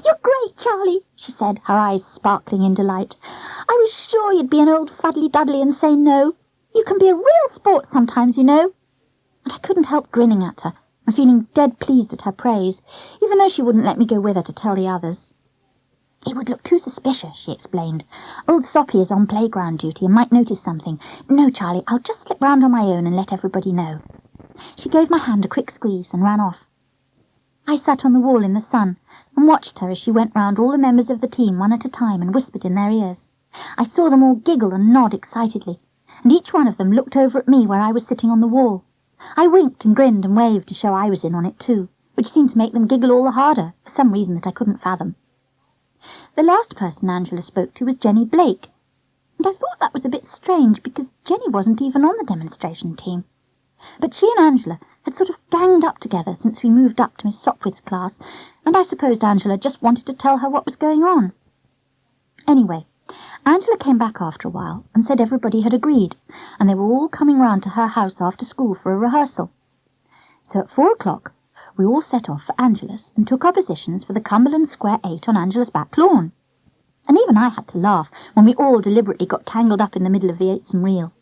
"You're great, Charlie," she said, her eyes sparkling in delight. "I was sure you'd be an old fuddly-duddly and say no. You can be a real sport sometimes, you know." And I couldn't help grinning at her and feeling dead pleased at her praise, even though she wouldn't let me go with her to tell the others. "It would look too suspicious," she explained. "Old Soppy is on playground duty and might notice something. No, Charlie, I'll just slip round on my own and let everybody know." She gave my hand a quick squeeze and ran off. I sat on the wall in the sun and watched her as she went round all the members of the team one at a time and whispered in their ears. I saw them all giggle and nod excitedly, and each one of them looked over at me where I was sitting on the wall. I winked and grinned and waved to show I was in on it too, which seemed to make them giggle all the harder, for some reason that I couldn't fathom. The last person Angela spoke to was Jenny Blake, and I thought that was a bit strange because Jenny wasn't even on the demonstration team. But she and Angela had sort of ganged up together since we moved up to Miss Sopwith's class, and I supposed Angela just wanted to tell her what was going on. Anyway, Angela came back after a while and said everybody had agreed, and they were all coming round to her house after school for a rehearsal. So at 4 o'clock, we all set off for Angela's and took our positions for the Cumberland Square 8 on Angela's back lawn. And even I had to laugh when we all deliberately got tangled up in the middle of the 8some reel.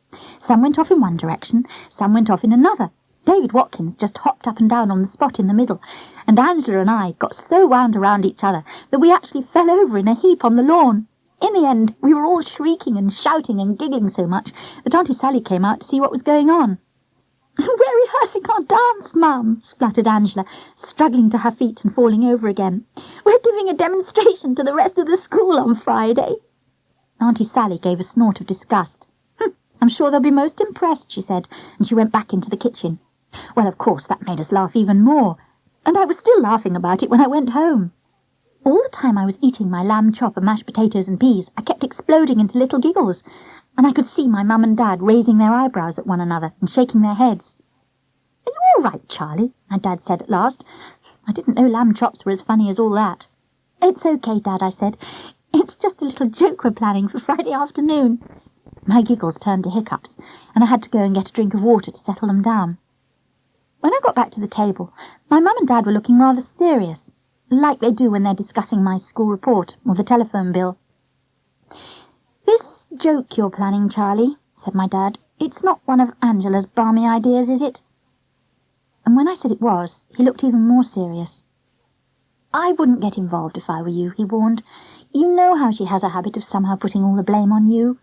Some went off in one direction, some went off in another. David Watkins just hopped up and down on the spot in the middle, and Angela and I got so wound around each other that we actually fell over in a heap on the lawn. In the end, we were all shrieking and shouting and giggling so much that Auntie Sally came out to see what was going on. "We're rehearsing our dance, Mum," spluttered Angela, struggling to her feet and falling over again. "We're giving a demonstration to the rest of the school on Friday." Auntie Sally gave a snort of disgust. "I'm sure they'll be most impressed," she said, and she went back into the kitchen. Well, of course, that made us laugh even more, and I was still laughing about it when I went home. All the time I was eating my lamb chop and mashed potatoes and peas, I kept exploding into little giggles, and I could see my mum and Dad raising their eyebrows at one another and shaking their heads. "Are you all right, Charlie?" my Dad said at last. I didn't know lamb chops were as funny as all that. "It's okay, Dad," I said. "It's just a little joke we're planning for Friday afternoon." My giggles turned to hiccups, and I had to go and get a drink of water to settle them down. When I got back to the table, my mum and Dad were looking rather serious, like they do when they're discussing my school report or the telephone bill. "This joke you're planning, Charlie," said my Dad, "it's not one of Angela's balmy ideas, is it?" And when I said it was, he looked even more serious. "I wouldn't get involved if I were you," he warned. "You know how she has a habit of somehow putting all the blame on you."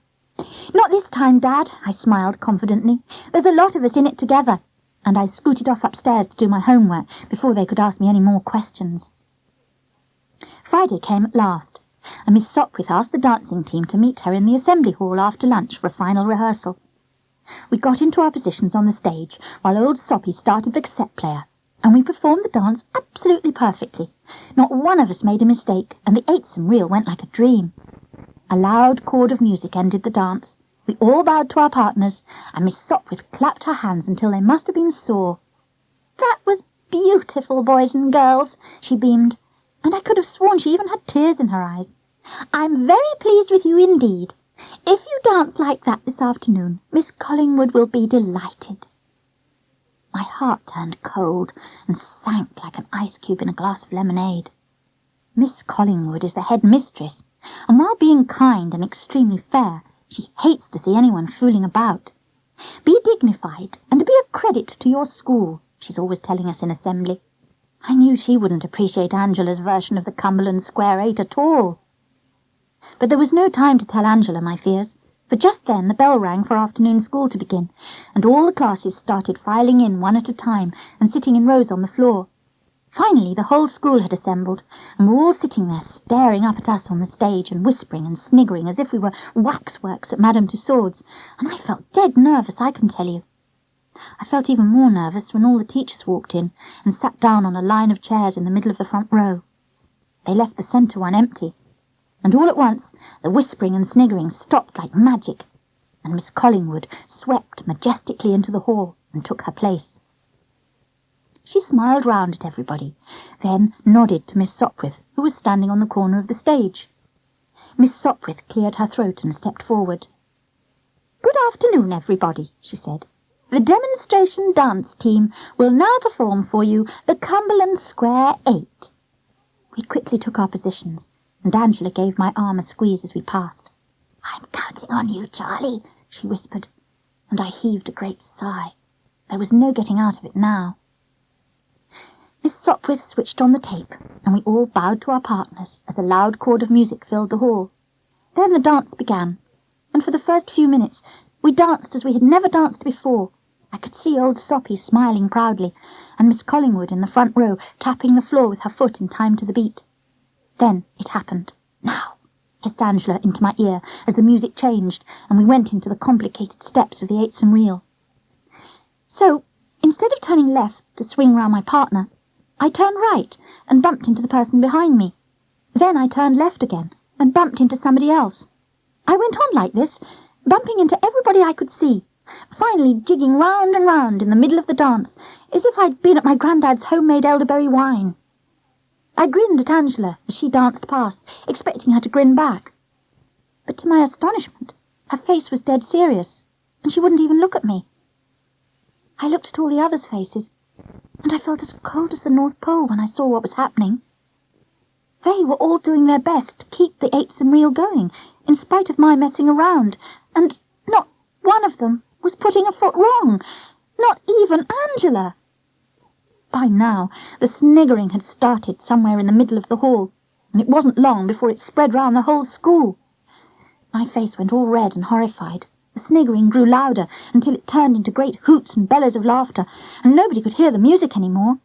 "Not this time, Dad," I smiled confidently. "There's a lot of us in it together." And I scooted off upstairs to do my homework before they could ask me any more questions. Friday came at last, and Miss Sopwith asked the dancing team to meet her in the assembly hall after lunch for a final rehearsal. We got into our positions on the stage while old Soppy started the cassette player, and we performed the dance absolutely perfectly. Not one of us made a mistake, and the 8some reel went like a dream. A loud chord of music ended the dance. We all bowed to our partners, and Miss Sopwith clapped her hands until they must have been sore. "That was beautiful, boys and girls," she beamed, and I could have sworn she even had tears in her eyes. "I'm very pleased with you indeed. If you dance like that this afternoon, Miss Collingwood will be delighted." My heart turned cold and sank like an ice cube in a glass of lemonade. Miss Collingwood is the head mistress, and while being kind and extremely fair, she hates to see anyone fooling about. "Be dignified and be a credit to your school," she's always telling us in assembly. I knew she wouldn't appreciate Angela's version of the Cumberland Square 8 at all. But there was no time to tell Angela my fears, for just then the bell rang for afternoon school to begin, and all the classes started filing in one at a time and sitting in rows on the floor. Finally the whole school had assembled, and were all sitting there staring up at us on the stage and whispering and sniggering as if we were waxworks at Madame Tussaud's, and I felt dead nervous, I can tell you. I felt even more nervous when all the teachers walked in and sat down on a line of chairs in the middle of the front row. They left the centre one empty, and all at once the whispering and sniggering stopped like magic, and Miss Collingwood swept majestically into the hall and took her place. She smiled round at everybody, then nodded to Miss Sopwith, who was standing on the corner of the stage. Miss Sopwith cleared her throat and stepped forward. "Good afternoon, everybody," she said. "The demonstration dance team will now perform for you the Cumberland Square 8. We quickly took our positions, and Angela gave my arm a squeeze as we passed. "I'm counting on you, Charlie," she whispered, and I heaved a great sigh. There was no getting out of it now. Miss Sopwith switched on the tape, and we all bowed to our partners as a loud chord of music filled the hall. Then the dance began, and for the first few minutes we danced as we had never danced before. I could see old Soppy smiling proudly, and Miss Collingwood in the front row tapping the floor with her foot in time to the beat. Then it happened. "Now," hissed Angela into my ear as the music changed, and we went into the complicated steps of the 8some reel. So, instead of turning left to swing round my partner, I turned right and bumped into the person behind me. Then I turned left again and bumped into somebody else. I went on like this, bumping into everybody I could see, finally jigging round and round in the middle of the dance, as if I'd been at my granddad's homemade elderberry wine. I grinned at Angela as she danced past, expecting her to grin back. But to my astonishment, her face was dead serious, and she wouldn't even look at me. I looked at all the others' faces, and I felt as cold as the North Pole when I saw what was happening. They were all doing their best to keep the eightsome reel going, in spite of my messing around, and not one of them was putting a foot wrong, not even Angela. By now, the sniggering had started somewhere in the middle of the hall, and it wasn't long before it spread round the whole school. My face went all red and horrified. The sniggering grew louder until it turned into great hoots and bellows of laughter, and nobody could hear the music any more.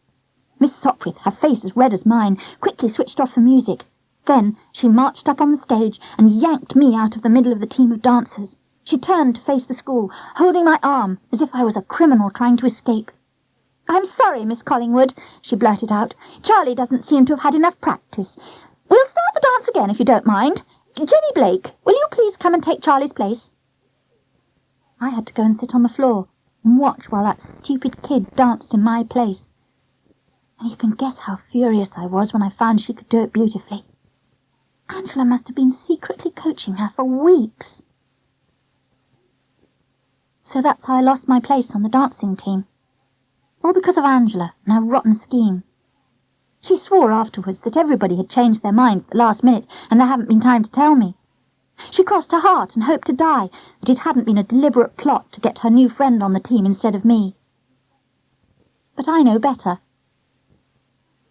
Miss Sopwith, her face as red as mine, quickly switched off the music. Then she marched up on the stage and yanked me out of the middle of the team of dancers. She turned to face the school, holding my arm as if I was a criminal trying to escape. "I'm sorry, Miss Collingwood," she blurted out. "Charlie doesn't seem to have had enough practice. We'll start the dance again if you don't mind. Jenny Blake, will you please come and take Charlie's place?" I had to go and sit on the floor and watch while that stupid kid danced in my place. And you can guess how furious I was when I found she could do it beautifully. Angela must have been secretly coaching her for weeks. So that's how I lost my place on the dancing team. All because of Angela and her rotten scheme. She swore afterwards that everybody had changed their minds at the last minute and there hadn't been time to tell me. She crossed her heart and hoped to die that it hadn't been a deliberate plot to get her new friend on the team instead of me. But I know better.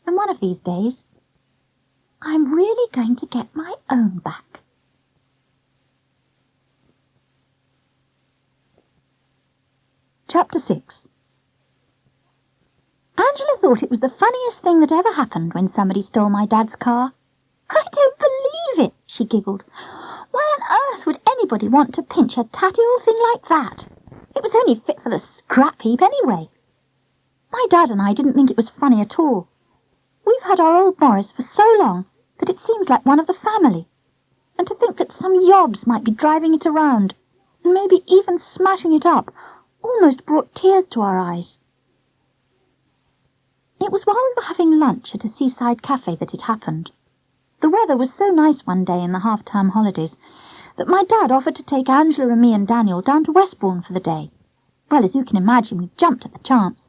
And one of these days, I'm really going to get my own back. Chapter 6. Angela thought it was the funniest thing that ever happened when somebody stole my dad's car. "I don't believe it," she giggled. "Why on earth would anybody want to pinch a tatty old thing like that? It was only fit for the scrap heap anyway." My dad and I didn't think it was funny at all. We've had our old Morris for so long that it seems like one of the family. And to think that some yobs might be driving it around, and maybe even smashing it up, almost brought tears to our eyes. It was while we were having lunch at a seaside cafe that it happened. The weather was so nice one day in the half-term holidays that my dad offered to take Angela and me and Daniel down to Westbourne for the day. Well, as you can imagine, we jumped at the chance.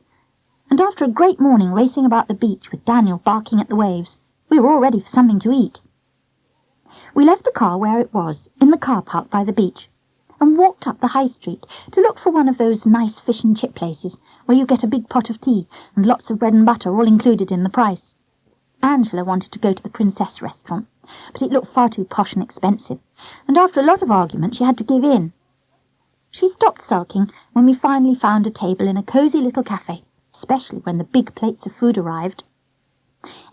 And after a great morning racing about the beach with Daniel barking at the waves, we were all ready for something to eat. We left the car where it was, in the car park by the beach, and walked up the high street to look for one of those nice fish and chip places where you get a big pot of tea and lots of bread and butter all included in the price. Angela wanted to go to the Princess restaurant, but it looked far too posh and expensive, and after a lot of argument she had to give in. She stopped sulking when we finally found a table in a cosy little cafe, especially when the big plates of food arrived.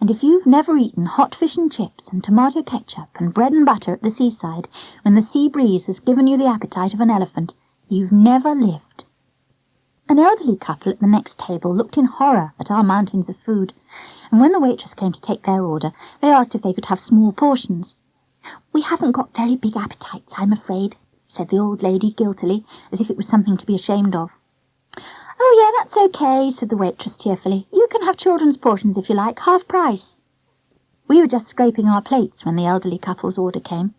And if you've never eaten hot fish and chips and tomato ketchup and bread and butter at the seaside when the sea breeze has given you the appetite of an elephant, you've never lived. An elderly couple at the next table looked in horror at our mountains of food, and when the waitress came to take their order, they asked if they could have small portions. "We haven't got very big appetites, I'm afraid," said the old lady guiltily, as if it was something to be ashamed of. "Oh, yeah, that's okay," said the waitress cheerfully. "You can have children's portions if you like, half price." We were just scraping our plates when the elderly couple's order came.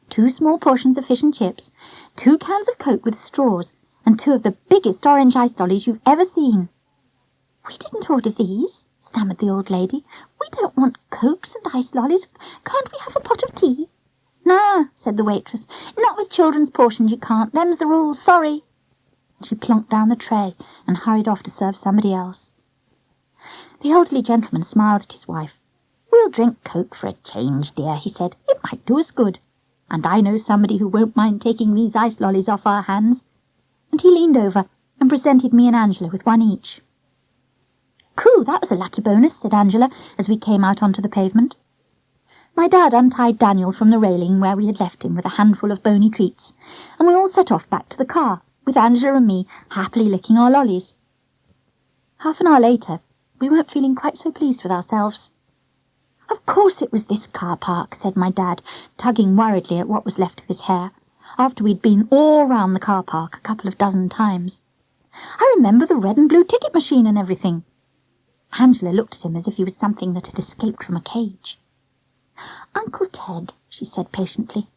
2 small portions of fish and chips, 2 cans of Coke with straws, and 2 of the biggest orange ice lollies you've ever seen. "We didn't order these," stammered the old lady. "We don't want Cokes and ice lollies. Can't we have a pot of tea?" "Nah," said the waitress. "Not with children's portions you can't. Them's the rules. Sorry." She plonked down the tray and hurried off to serve somebody else. The elderly gentleman smiled at his wife. "We'll drink Coke for a change, dear," he said. "It might do us good. And I know somebody who won't mind taking these ice lollies off our hands." And he leaned over and presented me and Angela with one each. "Coo, that was a lucky bonus," said Angela, as we came out onto the pavement. My dad untied Daniel from the railing where we had left him with a handful of bony treats, and we all set off back to the car, with Angela and me happily licking our lollies. Half an hour later, we weren't feeling quite so pleased with ourselves. "Of course it was this car park," said my dad, tugging worriedly at what was left of his hair. after we'd been all round the car park a couple of dozen times. I remember the red and blue ticket machine and everything. Angela looked at him as if he was something that had escaped from a cage. Uncle Ted, she said patiently,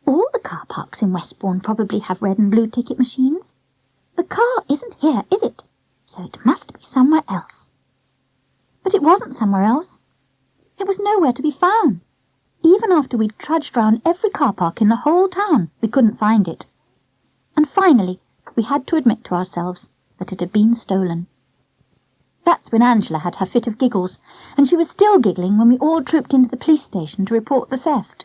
all the car parks in Westbourne probably have red and blue ticket machines. The car isn't here, is it? So it must be somewhere else. But it wasn't somewhere else. It was nowhere to be found. Even after we'd trudged round every car park in the whole town, we couldn't find it. And finally, we had to admit to ourselves that it had been stolen. That's when Angela had her fit of giggles, and she was still giggling when we all trooped into the police station to report the theft.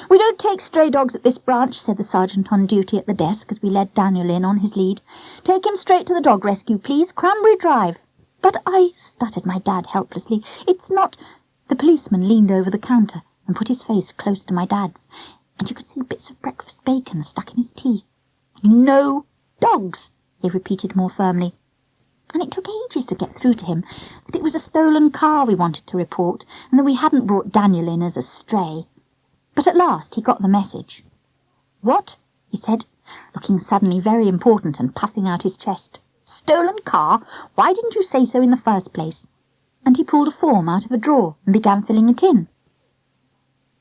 "We don't take stray dogs at this branch," said the sergeant on duty at the desk as we led Daniel in on his lead. "Take him straight to the dog rescue, please, Cranberry Drive." "But stuttered my dad helplessly. "It's not—" The policeman leaned over the counter and put his face close to my dad's, and you could see bits of breakfast bacon stuck in his teeth. "No dogs," he repeated more firmly. And it took ages to get through to him that it was a stolen car we wanted to report, and that we hadn't brought Daniel in as a stray. But at last he got the message. "What?" he said, looking suddenly very important and puffing out his chest. "Stolen car? Why didn't you say so in the first place?" And he pulled a form out of a drawer and began filling it in.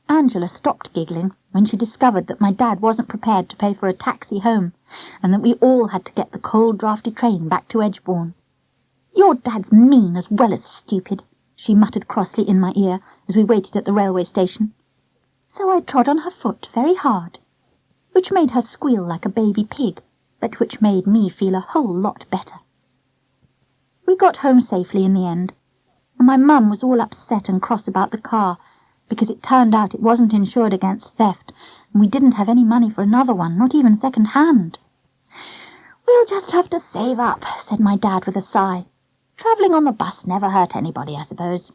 Angela stopped giggling when she discovered that my dad wasn't prepared to pay for a taxi home, and that we all had to get the cold, draughty train back to Edgebourne. "Your dad's mean as well as stupid," she muttered crossly in my ear as we waited at the railway station. So I trod on her foot very hard, which made her squeal like a baby pig, but which made me feel a whole lot better. We got home safely in the end, and my mum was all upset and cross about the car, because it turned out it wasn't insured against theft, and we didn't have any money for another one, not even second-hand. "We'll just have to save up," said my dad with a sigh. "Travelling on the bus never hurt anybody, I suppose."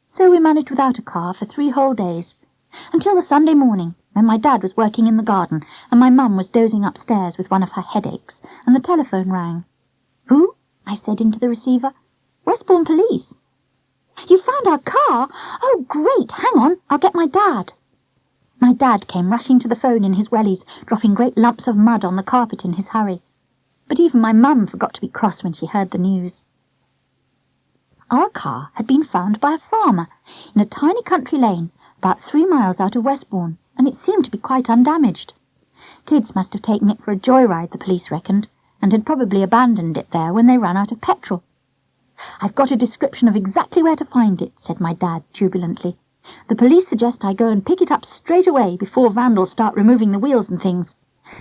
So we managed without a car for 3 whole days, until the Sunday morning, when my dad was working in the garden and my mum was dozing upstairs with one of her headaches, and the telephone rang. "Who?" I said into the receiver. "Westbourne Police." "You found our car? Oh, great! Hang on, I'll get my dad." My dad came rushing to the phone in his wellies, dropping great lumps of mud on the carpet in his hurry. But even my mum forgot to be cross when she heard the news. Our car had been found by a farmer in a tiny country lane about 3 miles out of Westbourne, and it seemed to be quite undamaged. Kids must have taken it for a joyride, the police reckoned, and had probably abandoned it there when they ran out of petrol. "I've got a description of exactly where to find it," said my dad jubilantly. "The police suggest I go and pick it up straight away before vandals start removing the wheels and things.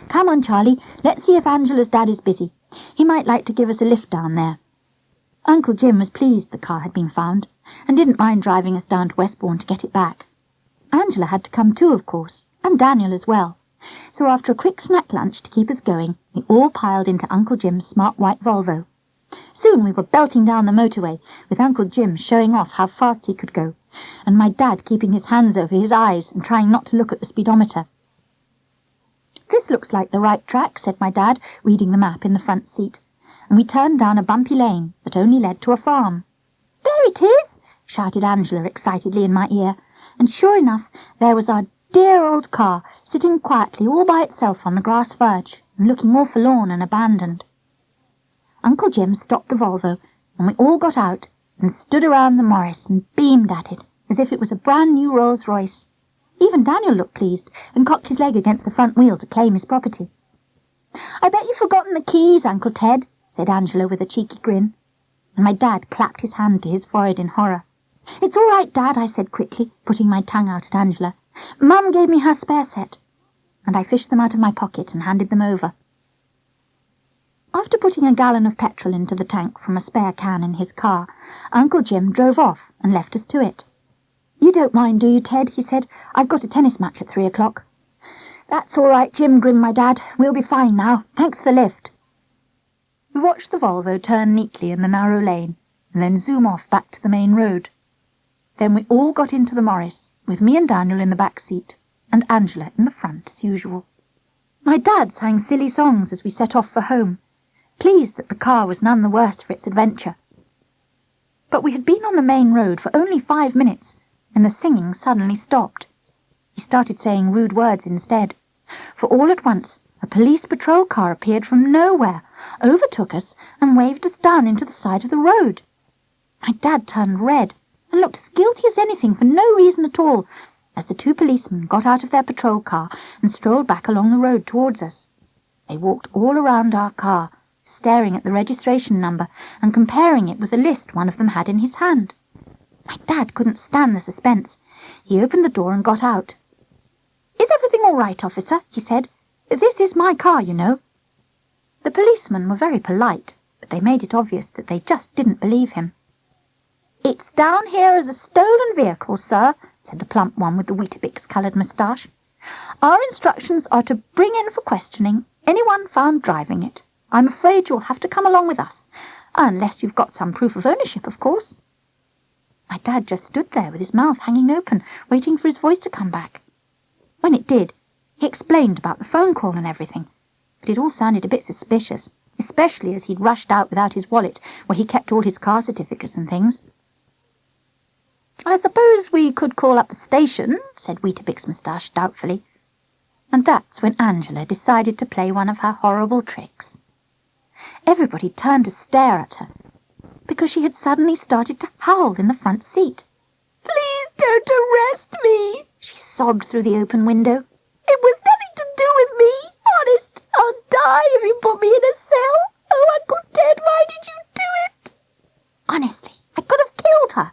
Come on, Charlie, let's see if Angela's dad is busy. He might like to give us a lift down there." Uncle Jim was pleased the car had been found, and didn't mind driving us down to Westbourne to get it back. Angela had to come too, of course, and Daniel as well. So after a quick snack lunch to keep us going, we all piled into Uncle Jim's smart white Volvo. Soon we were belting down the motorway, with Uncle Jim showing off how fast he could go, and my dad keeping his hands over his eyes and trying not to look at the speedometer. "This looks like the right track," said my dad, reading the map in the front seat, and we turned down a bumpy lane that only led to a farm. "There it is!" shouted Angela excitedly in my ear, and sure enough, there was our dear old car, sitting quietly all by itself on the grass verge, and looking all forlorn and abandoned. Uncle Jim stopped the Volvo, and we all got out and stood around the Morris and beamed at it, as if it was a brand-new Rolls-Royce. Even Daniel looked pleased, and cocked his leg against the front wheel to claim his property. "I bet you've forgotten the keys, Uncle Ted," said Angela with a cheeky grin, and my dad clapped his hand to his forehead in horror. "It's all right, Dad," I said quickly, putting my tongue out at Angela. "Mum gave me her spare set," and I fished them out of my pocket and handed them over. After putting a gallon of petrol into the tank from a spare can in his car, Uncle Jim drove off and left us to it. "You don't mind, do you, Ted?" he said. "I've got a tennis match at 3 o'clock. "That's all right, Jim," grinned my dad. "We'll be fine now. Thanks for the lift." We watched the Volvo turn neatly in the narrow lane, and then zoom off back to the main road. Then we all got into the Morris, with me and Daniel in the back seat, and Angela in the front as usual. My dad sang silly songs as we set off for home, pleased that the car was none the worse for its adventure. But we had been on the main road for only 5 minutes, and the singing suddenly stopped. He started saying rude words instead. For all at once a police patrol car appeared from nowhere, overtook us and waved us down into the side of the road. My dad turned red and looked as guilty as anything for no reason at all as the two policemen got out of their patrol car and strolled back along the road towards us. They walked all around our car, staring at the registration number and comparing it with the list one of them had in his hand. My dad couldn't stand the suspense. He opened the door and got out. "Is everything all right, officer?" he said. "This is my car, you know." The policemen were very polite, but they made it obvious that they just didn't believe him. "It's down here as a stolen vehicle, sir," said the plump one with the Weetabix-coloured moustache. "Our instructions are to bring in for questioning anyone found driving it. I'm afraid you'll have to come along with us, unless you've got some proof of ownership, of course." My dad just stood there with his mouth hanging open, waiting for his voice to come back. When it did, he explained about the phone call and everything, but it all sounded a bit suspicious, especially as he'd rushed out without his wallet, where he kept all his car certificates and things. "I suppose we could call up the station," said Weetabix Moustache doubtfully. And that's when Angela decided to play one of her horrible tricks. Everybody turned to stare at her, because she had suddenly started to howl in the front seat. "Please don't arrest me," she sobbed through the open window. "It was nothing to do with me. Honest, I'll die if you put me in a cell. Oh, Uncle Ted, why did you do it?" Honestly, I could have killed her.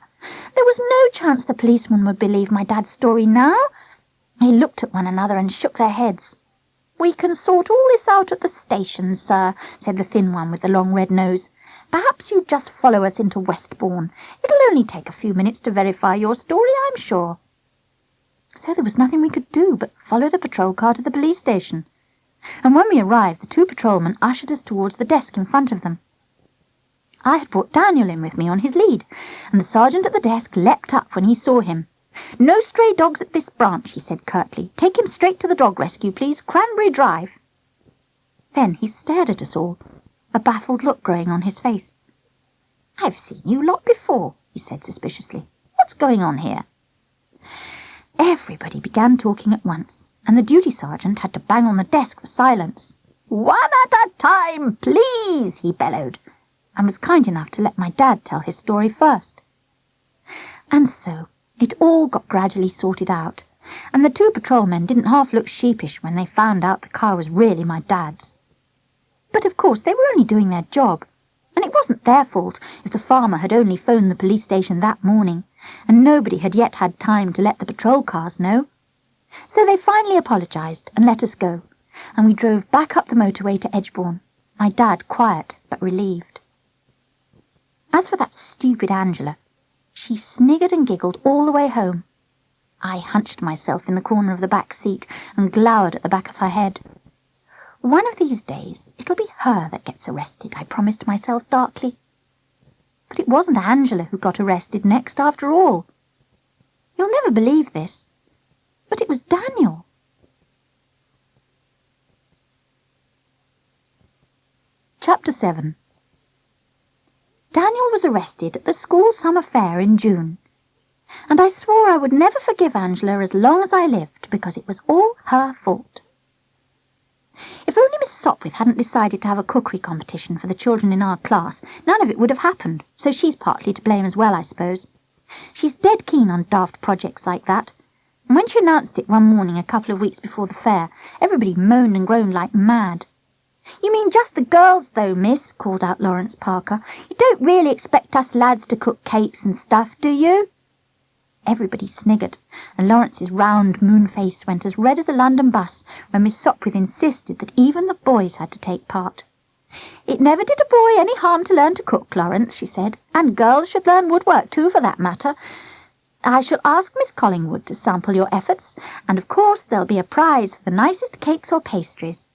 There was no chance the policemen would believe my dad's story now. They looked at one another and shook their heads. "We can sort all this out at the station, sir," said the thin one with the long red nose. "Perhaps you'd just follow us into Westbourne. It'll only take a few minutes to verify your story, I'm sure." So there was nothing we could do but follow the patrol car to the police station. And when we arrived, the two patrolmen ushered us towards the desk in front of them. I had brought Daniel in with me on his lead, and the sergeant at the desk leapt up when he saw him. "No stray dogs at this branch," he said curtly. "Take him straight to the dog rescue, please. Cranberry Drive." Then he stared at us all, a baffled look growing on his face. "I've seen you lot before," he said suspiciously. "What's going on here?" Everybody began talking at once, and the duty sergeant had to bang on the desk for silence. "One at a time, please," he bellowed, and was kind enough to let my dad tell his story first. And so it all got gradually sorted out, and the two patrolmen didn't half look sheepish when they found out the car was really my dad's. But of course they were only doing their job, and it wasn't their fault if the farmer had only phoned the police station that morning, and nobody had yet had time to let the patrol cars know. So they finally apologised and let us go, and we drove back up the motorway to Edgebourne, my dad quiet but relieved. As for that stupid Angela, she sniggered and giggled all the way home. I hunched myself in the corner of the back seat and glowered at the back of her head. One of these days it'll be her that gets arrested, I promised myself darkly. But it wasn't Angela who got arrested next after all. You'll never believe this, but it was Daniel. Chapter 7. Daniel was arrested at the school summer fair in June, and I swore I would never forgive Angela as long as I lived, because it was all her fault. If only Miss Sopwith hadn't decided to have a cookery competition for the children in our class, none of it would have happened, so she's partly to blame as well, I suppose. She's dead keen on daft projects like that, and when she announced it one morning a couple of weeks before the fair, everybody moaned and groaned like mad. "You mean just the girls, though, miss?" called out Lawrence Parker. "You don't really expect us lads to cook cakes and stuff, do you?" Everybody sniggered, and Lawrence's round moon face went as red as a London bus when Miss Sopwith insisted that even the boys had to take part. "It never did a boy any harm to learn to cook, Lawrence," she said, "and girls should learn woodwork too, for that matter. I shall ask Miss Collingwood to sample your efforts, and of course there'll be a prize for the nicest cakes or pastries."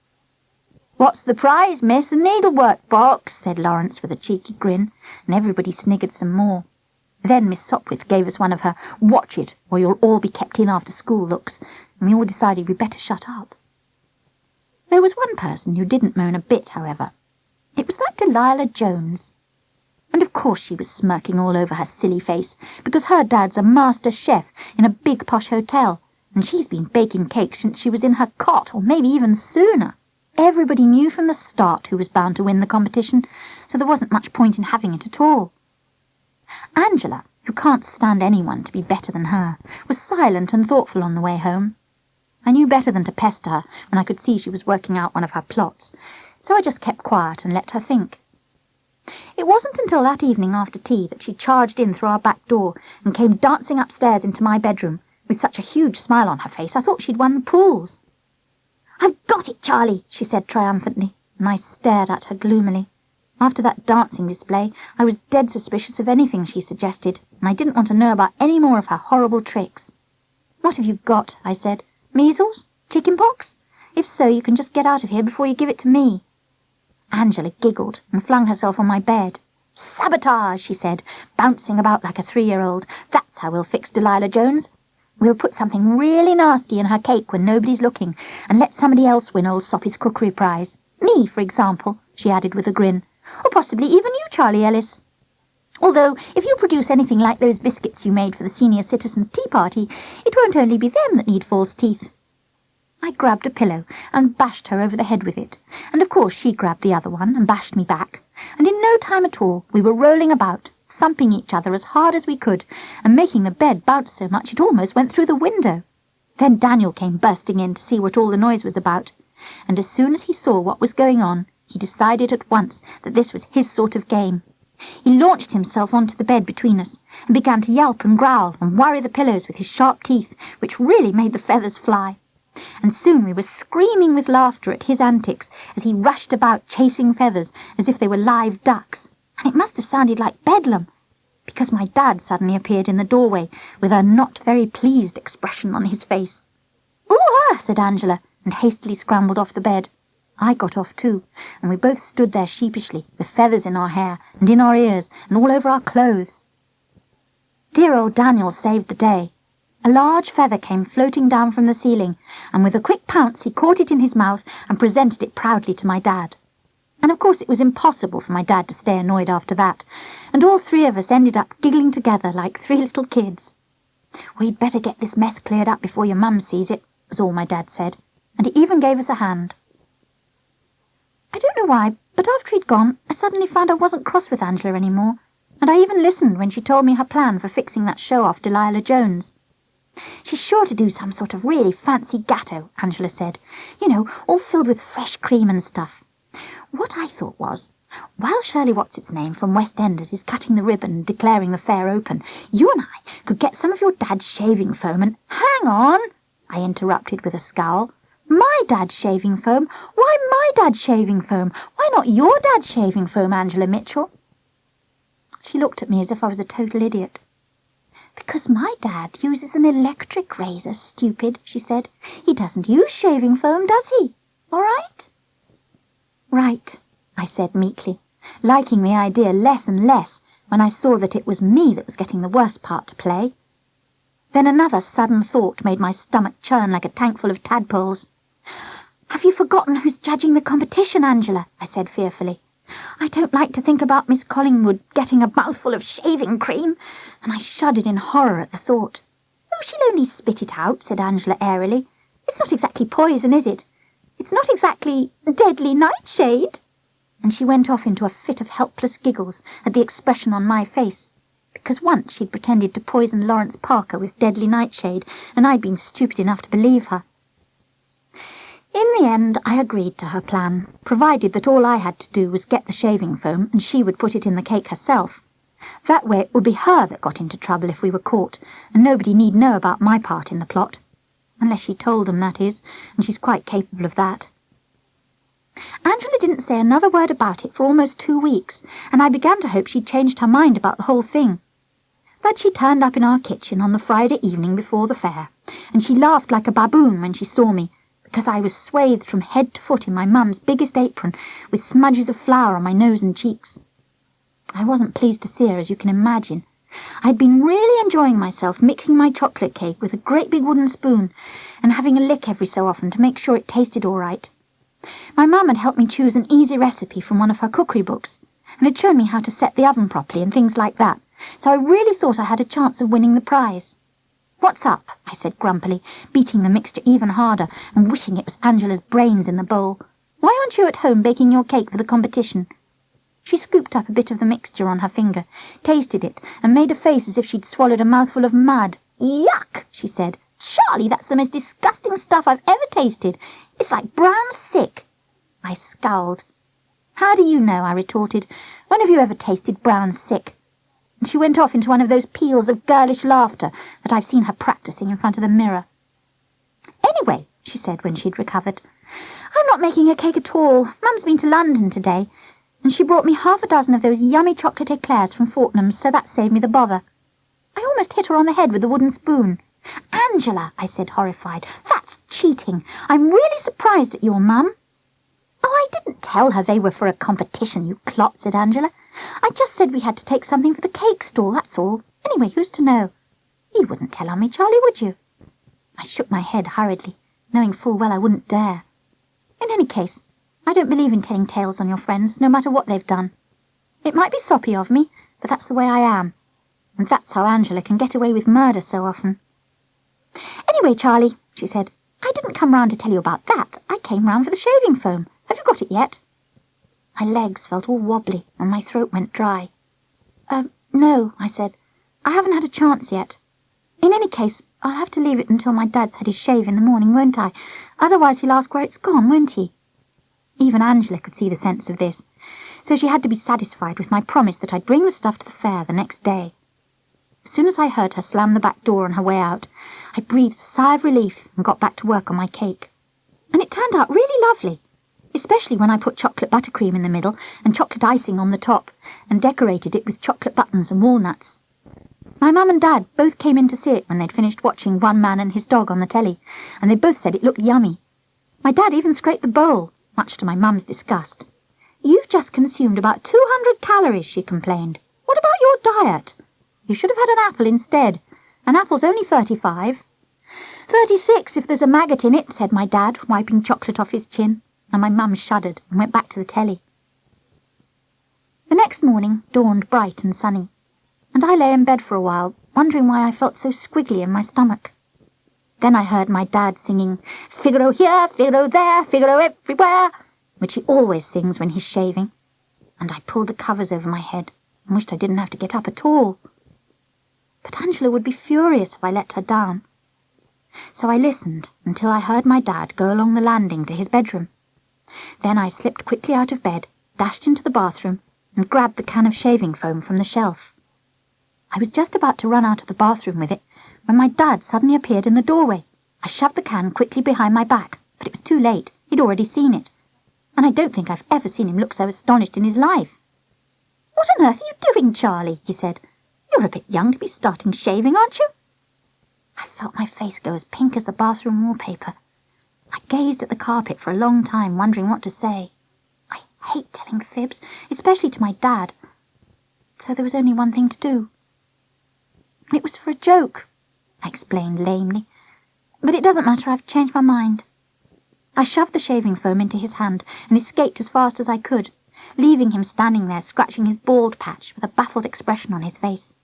"What's the prize, miss? A needlework box," said Lawrence with a cheeky grin, and everybody sniggered some more. Then Miss Sopwith gave us one of her "watch it, or you'll all be kept in after school" looks, and we all decided we'd better shut up. There was one person who didn't moan a bit, however. It was that Delilah Jones. And of course she was smirking all over her silly face, because her dad's a master chef in a big posh hotel, and she's been baking cakes since she was in her cot, or maybe even sooner. Everybody knew from the start who was bound to win the competition, so there wasn't much point in having it at all. Angela, who can't stand anyone to be better than her, was silent and thoughtful on the way home. I knew better than to pester her when I could see she was working out one of her plots, so I just kept quiet and let her think. It wasn't until that evening after tea that she charged in through our back door and came dancing upstairs into my bedroom with such a huge smile on her face I thought she'd won the pools. "I've got it, Charlie," she said triumphantly, and I stared at her gloomily. After that dancing display, I was dead suspicious of anything she suggested, and I didn't want to know about any more of her horrible tricks. "What have you got?" I said. "Measles? Chicken pox? If so, you can just get out of here before you give it to me." Angela giggled and flung herself on my bed. "Sabotage," she said, bouncing about like a 3-year-old. "That's how we'll fix Delilah Jones. We'll put something really nasty in her cake when nobody's looking, and let somebody else win old Soppy's cookery prize. Me, for example," she added with a grin. "Or possibly even you, Charlie Ellis. Although, if you produce anything like those biscuits you made for the senior citizens' tea party, it won't only be them that need false teeth." I grabbed a pillow and bashed her over the head with it, and of course she grabbed the other one and bashed me back, and in no time at all we were rolling about, thumping each other as hard as we could, and making the bed bounce so much it almost went through the window. Then Daniel came bursting in to see what all the noise was about, and as soon as he saw what was going on, he decided at once that this was his sort of game. He launched himself onto the bed between us, and began to yelp and growl and worry the pillows with his sharp teeth, which really made the feathers fly. And soon we were screaming with laughter at his antics as he rushed about chasing feathers as if they were live ducks, and it must have sounded like bedlam, because my dad suddenly appeared in the doorway with a not very pleased expression on his face. "Ooh-ah!" said Angela, and hastily scrambled off the bed. I got off too, and we both stood there sheepishly, with feathers in our hair and in our ears and all over our clothes. Dear old Daniel saved the day. A large feather came floating down from the ceiling, and with a quick pounce he caught it in his mouth and presented it proudly to my dad. And of course it was impossible for my dad to stay annoyed after that, and all 3 of us ended up giggling together like 3 little kids. "We'd better get this mess cleared up before your mum sees it," was all my dad said, and he even gave us a hand. I don't know why, but after he'd gone, I suddenly found I wasn't cross with Angela any more, and I even listened when she told me her plan for fixing that show off Delilah Jones. "She's sure to do some sort of really fancy gatto," Angela said. "You know, all filled with fresh cream and stuff. What I thought was, while Shirley What's-its-name from West Enders is cutting the ribbon and declaring the fair open, you and I could get some of your dad's shaving foam and—" "Hang on," I interrupted with a scowl. "My dad's shaving foam? Why my dad's shaving foam? Why not your dad's shaving foam, Angela Mitchell?" She looked at me as if I was a total idiot. "Because my dad uses an electric razor, stupid," she said. "He doesn't use shaving foam, does he? All right?" "Right," I said meekly, liking the idea less and less when I saw that it was me that was getting the worst part to play. Then another sudden thought made my stomach churn like a tank full of tadpoles. "Have you forgotten who's judging the competition, Angela?" I said fearfully. "I don't like to think about Miss Collingwood getting a mouthful of shaving cream," and I shuddered in horror at the thought. "Oh, she'll only spit it out," said Angela airily. "It's not exactly poison, is it? It's not exactly deadly nightshade." And she went off into a fit of helpless giggles at the expression on my face, because once she'd pretended to poison Lawrence Parker with deadly nightshade, and I'd been stupid enough to believe her. In the end, I agreed to her plan, provided that all I had to do was get the shaving foam and she would put it in the cake herself. That way it would be her that got into trouble if we were caught, and nobody need know about my part in the plot. Unless she told them, that is, and she's quite capable of that. Angela didn't say another word about it for almost 2 weeks, and I began to hope she'd changed her mind about the whole thing. But she turned up in our kitchen on the Friday evening before the fair, and she laughed like a baboon when she saw me, because I was swathed from head to foot in my mum's biggest apron, with smudges of flour on my nose and cheeks. I wasn't pleased to see her, as you can imagine. I'd been really enjoying myself mixing my chocolate cake with a great big wooden spoon, and having a lick every so often to make sure it tasted all right. My mum had helped me choose an easy recipe from one of her cookery books, and had shown me how to set the oven properly and things like that, so I really thought I had a chance of winning the prize. "What's up?" I said grumpily, beating the mixture even harder and wishing it was Angela's brains in the bowl. "Why aren't you at home baking your cake for the competition?" She scooped up a bit of the mixture on her finger, tasted it, and made a face as if she'd swallowed a mouthful of mud. "Yuck!" she said. "Charlie, that's the most disgusting stuff I've ever tasted. It's like brown sick." I scowled. "How do you know?" I retorted. "When have you ever tasted brown sick?" And she went off into one of those peals of girlish laughter that I've seen her practising in front of the mirror. "Anyway," she said when she'd recovered, "I'm not making a cake at all. Mum's been to London today, and she brought me half a dozen of those yummy chocolate eclairs from Fortnum's, so that saved me the bother." I almost hit her on the head with the wooden spoon. "Angela," I said, horrified, "that's cheating. I'm really surprised at your mum." "Oh, I didn't tell her they were for a competition, you clot," said Angela. "I just said we had to take something for the cake stall, that's all. Anyway, who's to know? You wouldn't tell on me, Charlie, would you?" I shook my head hurriedly, knowing full well I wouldn't dare. "In any case, I don't believe in telling tales on your friends, no matter what they've done. It might be soppy of me, but that's the way I am. And that's how Angela can get away with murder so often." "Anyway, Charlie," she said, "I didn't come round to tell you about that. I came round for the shaving foam. Have you got it yet?" My legs felt all wobbly and my throat went dry. No," I said. "I haven't had a chance yet. In any case, I'll have to leave it until my dad's had his shave in the morning, won't I? Otherwise he'll ask where it's gone, won't he?" Even Angela could see the sense of this, so she had to be satisfied with my promise that I'd bring the stuff to the fair the next day. As soon as I heard her slam the back door on her way out, I breathed a sigh of relief and got back to work on my cake. And it turned out really lovely, especially when I put chocolate buttercream in the middle and chocolate icing on the top, and decorated it with chocolate buttons and walnuts. My mum and dad both came in to see it when they'd finished watching One Man and His Dog on the telly, and they both said it looked yummy. My dad even scraped the bowl, much to my mum's disgust. "You've just consumed about 200 calories, she complained. "What about your diet? You should have had an apple instead. An apple's only 35. 36 if there's a maggot in it," said my dad, wiping chocolate off his chin, and my mum shuddered and went back to the telly. The next morning dawned bright and sunny, and I lay in bed for a while, wondering why I felt so squiggly in my stomach. Then I heard my dad singing "Figaro here, Figaro there, Figaro everywhere," which he always sings when he's shaving, and I pulled the covers over my head and wished I didn't have to get up at all. But Angela would be furious if I let her down. So I listened until I heard my dad go along the landing to his bedroom. Then I slipped quickly out of bed, dashed into the bathroom, and grabbed the can of shaving foam from the shelf. I was just about to run out of the bathroom with it when my dad suddenly appeared in the doorway. I shoved the can quickly behind my back, but it was too late. He'd already seen it, and I don't think I've ever seen him look so astonished in his life. "What on earth are you doing, Charlie?" he said. "You're a bit young to be starting shaving, aren't you?" I felt my face go as pink as the bathroom wallpaper. I gazed at the carpet for a long time, wondering what to say. I hate telling fibs, especially to my dad. So there was only one thing to do. "It was for a joke," I explained lamely. "But it doesn't matter, I've changed my mind." I shoved the shaving foam into his hand and escaped as fast as I could, leaving him standing there scratching his bald patch with a baffled expression on his face.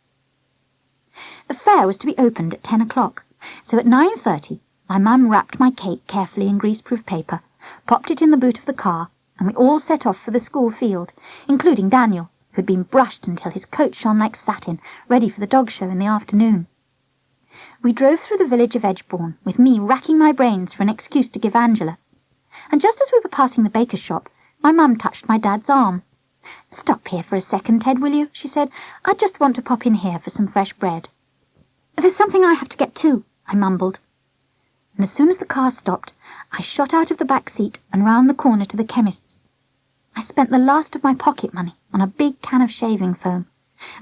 The fair was to be opened at 10 o'clock, so at 9:30 my mum wrapped my cake carefully in greaseproof paper, popped it in the boot of the car, and we all set off for the school field, including Daniel, who'd been brushed until his coat shone like satin, ready for the dog show in the afternoon. We drove through the village of Edgebourne, with me racking my brains for an excuse to give Angela. And just as we were passing the baker's shop, my mum touched my dad's arm. "Stop here for a second, Ted, will you?" she said. "I just want to pop in here for some fresh bread." "There's something I have to get too," I mumbled. And as soon as the car stopped, I shot out of the back seat and round the corner to the chemist's. I spent the last of my pocket money on a big can of shaving foam,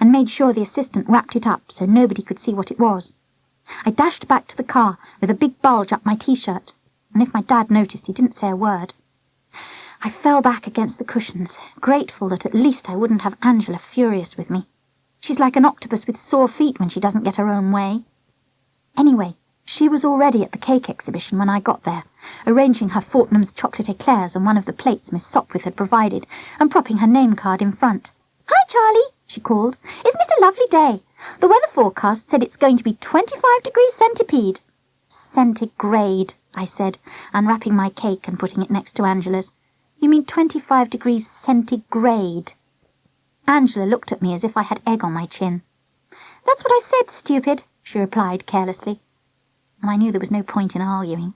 and made sure the assistant wrapped it up so nobody could see what it was. I dashed back to the car with a big bulge up my t-shirt, and if my dad noticed, he didn't say a word. I fell back against the cushions, grateful that at least I wouldn't have Angela furious with me. She's like an octopus with sore feet when she doesn't get her own way. Anyway, she was already at the cake exhibition when I got there, arranging her Fortnum's chocolate eclairs on one of the plates Miss Sopwith had provided, and propping her name card in front. "Hi, Charlie," she called. "Isn't it a lovely day? The weather forecast said it's going to be 25 degrees centipede. Centigrade, I said, unwrapping my cake and putting it next to Angela's. You mean 25 degrees centigrade? Angela looked at me as if I had egg on my chin. That's what I said, stupid, she replied carelessly. And I knew there was no point in arguing.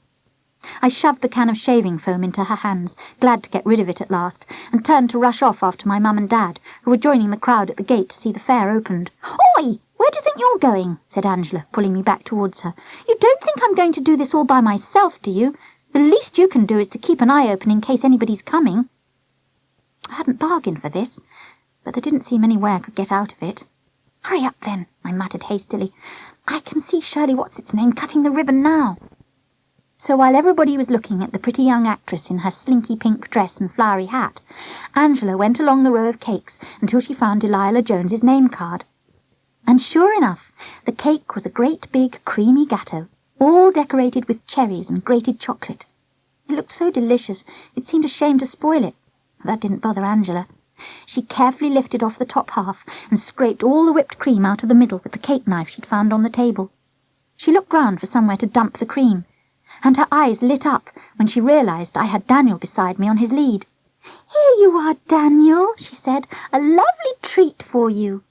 I shoved the can of shaving foam into her hands, glad to get rid of it at last, and turned to rush off after my mum and dad, who were joining the crowd at the gate to see the fair opened. Oi! Where do you think you're going? Said Angela, pulling me back towards her. You don't think I'm going to do this all by myself, do you? The least you can do is to keep an eye open in case anybody's coming. I hadn't bargained for this, but there didn't seem any way I could get out of it. Hurry up, then, I muttered hastily. I can see Shirley What's-its-name cutting the ribbon now. So while everybody was looking at the pretty young actress in her slinky pink dress and flowery hat, Angela went along the row of cakes until she found Delilah Jones's name card. And sure enough, the cake was a great big creamy gâteau, all decorated with cherries and grated chocolate. It looked so delicious, it seemed a shame to spoil it. That didn't bother Angela. She carefully lifted off the top half and scraped all the whipped cream out of the middle with the cake knife she'd found on the table. She looked round for somewhere to dump the cream, and her eyes lit up when she realised I had Daniel beside me on his lead. Here you are, Daniel, she said. A lovely treat for you.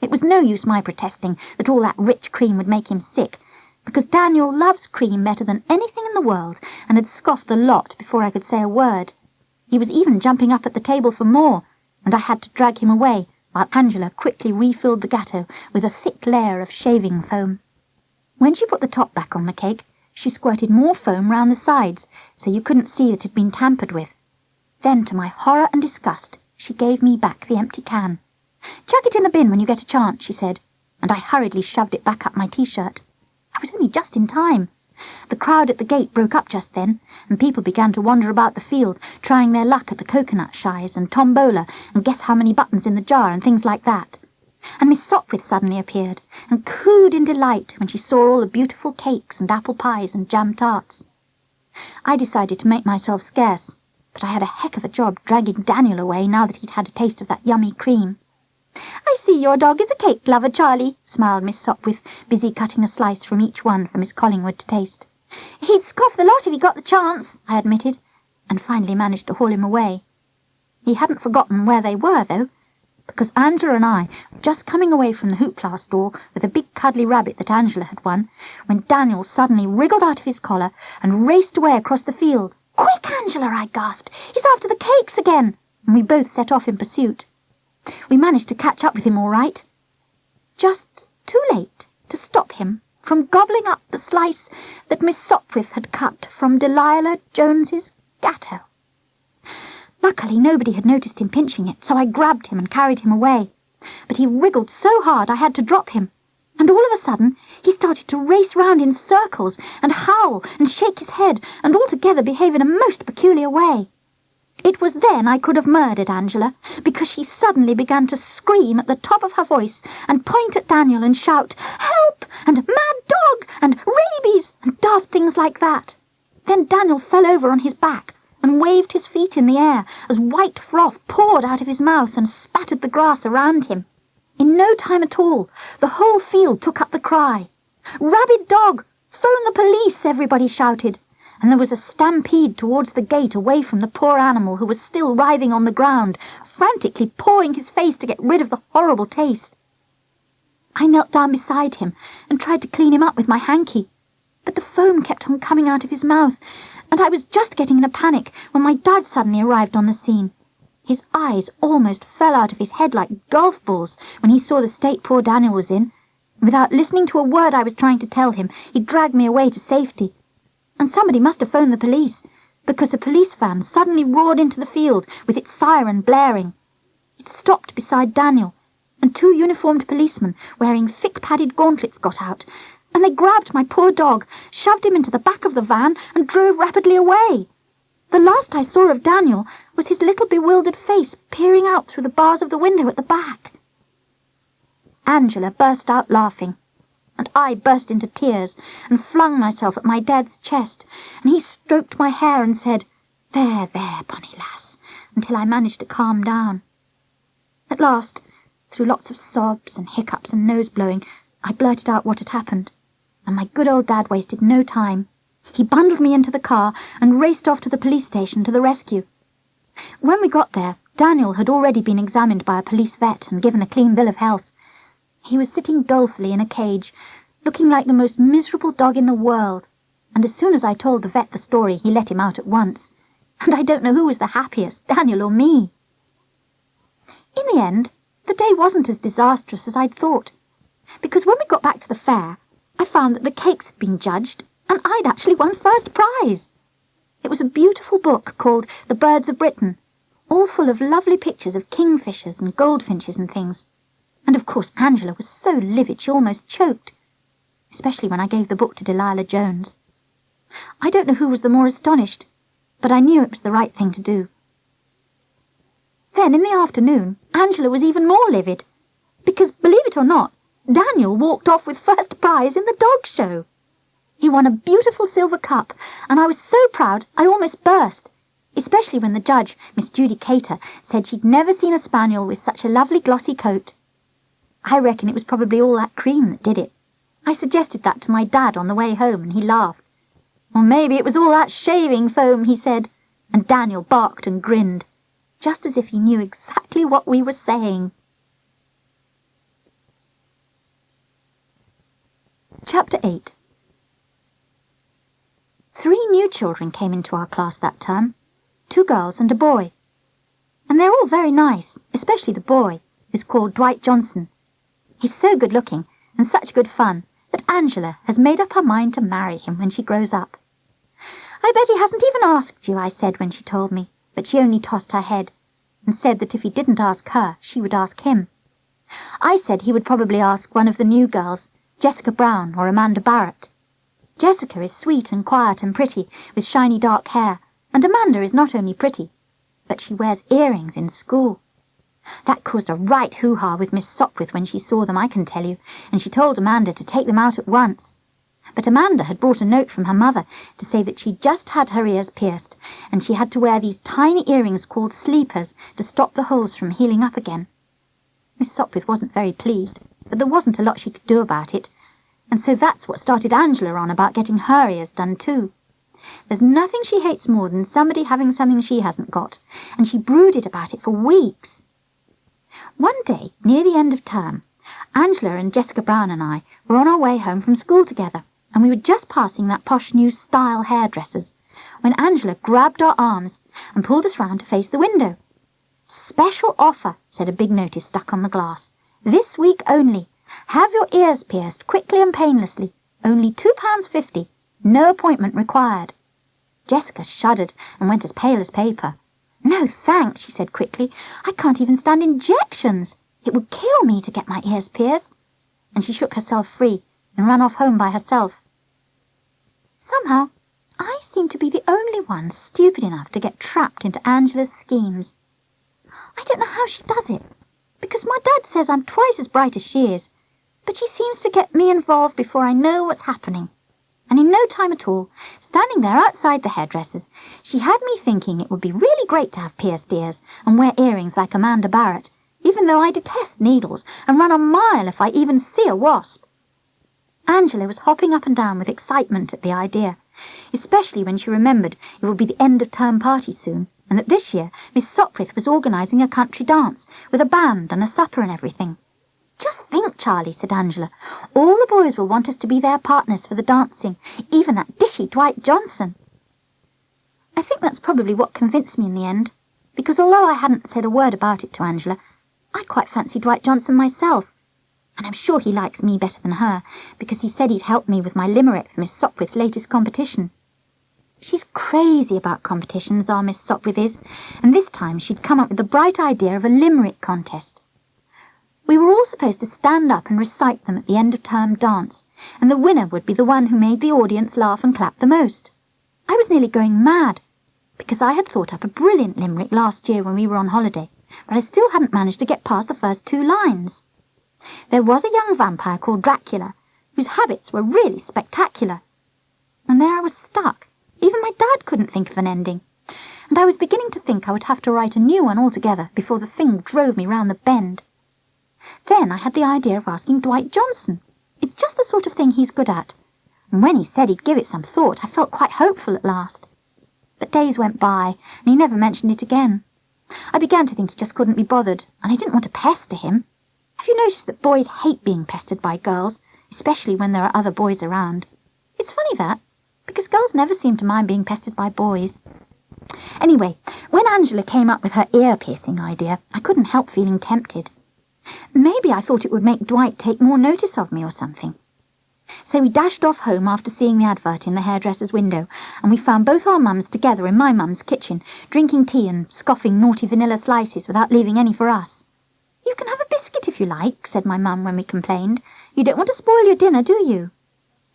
It was no use my protesting that all that rich cream would make him sick, because Daniel loves cream better than anything in the world, and had scoffed the lot before I could say a word. He was even jumping up at the table for more, and I had to drag him away, while Angela quickly refilled the gâteau with a thick layer of shaving foam. When she put the top back on the cake, she squirted more foam round the sides, so you couldn't see that it had been tampered with. Then, to my horror and disgust, she gave me back the empty can. Chuck it in the bin when you get a chance, she said, and I hurriedly shoved it back up my T-shirt. I was only just in time. The crowd at the gate broke up just then, and people began to wander about the field, trying their luck at the coconut shies and tombola, and guess how many buttons in the jar and things like that. And Miss Sopwith suddenly appeared, and cooed in delight when she saw all the beautiful cakes and apple pies and jam tarts. I decided to make myself scarce, but I had a heck of a job dragging Daniel away now that he'd had a taste of that yummy cream. I see your dog is a cake lover, Charlie, smiled Miss Sopwith, busy cutting a slice from each one for Miss Collingwood to taste. He'd scoff the lot if he got the chance, I admitted, and finally managed to haul him away. He hadn't forgotten where they were, though, because Angela and I were just coming away from the hoopla stall with a big cuddly rabbit that Angela had won, when Daniel suddenly wriggled out of his collar and raced away across the field. Quick, Angela, I gasped. He's after the cakes again, and we both set off in pursuit. We managed to catch up with him all right. Just too late to stop him from gobbling up the slice that Miss Sopwith had cut from Delilah Jones's gâteau. Luckily, nobody had noticed him pinching it, so I grabbed him and carried him away. But he wriggled so hard I had to drop him, and all of a sudden he started to race round in circles and howl and shake his head and altogether behave in a most peculiar way. It was then I could have murdered Angela, because she suddenly began to scream at the top of her voice and point at Daniel and shout, "Help!" and "Mad dog!" and "Rabies!" and daft things like that. Then Daniel fell over on his back and waved his feet in the air as white froth poured out of his mouth and spattered the grass around him. In no time at all, the whole field took up the cry. "Rabid dog! Phone the police!" everybody shouted. And there was a stampede towards the gate away from the poor animal who was still writhing on the ground, frantically pawing his face to get rid of the horrible taste. I knelt down beside him and tried to clean him up with my hanky, but the foam kept on coming out of his mouth, and I was just getting in a panic when my dad suddenly arrived on the scene. His eyes almost fell out of his head like golf balls when he saw the state poor Daniel was in. Without listening to a word I was trying to tell him, he dragged me away to safety. And somebody must have phoned the police, because a police van suddenly roared into the field with its siren blaring. It stopped beside Daniel, and 2 uniformed policemen wearing thick padded gauntlets got out, and they grabbed my poor dog, shoved him into the back of the van, and drove rapidly away. The last I saw of Daniel was his little bewildered face peering out through the bars of the window at the back. Angela burst out laughing, and I burst into tears and flung myself at my dad's chest, and he stroked my hair and said, "There, there, bonny lass," until I managed to calm down. At last, Through lots of sobs and hiccups and nose-blowing, I blurted out what had happened, and my good old dad wasted no time. He bundled me into the car and raced off to the police station to the rescue. When we got there, Daniel had already been examined by a police vet and given a clean bill of health. He was sitting dolefully in a cage, looking like the most miserable dog in the world, and as soon as I told the vet the story, he let him out at once. And I don't know who was the happiest, Daniel or me. In the end, the day wasn't as disastrous as I'd thought, because when we got back to the fair, I found that the cakes had been judged, and I'd actually won first prize. It was a beautiful book called The Birds of Britain, all full of lovely pictures of kingfishers and goldfinches and things. And of course Angela was so livid she almost choked, especially when I gave the book to Delilah Jones. I don't know who was the more astonished, but I knew it was the right thing to do. Then in the afternoon, Angela was even more livid, because, believe it or not, Daniel walked off with first prize in the dog show. He won a beautiful silver cup, and I was so proud I almost burst, especially when the judge, Miss Judy Cater, said she'd never seen a spaniel with such a lovely glossy coat. I reckon it was probably all that cream that did it. I suggested that to my dad on the way home, and he laughed. Or maybe it was all that shaving foam, he said, and Daniel barked and grinned, just as if he knew exactly what we were saying. Chapter 8. 3 new children came into our class that term, 2 girls and a boy. And they're all very nice, especially the boy, who's called Dwight Johnson. He's so good-looking and such good fun that Angela has made up her mind to marry him when she grows up. I bet he hasn't even asked you, I said when she told me, but she only tossed her head and said that if he didn't ask her, she would ask him. I said he would probably ask one of the new girls, Jessica Brown or Amanda Barrett. Jessica is sweet and quiet and pretty, with shiny dark hair, and Amanda is not only pretty, but she wears earrings in school. That caused a right hoo-ha with Miss Sopwith when she saw them, I can tell you, and she told Amanda to take them out at once. But Amanda had brought a note from her mother to say that she'd just had her ears pierced, and she had to wear these tiny earrings called sleepers to stop the holes from healing up again. Miss Sopwith wasn't very pleased, but there wasn't a lot she could do about it, and so that's what started Angela on about getting her ears done too. There's nothing she hates more than somebody having something she hasn't got, and she brooded about it for weeks. One day, near the end of term, Angela and Jessica Brown and I were on our way home from school together, and we were just passing that posh new style hairdresser's, when Angela grabbed our arms and pulled us round to face the window. "Special offer," said a big notice stuck on the glass. "This week only. Have your ears pierced quickly and painlessly. Only £2.50. No appointment required." Jessica shuddered and went as pale as paper. "No, thanks," she said quickly. "I can't even stand injections. It would kill me to get my ears pierced." And she shook herself free and ran off home by herself. Somehow, I seem to be the only one stupid enough to get trapped into Angela's schemes. I don't know how she does it, because my dad says I'm twice as bright as she is, but she seems to get me involved before I know what's happening. And in no time at all, standing there outside the hairdresser's, she had me thinking it would be really great to have pierced ears and wear earrings like Amanda Barrett, even though I detest needles and run a mile if I even see a wasp. Angela was hopping up and down with excitement at the idea, especially when she remembered it would be the end of term party soon, and that this year Miss Sopwith was organising a country dance with a band and a supper and everything. "Just think, Charlie," said Angela, "all the boys will want us to be their partners for the dancing, even that dishy Dwight Johnson." I think that's probably what convinced me in the end, because although I hadn't said a word about it to Angela, I quite fancy Dwight Johnson myself, and I'm sure he likes me better than her, because he said he'd help me with my limerick for Miss Sopwith's latest competition. She's crazy about competitions, our Miss Sopwith is, and this time she'd come up with the bright idea of a limerick contest. We were all supposed to stand up and recite them at the end of term dance, and the winner would be the one who made the audience laugh and clap the most. I was nearly going mad, because I had thought up a brilliant limerick last year when we were on holiday, but I still hadn't managed to get past the first 2 lines. There was a young vampire called Dracula, whose habits were really spectacular. And there I was stuck. Even my dad couldn't think of an ending, and I was beginning to think I would have to write a new one altogether before the thing drove me round the bend. Then I had the idea of asking Dwight Johnson. It's just the sort of thing he's good at. And when he said he'd give it some thought, I felt quite hopeful at last. But days went by, and he never mentioned it again. I began to think he just couldn't be bothered, and I didn't want to pester him. Have you noticed that boys hate being pestered by girls, especially when there are other boys around? It's funny that, because girls never seem to mind being pestered by boys. Anyway, when Angela came up with her ear-piercing idea, I couldn't help feeling tempted. Maybe I thought it would make Dwight take more notice of me or something. So we dashed off home after seeing the advert in the hairdresser's window, and we found both our mums together in my mum's kitchen, drinking tea and scoffing naughty vanilla slices without leaving any for us. "You can have a biscuit if you like," said my mum when we complained. "You don't want to spoil your dinner, do you?"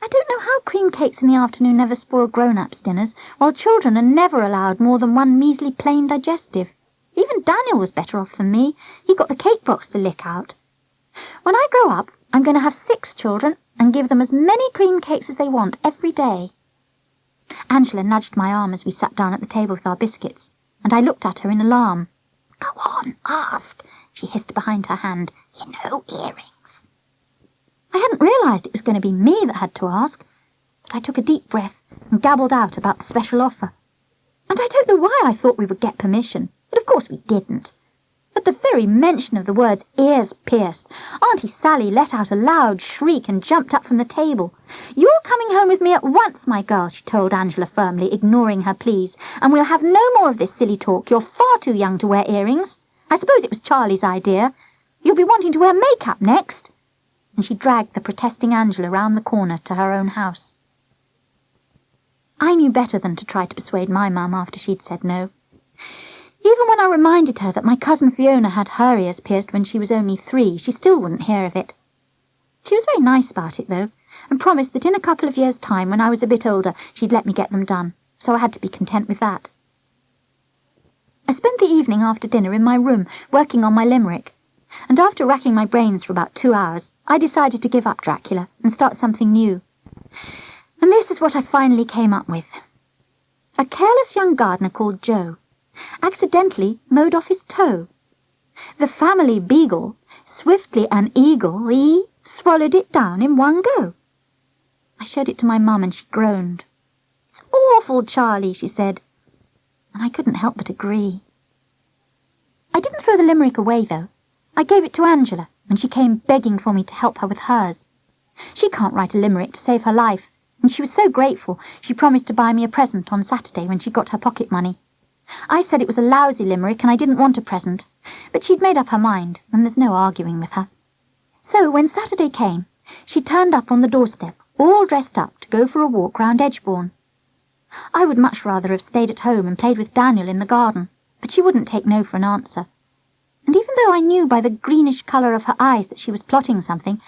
I don't know how cream cakes in the afternoon never spoil grown-ups' dinners, while children are never allowed more than one measly plain digestive. Even Daniel was better off than me. He got the cake box to lick out. When I grow up, I'm going to have 6 children and give them as many cream cakes as they want every day. Angela nudged my arm as we sat down at the table with our biscuits, and I looked at her in alarm. "Go on, ask," she hissed behind her hand. "You know, earrings." I hadn't realised it was going to be me that had to ask, but I took a deep breath and gabbled out about the special offer. And I don't know why I thought we would get permission, but of course we didn't. At the very mention of the words ears pierced, Auntie Sally let out a loud shriek and jumped up from the table. "You're coming home with me at once, my girl," she told Angela firmly, ignoring her pleas, "and we'll have no more of this silly talk. You're far too young to wear earrings. I suppose it was Charlie's idea. You'll be wanting to wear makeup next." And she dragged the protesting Angela round the corner to her own house. I knew better than to try to persuade my mum after she'd said no. Even when I reminded her that my cousin Fiona had her ears pierced when she was only 3, she still wouldn't hear of it. She was very nice about it, though, and promised that in a couple of years' time, when I was a bit older, she'd let me get them done, so I had to be content with that. I spent the evening after dinner in my room, working on my limerick, and after racking my brains for about 2 hours, I decided to give up Dracula and start something new. And this is what I finally came up with. A careless young gardener called Joe accidentally mowed off his toe. The family beagle, swiftly an eagle, swallowed it down in one go. I showed it to my mum and she groaned. "It's awful, Charlie," she said, and I couldn't help but agree. I didn't throw the limerick away, though. I gave it to Angela when she came begging for me to help her with hers. She can't write a limerick to save her life, and she was so grateful she promised to buy me a present on Saturday when she got her pocket money. I said it was a lousy limerick and I didn't want a present, but she'd made up her mind, and there's no arguing with her. So when Saturday came, she turned up on the doorstep, all dressed up to go for a walk round Edgebourne. I would much rather have stayed at home and played with Daniel in the garden, but she wouldn't take no for an answer. And even though I knew by the greenish colour of her eyes that she was plotting something,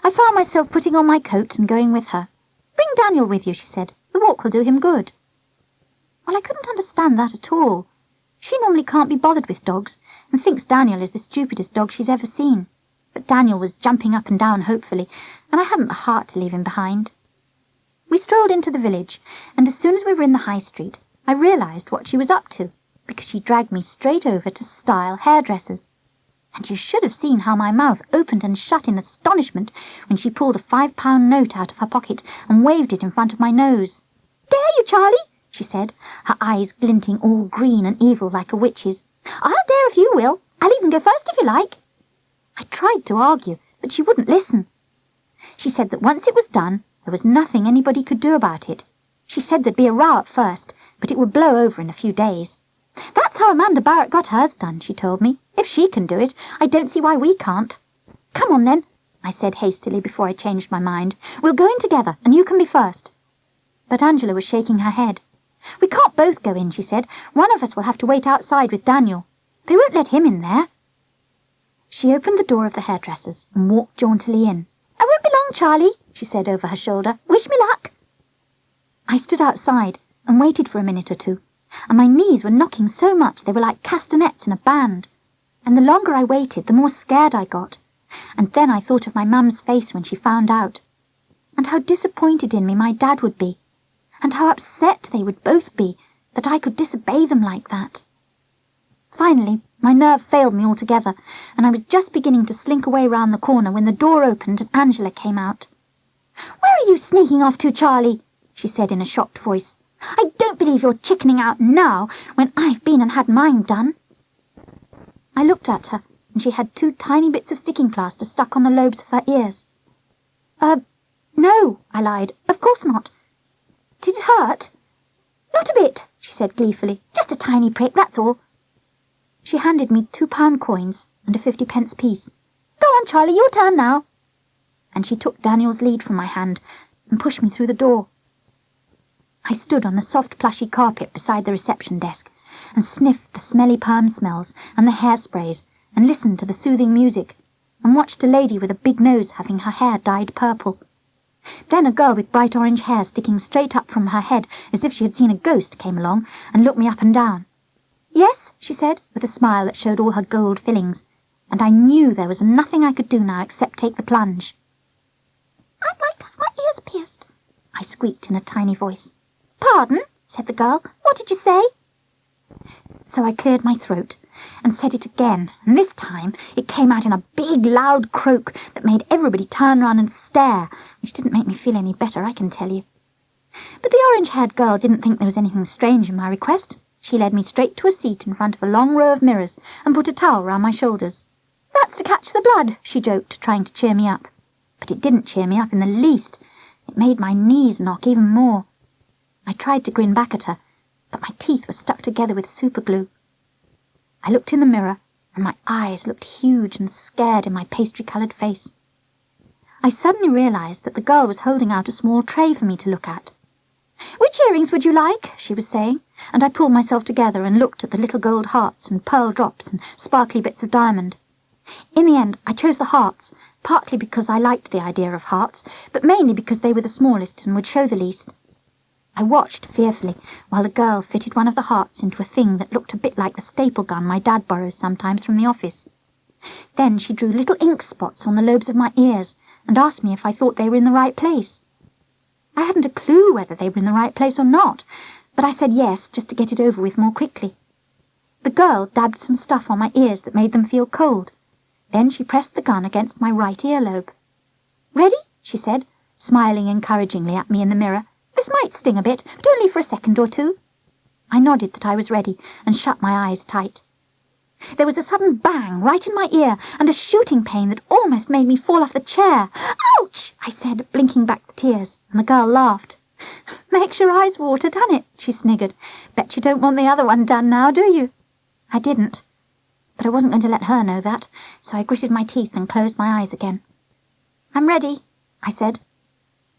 I found myself putting on my coat and going with her. "Bring Daniel with you," she said. "The walk will do him good." Well, I couldn't understand that at all. She normally can't be bothered with dogs, and thinks Daniel is the stupidest dog she's ever seen. But Daniel was jumping up and down hopefully, and I hadn't the heart to leave him behind. We strolled into the village, and as soon as we were in the high street, I realised what she was up to, because she dragged me straight over to Style Hairdressers. And you should have seen how my mouth opened and shut in astonishment when she pulled a £5 note out of her pocket and waved it in front of my nose. "Dare you, Charlie?" she said, her eyes glinting all green and evil like a witch's. "I'll dare if you will. I'll even go first if you like." I tried to argue, but she wouldn't listen. She said that once it was done, there was nothing anybody could do about it. She said there'd be a row at first, but it would blow over in a few days. "That's how Amanda Barrett got hers done," she told me. "If she can do it, I don't see why we can't." "Come on, then," I said hastily before I changed my mind. "We'll go in together, and you can be first." But Angela was shaking her head. "We can't both go in," she said. "One of us will have to wait outside with Daniel. They won't let him in there." She opened the door of the hairdresser's and walked jauntily in. "I won't be long, Charlie," she said over her shoulder. "Wish me luck." I stood outside and waited for a minute or two, and my knees were knocking so much they were like castanets in a band. And the longer I waited, the more scared I got. And then I thought of my mum's face when she found out, and how disappointed in me my dad would be, and how upset they would both be that I could disobey them like that. Finally, my nerve failed me altogether, and I was just beginning to slink away round the corner when the door opened and Angela came out. "Where are you sneaking off to, Charlie?" she said in a shocked voice. "I don't believe you're chickening out now, when I've been and had mine done." I looked at her, and she had 2 tiny bits of sticking plaster stuck on the lobes of her ears. No," I lied. "Of course not. Did it hurt?" "Not a bit," she said gleefully. "Just a tiny prick, that's all." She handed me 2-pound coins and a 50-pence piece. "Go on, Charlie, your turn now." And she took Daniel's lead from my hand and pushed me through the door. I stood on the soft plushy carpet beside the reception desk and sniffed the smelly perm smells and the hairsprays and listened to the soothing music and watched a lady with a big nose having her hair dyed purple. Then a girl with bright orange hair sticking straight up from her head as if she had seen a ghost came along and looked me up and down. "Yes," she said, with a smile that showed all her gold fillings, and I knew there was nothing I could do now except take the plunge. "I'd like to have my ears pierced," I squeaked in a tiny voice. "Pardon?" said the girl. "What did you say?" So I cleared my throat and said it again, and this time it came out in a big, loud croak that made everybody turn round and stare, which didn't make me feel any better, I can tell you. But the orange-haired girl didn't think there was anything strange in my request. She led me straight to a seat in front of a long row of mirrors and put a towel round my shoulders. "That's to catch the blood," she joked, trying to cheer me up. But it didn't cheer me up in the least. It made my knees knock even more. I tried to grin back at her, but my teeth were stuck together with superglue. I looked in the mirror, and my eyes looked huge and scared in my pastry-coloured face. I suddenly realised that the girl was holding out a small tray for me to look at. "Which earrings would you like?" she was saying, and I pulled myself together and looked at the little gold hearts and pearl drops and sparkly bits of diamond. In the end, I chose the hearts, partly because I liked the idea of hearts, but mainly because they were the smallest and would show the least. I watched fearfully while the girl fitted one of the hearts into a thing that looked a bit like the staple gun my dad borrows sometimes from the office. Then she drew little ink spots on the lobes of my ears and asked me if I thought they were in the right place. I hadn't a clue whether they were in the right place or not, but I said yes, just to get it over with more quickly. The girl dabbed some stuff on my ears that made them feel cold. Then she pressed the gun against my right earlobe. "Ready?" she said, smiling encouragingly at me in the mirror. "This might sting a bit, but only for a second or two." I nodded that I was ready and shut my eyes tight. There was a sudden bang right in my ear and a shooting pain that almost made me fall off the chair. "Ouch!" I said, blinking back the tears, and the girl laughed. "Makes your eyes water, doesn't it?" she sniggered. "Bet you don't want the other one done now, do you?" I didn't, but I wasn't going to let her know that, so I gritted my teeth and closed my eyes again. "I'm ready," I said.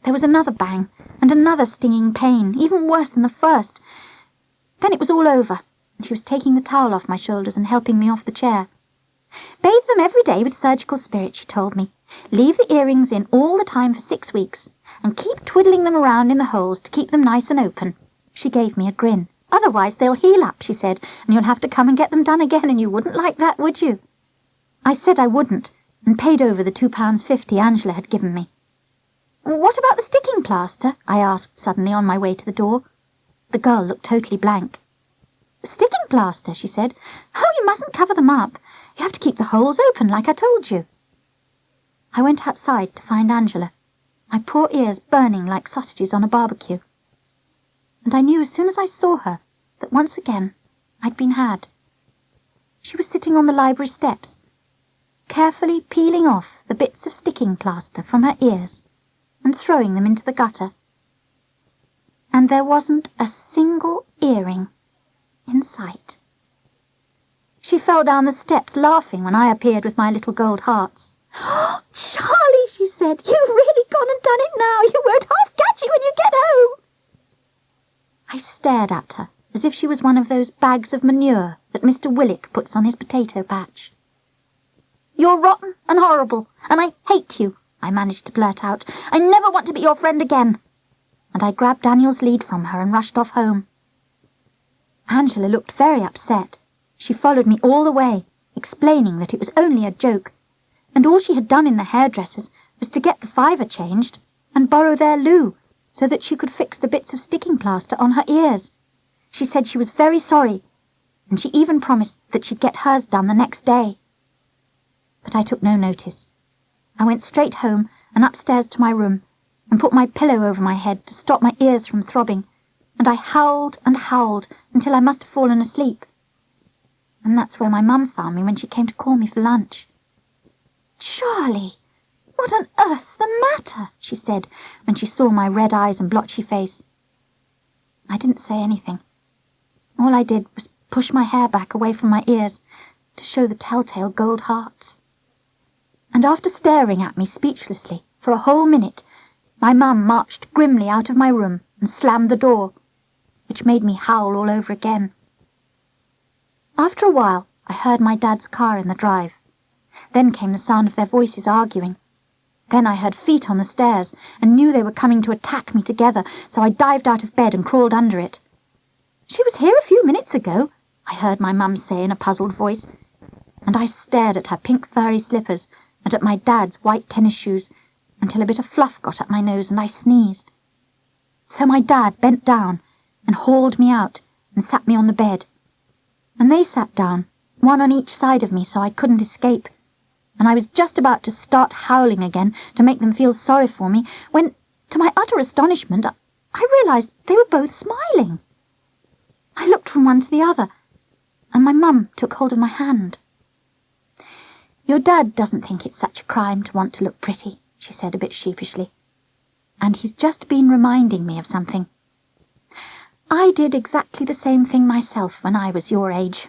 There was another bang, and another stinging pain, even worse than the first. Then it was all over, and she was taking the towel off my shoulders and helping me off the chair. "Bathe them every day with surgical spirit," she told me. "Leave the earrings in all the time for 6 weeks, and keep twiddling them around in the holes to keep them nice and open." She gave me a grin. "Otherwise they'll heal up," she said, "and you'll have to come and get them done again, and you wouldn't like that, would you?" I said I wouldn't, and paid over the £2.50 Angela had given me. "What about the sticking plaster?" I asked suddenly on my way to the door. The girl looked totally blank. "Sticking plaster," she said. "Oh, you mustn't cover them up. You have to keep the holes open, like I told you." I went outside to find Angela, my poor ears burning like sausages on a barbecue. And I knew as soon as I saw her that once again I'd been had. She was sitting on the library steps, carefully peeling off the bits of sticking plaster from her ears and throwing them into the gutter. And there wasn't a single earring in sight. She fell down the steps laughing when I appeared with my little gold hearts. "Oh, Charlie," she said, "you've really gone and done it now. You won't half catch it when you get home." I stared at her as if she was one of those bags of manure that Mr. Willick puts on his potato patch. "You're rotten and horrible, and I hate you," I managed to blurt out. "I never want to be your friend again." And I grabbed Daniel's lead from her and rushed off home. Angela looked very upset. She followed me all the way, explaining that it was only a joke, and all she had done in the hairdresser's was to get the £5 changed and borrow their loo so that she could fix the bits of sticking plaster on her ears. She said she was very sorry, and she even promised that she'd get hers done the next day. But I took no notice. I went straight home and upstairs to my room and put my pillow over my head to stop my ears from throbbing, and I howled and howled until I must have fallen asleep. And that's where my mum found me when she came to call me for lunch. "Charlie, what on earth's the matter?" she said when she saw my red eyes and blotchy face. I didn't say anything. All I did was push my hair back away from my ears to show the telltale gold hearts. And after staring at me speechlessly for a whole minute, my mum marched grimly out of my room and slammed the door, which made me howl all over again. After a while, I heard my dad's car in the drive. Then came the sound of their voices arguing. Then I heard feet on the stairs and knew they were coming to attack me together, so I dived out of bed and crawled under it. "She was here a few minutes ago," I heard my mum say in a puzzled voice, and I stared at her pink furry slippers and at my dad's white tennis shoes until a bit of fluff got up my nose and I sneezed. So my dad bent down and hauled me out and sat me on the bed. And they sat down, one on each side of me, so I couldn't escape. And I was just about to start howling again to make them feel sorry for me when, to my utter astonishment, I realised they were both smiling. I looked from one to the other, and my mum took hold of my hand. "Your dad doesn't think it's such a crime to want to look pretty," she said a bit sheepishly. "And he's just been reminding me of something. I did exactly the same thing myself when I was your age.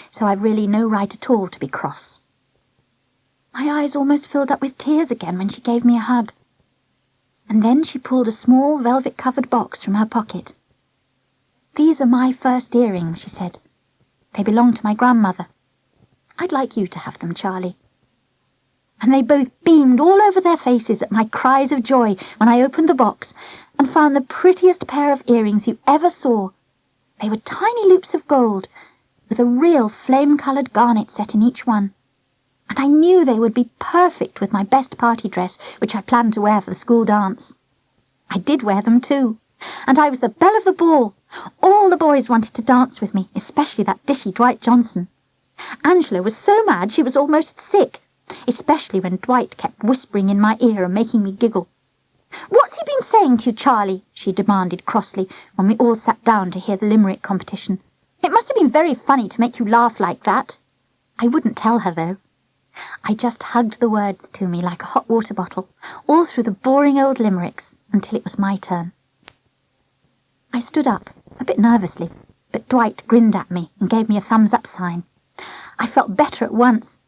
So I've really no right at all to be cross." My eyes almost filled up with tears again when she gave me a hug. And then she pulled a small velvet-covered box from her pocket. "These are my first earrings," she said. "They belong to my grandmother. I'd like you to have them, Charlie." And they both beamed all over their faces at my cries of joy when I opened the box and found the prettiest pair of earrings you ever saw. They were tiny loops of gold, with a real flame-coloured garnet set in each one. And I knew they would be perfect with my best party dress, which I planned to wear for the school dance. I did wear them too, and I was the belle of the ball. All the boys wanted to dance with me, especially that dishy Dwight Johnson. Angela was so mad she was almost sick, especially when Dwight kept whispering in my ear and making me giggle. "What's he been saying to you, Charlie?" she demanded crossly when we all sat down to hear the limerick competition. "It must have been very funny to make you laugh like that." I wouldn't tell her, though. I just hugged the words to me like a hot water bottle, all through the boring old limericks, until it was my turn. I stood up, a bit nervously, but Dwight grinned at me and gave me a thumbs-up sign. I felt better at once,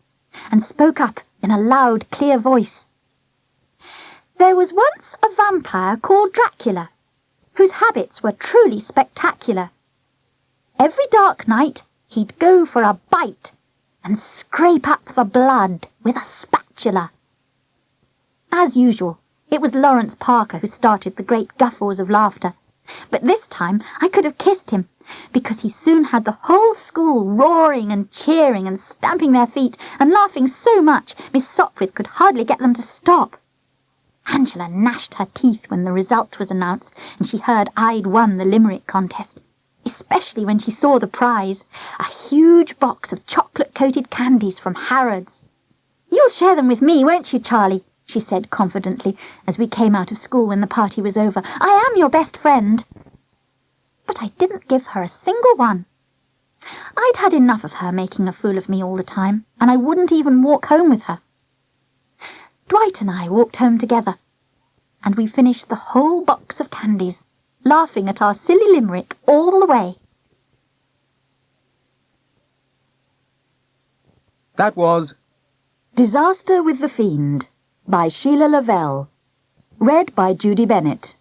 and spoke up in a loud, clear voice. "There was once a vampire called Dracula, whose habits were truly spectacular. Every dark night he'd go for a bite and scrape up the blood with a spatula." As usual, it was Lawrence Parker who started the great guffaws of laughter, but this time I could have kissed him, because he soon had the whole school roaring and cheering and stamping their feet and laughing so much Miss Sopwith could hardly get them to stop. Angela gnashed her teeth when the result was announced and she heard I'd won the limerick contest, especially when she saw the prize, a huge box of chocolate-coated candies from Harrods. "You'll share them with me, won't you, Charlie?" she said confidently as we came out of school when the party was over. "I am your best friend." But I didn't give her a single one. I'd had enough of her making a fool of me all the time, and I wouldn't even walk home with her. Dwight and I walked home together, and we finished the whole box of candies, laughing at our silly limerick all the way. That was Disaster with the Fiend by Sheila Lavelle. Read by Judy Bennett.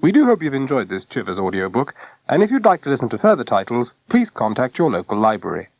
We do hope you've enjoyed this Chivers audiobook, and if you'd like to listen to further titles, please contact your local library.